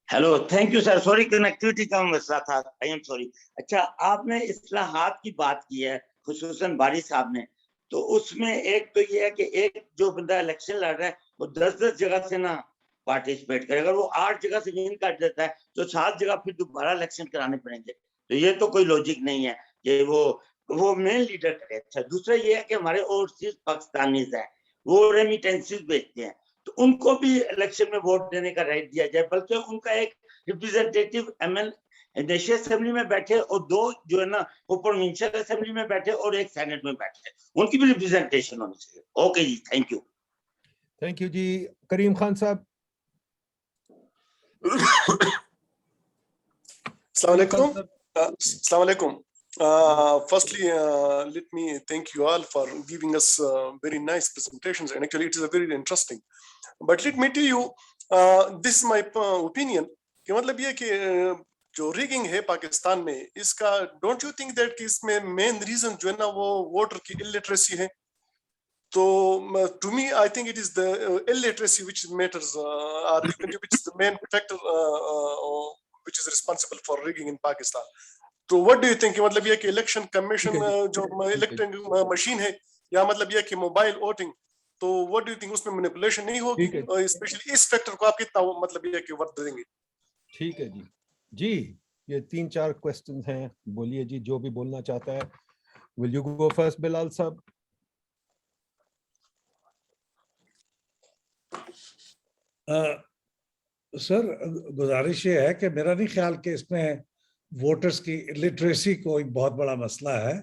Speaker 8: Hello, thank you sir. Sorry, connectivity का मसला था, आई एम सॉरी। अच्छा, आपने इस्लाहात की बात की है, खुसूसन बारी साहब ने, तो उसमें एक तो ये है कि एक जो बंदा इलेक्शन लड़ रहा है वो 10-10 जगह से ना पार्टिसिपेट करे। अगर वो 8 जगह से विन कर देता है तो 7 जगह फिर दोबारा इलेक्शन कराने पड़ेंगे, तो ये तो कोई लॉजिक नहीं है कि वो मेन लीडर करे। अच्छा, दूसरा ये है कि हमारे ओवरसीज पाकिस्तानीज है, वो रेमिटेंसेस भेजते हैं, तो उनको भी इलेक्शन में वोट देने का राइट दिया जाए, बल्कि उनका एक रिप्रेजेंटेटिव नेशनल असेंबली में बैठे और 2 जो है ना वो प्रोविंशियल असेंबली में बैठे और एक सेनेट में बैठे, उनकी भी रिप्रेजेंटेशन होनी चाहिए। ओके जी, थैंक यू।
Speaker 2: थैंक यू जी। करीम खान साहब।
Speaker 9: Assalamu alaikum. Firstly, let me thank you all for giving us very nice presentations, and actually it is a very interesting. But let me tell you, this is my opinion. कि मतलब ये कि जो rigging है पाकिस्तान में, इसका don't you think that कि इसमें main reason जो है ना वो voter की illiteracy है? So to me, I think it is the illiteracy which matters, or which is the main factor which is responsible for rigging in Pakistan. So what do you think? मतलब ये कि election commission जो electing machine है, या मतलब ये कि mobile voting, तो what do you think उसमें manipulation नहीं होगी? Especially इस factor को आप कितना मतलब ये कि वर्त देंगे?
Speaker 2: ठीक है जी। जी, ये 3-4 क्वेश्चंस हैं, बोलिए जी जो भी बोलना चाहता है। Will you go first, Bilal साहब?
Speaker 4: सर, गुजारिश ये है कि मेरा नहीं ख्याल कि इसमें वोटर्स की लिटरेसी कोई बहुत बड़ा मसला है।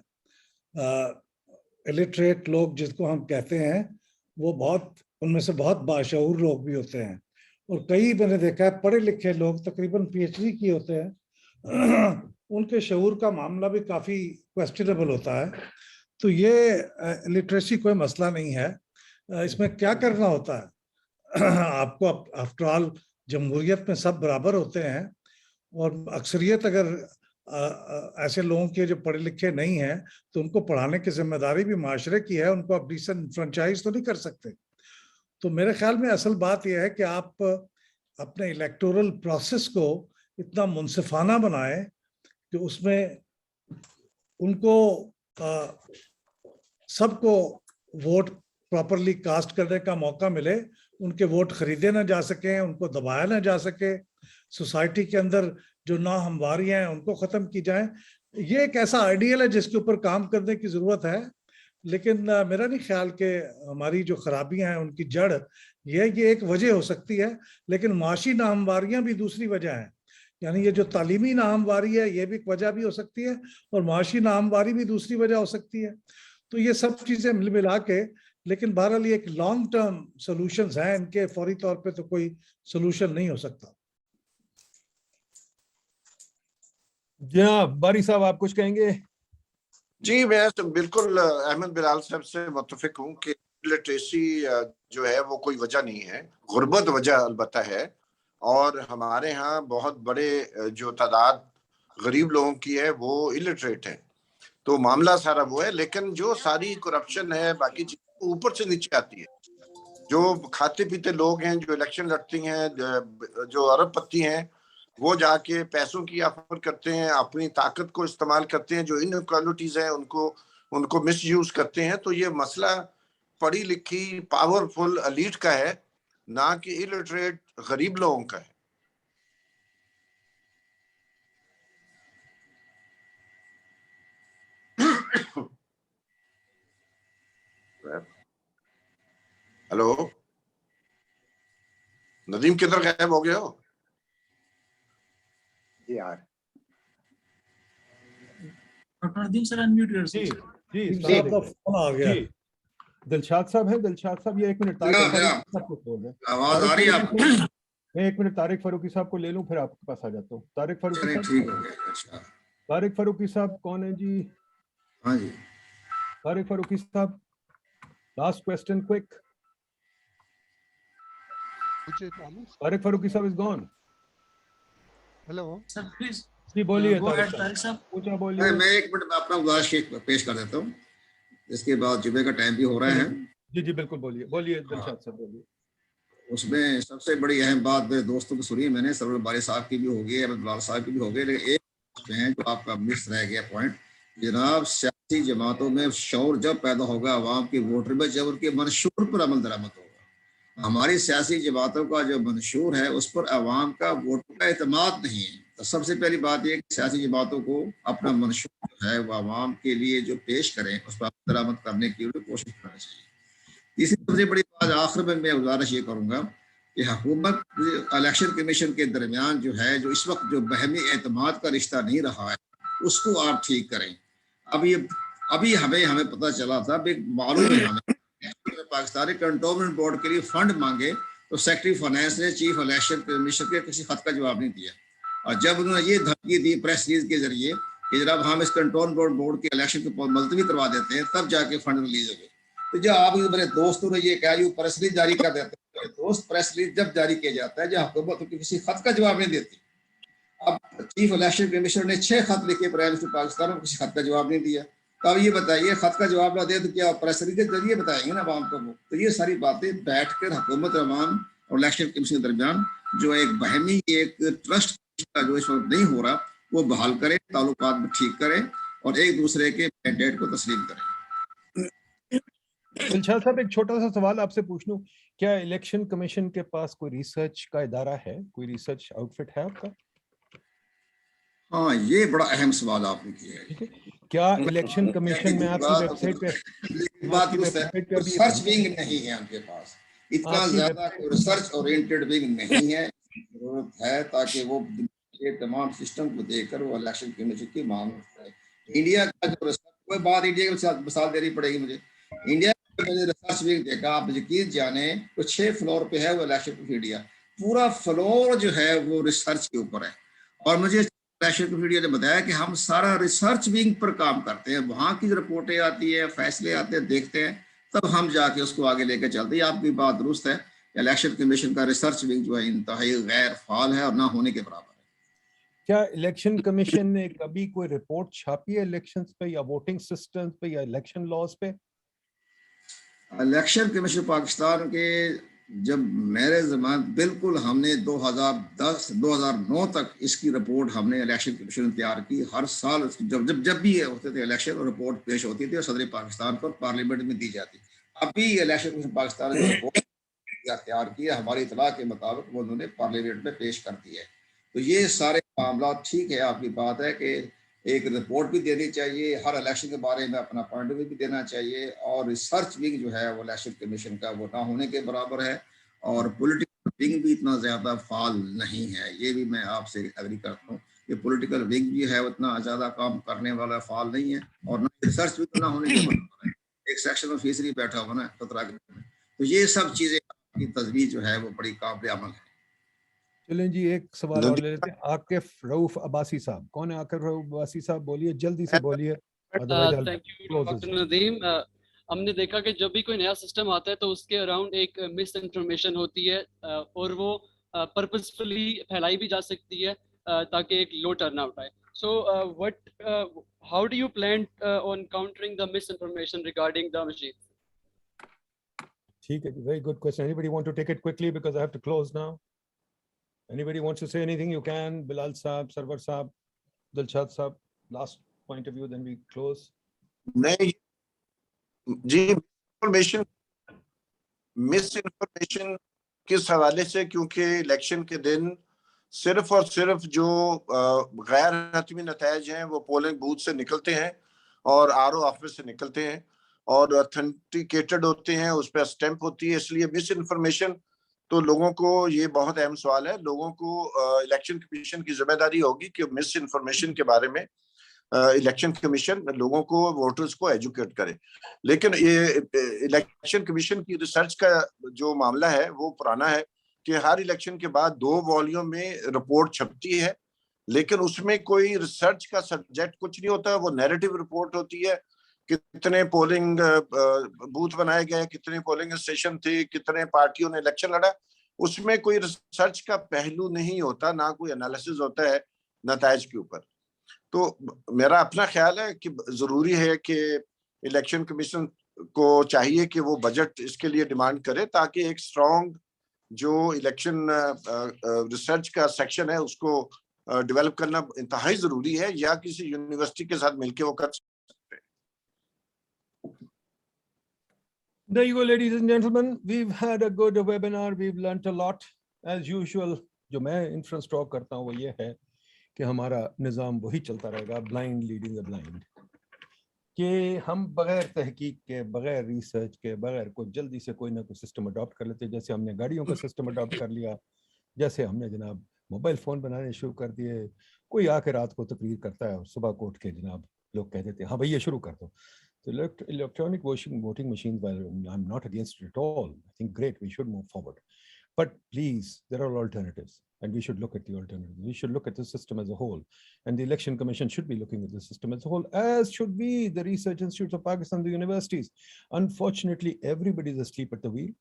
Speaker 4: इलिटरेट लोग जिसको हम कहते हैं वो बहुत, उनमें से बहुत बाशऊर लोग भी होते हैं, और कई मैंने देखा है पढ़े लिखे लोग तकरीबन PhD किए होते हैं, उनके शऊर का मामला भी काफ़ी क्वेश्चनेबल होता है। तो ये लिटरेसी कोई मसला नहीं है। इसमें क्या करना होता है, आपको आफ्टर ऑल जमहूरियत में सब बराबर होते हैं, और अक्सरियत अगर ऐसे लोगों के जो पढ़े लिखे नहीं हैं तो उनको पढ़ाने की जिम्मेदारी भी माशरे की है, उनको आप डिसेंट फ्रेंचाइज तो नहीं कर सकते। तो मेरे ख्याल में असल बात यह है कि आप अपने इलेक्टोरल प्रोसेस को इतना मुनसिफाना बनाएं कि उसमें उनको सबको वोट प्रॉपरली कास्ट करने का मौका मिले, उनके वोट खरीदे ना जा सकें, उनको दबाया ना जा सके, सोसाइटी के अंदर जो नाहमवारियां हैं उनको ख़त्म की जाए। ये एक ऐसा आइडियल है जिसके ऊपर काम करने की ज़रूरत है, लेकिन मेरा नहीं ख्याल कि हमारी जो खराबियां हैं उनकी जड़ ये एक वजह हो सकती है, लेकिन माशी नाहमवारियां भी दूसरी वजह है। यानी ये जो तालीमी नाहमवारी है ये भी एक वजह भी हो सकती है, और माशी नाहमवारी भी दूसरी वजह हो सकती है। तो ये सब चीज़ें मिल मिला के, लेकिन बहरहाल ये एक लॉन्ग टर्म सोल्यूशंस हैं, इनके फौरी तौर पे तो कोई सोल्यूशन नहीं हो सकता।
Speaker 2: जनाब बारी साहब, आप कुछ कहेंगे?
Speaker 7: जी, मैं तो बिल्कुल अहमद बिलाल साहब से मुत्तफिक हूँ कि लिटरेसी जो है वो कोई वजह नहीं है, गुर्बत वजह अलबत्ता है, और हमारे यहाँ बहुत बड़े जो तादाद गरीब लोगों की है वो इलिटरेट है, तो मामला सारा वो है। लेकिन जो सारी करप्शन है बाकी चीजें ऊपर से नीचे आती है। जो खाते पीते लोग हैं, जो इलेक्शन लड़ती हैं, जो अरबपति हैं, वो जाके पैसों की ऑफर करते हैं, अपनी ताकत को इस्तेमाल करते हैं, जो इनइक्वालिटीज हैं उनको मिस यूज करते हैं। तो ये मसला पढ़ी लिखी पावरफुल एलीट का है, ना कि इलिटरेट गरीब लोगों का है। हेलो नदीम, किधर गायब हो गए हो?
Speaker 5: जी यार,
Speaker 3: डॉक्टर नदीम सर अनम्यूट कर
Speaker 2: जी
Speaker 3: सकते
Speaker 2: जी
Speaker 4: आपका फोन आ गया।
Speaker 2: जी, दिलशाद साहब है। दिलशाद साहब, ये 1 मिनट
Speaker 1: आवाज आ रही है आपको?
Speaker 2: मैं 1 मिनट तारिक फारूकी साहब को ले लूं, फिर आपके पास आ जाता हूँ। तारिक फारूकी साहब,
Speaker 1: ठीक हो गया। अच्छा,
Speaker 2: तारिक फारूकी साहब कौन है जी?
Speaker 1: हाँ जी,
Speaker 2: तारिक फारूकी साहब, last question, quick. Tariq Farooqui साहब is gone.
Speaker 10: Hello
Speaker 3: sir, please
Speaker 2: जी बोलिए
Speaker 3: तारिक साहब।
Speaker 2: पूछा बोलिए।
Speaker 1: मैं 1 मिनट अपना गुजारिश पेश कर देता हूँ, इसके बाद जुमे का टाइम भी हो रहा है।
Speaker 2: जी जी बिल्कुल, बोलिए बोलिए दिलशाद साहब बोलिए।
Speaker 1: उसमें सबसे बड़ी अहम बात मेरे दोस्तों की सुनी मैंने, सरवर बारी साहब की भी होगी, अहमद बिलाल साहब की भी होगी, लेकिन एक है जो आपका मिस रह गया पॉइंट। जनाब, सियासी जमातों में शौर जब पैदा होगा अवाम के वोटर में, जब उनके मंशूर पर अमल दरामद होगा। हमारी सियासी जमातों का जो मंशूर है उस पर अवाम का वोटर का एतमाद नहीं है। तो सबसे पहली बात यह कि सियासी जमातों को अपना मंशूर जो है वो अवाम के लिए जो पेश करें उस पर अमल दरामद करने की कोशिश करनी चाहिए। तीसरी सबसे बड़ी बात आखिर में मैं गुजारिश ये करूंगा कि हुकूमत इलेक्शन कमीशन के दरमियान जो है, जो इस वक्त जो बहमी एतमाद का रिश्ता नहीं रहा है, उसको आप ठीक करें। अभी हमें पता चला था, मालूम है हमें, पाकिस्तानी कंटोनमेंट बोर्ड के लिए फंड मांगे तो सेक्रेटरी फाइनेंस ने चीफ इलेक्शन कमीशन के किसी खत का जवाब नहीं दिया। और जब उन्होंने ये धमकी दी प्रेस रिलीज के जरिए कि जनाब हम इस कंटोनमेंट बोर्ड के इलेक्शन को मुलतवी करवा देते हैं, तब जाके फंड रिलीज हो गए। तो जो आप मेरे दोस्तों ने ये कहा, प्रेस रिलीज जारी कर देते हैं, दोस्त प्रेस रिलीज जब जारी किया जाता है जब हुकूमत किसी खत का जवाब नहीं देती। अब चीफ इलेक्शन कमिश्नर ने 6 खत लिखे प्राइम मिनिस्टर पाकिस्तान को, किसी खत का जवाब नहीं दिया। तो अब ये बताइए, खत का जवाब ना दे तो क्या प्रेस रिलीज के जरिए बताएंगे ना आवाम को? तो ये सारी बातें बैठकर हुकूमत अवाम और इलेक्शन कमीशन के दरमियान जो एक बहमी, एक ट्रस्ट जो इस वक्त नहीं हो रहा, वो बहाल करें, ताल्लुकात में ठीक करें और एक दूसरे के मैंडेट को तस्लीम करें।
Speaker 2: दिलशाद साहब, एक छोटा सा सवाल आपसे पूछ लूं, क्या इलेक्शन कमीशन के पास कोई रिसर्च का इदारा है, कोई रिसर्च आउटफिट है आपका?
Speaker 1: हाँ, ये बड़ा अहम सवाल आपने किया है।
Speaker 2: क्या इलेक्शन कमीशन में आपकी वेबसाइट पे
Speaker 1: बात रिसर्च विंग नहीं है उनके पास, इतना ज्यादा रिसर्च ओरिएंटेड विंग नहीं है। जरूरत है ताकि वो के तमाम सिस्टम को देखकर वो इलेक्शन कमीशन की मांग करे। इंडिया का जो रिसर्च, कोई बात इंडिया की मिसाल देनी पड़ेगी मुझे। इंडिया का मैंने रिसर्च विंग देखा, आप यकीन जाने तो 6 फ्लोर पे है वो इलेक्शन कमीशन इंडिया, पूरा फ्लोर जो है वो रिसर्च के ऊपर है। और मुझे इलेक्शन कमीशन इंडिया ने बताया कि हम सारा रिसर्च विंग पर काम करते हैं, वहां की रिपोर्टें आती है, फैसले आते हैं, देखते हैं, तब हम जाके उसको आगे लेकर चलते हैं। आपकी बात दुरुस्त है, इलेक्शन कमीशन का रिसर्च विंग जो है इंतहाई गैर फाल है और ना होने के बराबर है।
Speaker 2: क्या इलेक्शन कमीशन ने कभी कोई रिपोर्ट छापी है इलेक्शंस पे या वोटिंग सिस्टम्स पे या इलेक्शन लॉज पे?
Speaker 1: इलेक्शन कमीशन पाकिस्तान के जब मेरे जमान बिल्कुल हमने 2010-2009 तक इसकी रिपोर्ट हमने इलेक्शन कमीशन तैयार की। हर साल जब भी होते थे इलेक्शन और रिपोर्ट पेश होती थी और सदर पाकिस्तान को पार्लियामेंट में दी जाती। अभी इलेक्शन कमीशन पाकिस्तान ने रिपोर्ट तैयार की है, हमारी इतला के मुताबिक वो उन्होंने पार्लियामेंट में पेश कर दी है। तो ये सारे मामला ठीक है, आपकी बात है कि एक रिपोर्ट भी देनी चाहिए, हर इलेक्शन के बारे में अपना पॉइंट ऑफ व्यू भी देना चाहिए, और रिसर्च विंग जो है वो इलेक्शन कमीशन का वो ना होने के बराबर है, और पॉलिटिकल विंग भी इतना ज्यादा फाल नहीं है। ये भी मैं आपसे एग्री करता हूँ कि पॉलिटिकल विंग भी है उतना ज्यादा काम करने वाला फाल नहीं है, और ना रिसर्च विंग ना होने के बराबर है। एक सेक्शन ऑफिसर ही बैठा हुआ ना 17 के। तो ये सब चीजें की तजवीज जो है वो बड़ी काबिल अमल है।
Speaker 2: चलें जी, एक सवाल और ले लेते हैं। आकिफ रऊफ अब्बासी साहब, कौन है आकिफ रऊफ अब्बासी साहब? बोलिए, जल्दी से बोलिए।
Speaker 11: Thank you doctor Nadeem. हमने देखा कि जब भी कोई नया सिस्टम आता है तो उसके अराउंड एक मिस इन्फॉर्मेशन होती है और वो पर्पसफुली फैलाई भी जा सकती है ताकि एक लो टर्नआउट आए। So how do you plan on countering the misinformation regarding the machine?
Speaker 2: ठीक है जी, very good question. Anybody want to take it quickly because I have to close now? Anybody wants to say anything? You can. Bilal साहब, सरवर साहब, दिलशाद साहब, last point of view, then we close.
Speaker 7: नहीं जी, miss information किस हवाले से, क्योंकि election के दिन सिर्फ और सिर्फ जो गैर हतमी नतायज हैं वो पोलिंग बूथ से निकलते हैं और आरओ ऑफिस से निकलते हैं और ऑथेंटिकेटेड होते हैं, उस पर स्टैंप होती है। इसलिए मिस इन्फॉर्मेशन तो लोगों को, ये बहुत अहम सवाल है, लोगों को इलेक्शन कमीशन की जिम्मेदारी होगी कि मिस इन्फॉर्मेशन के बारे में इलेक्शन कमीशन लोगों को, वोटर्स को एजुकेट करे। लेकिन ये इलेक्शन कमीशन की रिसर्च का जो मामला है वो पुराना है कि हर इलेक्शन के बाद 2 वॉल्यूम में रिपोर्ट छपती है, लेकिन उसमें कोई रिसर्च का सब्जेक्ट कुछ नहीं होता। वो नैरेटिव रिपोर्ट होती है, कितने पोलिंग बूथ बनाए गए, कितने पोलिंग स्टेशन थे, कितने पार्टियों ने इलेक्शन लड़ा। उसमें कोई रिसर्च का पहलू नहीं होता, ना कोई एनालिसिस होता है नतायज के ऊपर। तो मेरा अपना ख्याल है कि जरूरी है कि इलेक्शन कमीशन को चाहिए कि वो बजट इसके लिए डिमांड करे, ताकि एक स्ट्रॉन्ग जो इलेक्शन रिसर्च का सेक्शन है उसको डेवलप करना इंतहाई जरूरी है, या किसी यूनिवर्सिटी के साथ मिलकर वो कर सकते हैं।
Speaker 2: There you go, ladies and gentlemen. We've had a good webinar. We've learnt a lot. As usual, जो मैं इंफ्रेंस ड्रॉ करता हूँ वो ये है कि हमारा निज़ाम वही चलता रहेगा, ब्लाइंड लीडिंग द ब्लाइंड, कि हम बगैर तहकीक के, बगैर रिसर्च के, बगैर को जल्दी से कोई ना कोई सिस्टम अडॉप्ट कर लेते हैं। जैसे हमने गाड़ियों का सिस्टम अडॉप्ट कर लिया, जैसे हमने जनाब मोबाइल फ़ोन बनाने शुरू कर दिए। कोई आके रात को तकरीर करता है और सुबह को उठ के जनाब लोग कह देते हैं हाँ भाई ये शुरू कर दो। So electronic voting machines, well, I'm not against it at all. I think great, we should move forward. But please, there are alternatives, and we should look at the alternatives. We should look at the system as a whole, and the Election Commission should be looking at the system as a whole, as should be the research institutes of Pakistan, the universities. Unfortunately, everybody is asleep at the wheel,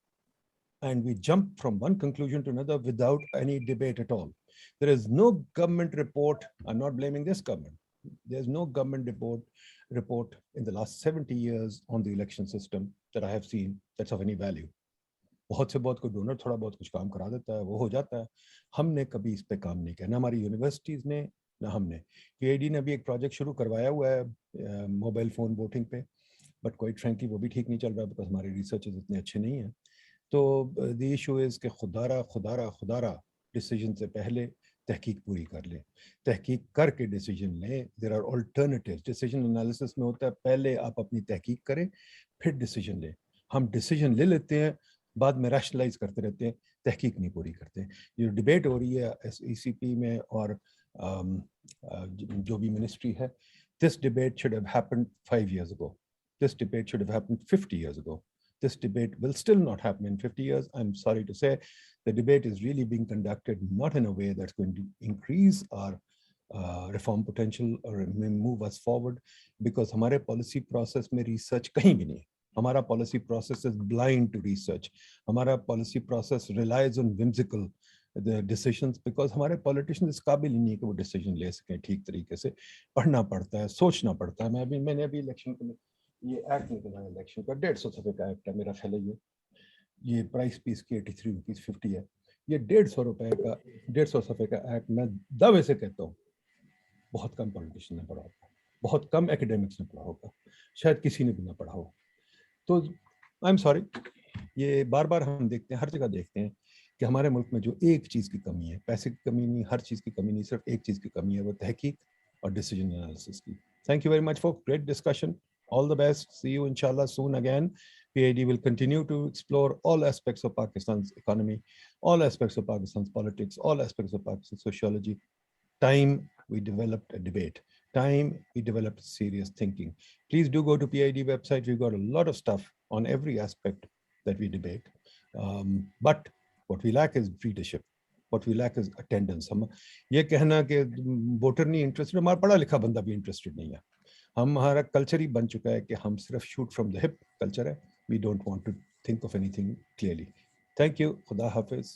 Speaker 2: and we jump from one conclusion to another without any debate at all. There is no government report. I'm not blaming this government. There's no government report in the last 70 years on the election system that I have seen that's of any value. बहुत से बहुत कोई donor थोड़ा बहुत कुछ काम करा देता है, वो हो जाता है। हमने कभी इस पे काम नहीं किया, ना हमारी यूनिवर्सिटीज़ ने, ना हमने। PID ने भी एक प्रोजेक्ट शुरू करवाया हुआ है मोबाइल फ़ोन वोटिंग पे, बट क्वाइट फ्रैंकली वो भी ठीक नहीं चल रहा बिकॉज हमारे रिसर्चेस इतने अच्छे नहीं हैं। तो द इशू इज़ कि खुदारा डिसीजन से पहले तहकीक पूरी कर लें, तहकीक करके डिसीजन लें। There are alternatives. Decision analysis में होता है पहले आप अपनी तहकीक करें फिर डिसीजन लें। हम डिसीजन ले लेते हैं, बाद में रैशनलाइज करते रहते हैं, तहकीक नहीं पूरी करते। ये डिबेट हो रही है ECP में और जो भी मिनिस्ट्री है, this debate should have happened 5 years ago. This debate should have happened 50 years ago. This debate will still not happen in 50 years. I'm sorry to say, the debate is really being conducted not in a way that's going to increase our reform potential or move us forward, because हमारे policy process में research कहीं भी नहीं है. हमारा policy process is blind to research. हमारा policy process relies on whimsical the decisions, because हमारे politicians इस काबिल ही नहीं है कि वो decision ले सकें ठीक तरीके से. पढ़ना पड़ता है, सोचना पड़ता है. मैंने अभी इलेक्शन को ये एक्ट निकला है, इलेक्शन का 150 सफ़े का एक्ट है मेरा ख्याल है। ये प्राइस पीस की 83 रुपीज़ 50 है। ये 150 रुपए का 150 सफ़े का एक्ट मैं दावे से कहता हूँ बहुत कम पॉलिटिशियन ने पढ़ा होगा, बहुत कम एकेडमिक्स ने पढ़ा होगा, शायद किसी ने भी ना पढ़ा हो। तो आई एम सॉरी, ये बार बार हम देखते हैं, हर जगह देखते हैं कि हमारे मुल्क में जो एक चीज़ की कमी है, पैसे की कमी नहीं, हर चीज़ की कमी नहीं, सिर्फ एक चीज़ की कमी है, वो तहकीक और डिसीजन एनालिसिस की। Thank you very much for great discussion. All the best. See you inshallah soon again. PID will continue to explore all aspects of Pakistan's economy, all aspects of Pakistan's politics, all aspects of Pakistan's sociology. Time we developed a debate. Time we developed serious thinking. Please do go to PID website. We've got a lot of stuff on every aspect that we debate. But what we lack is readership. What we lack is attendance. हम ये कहना कि voter नहीं interested, हमारा पढ़ा लिखा बंदा भी इंटरेस्टेड नहीं है। हमारा कल्चर ही बन चुका है कि हम सिर्फ shoot from the hip culture है. We don't want to think of anything clearly. Thank you. खुदा हाफिज.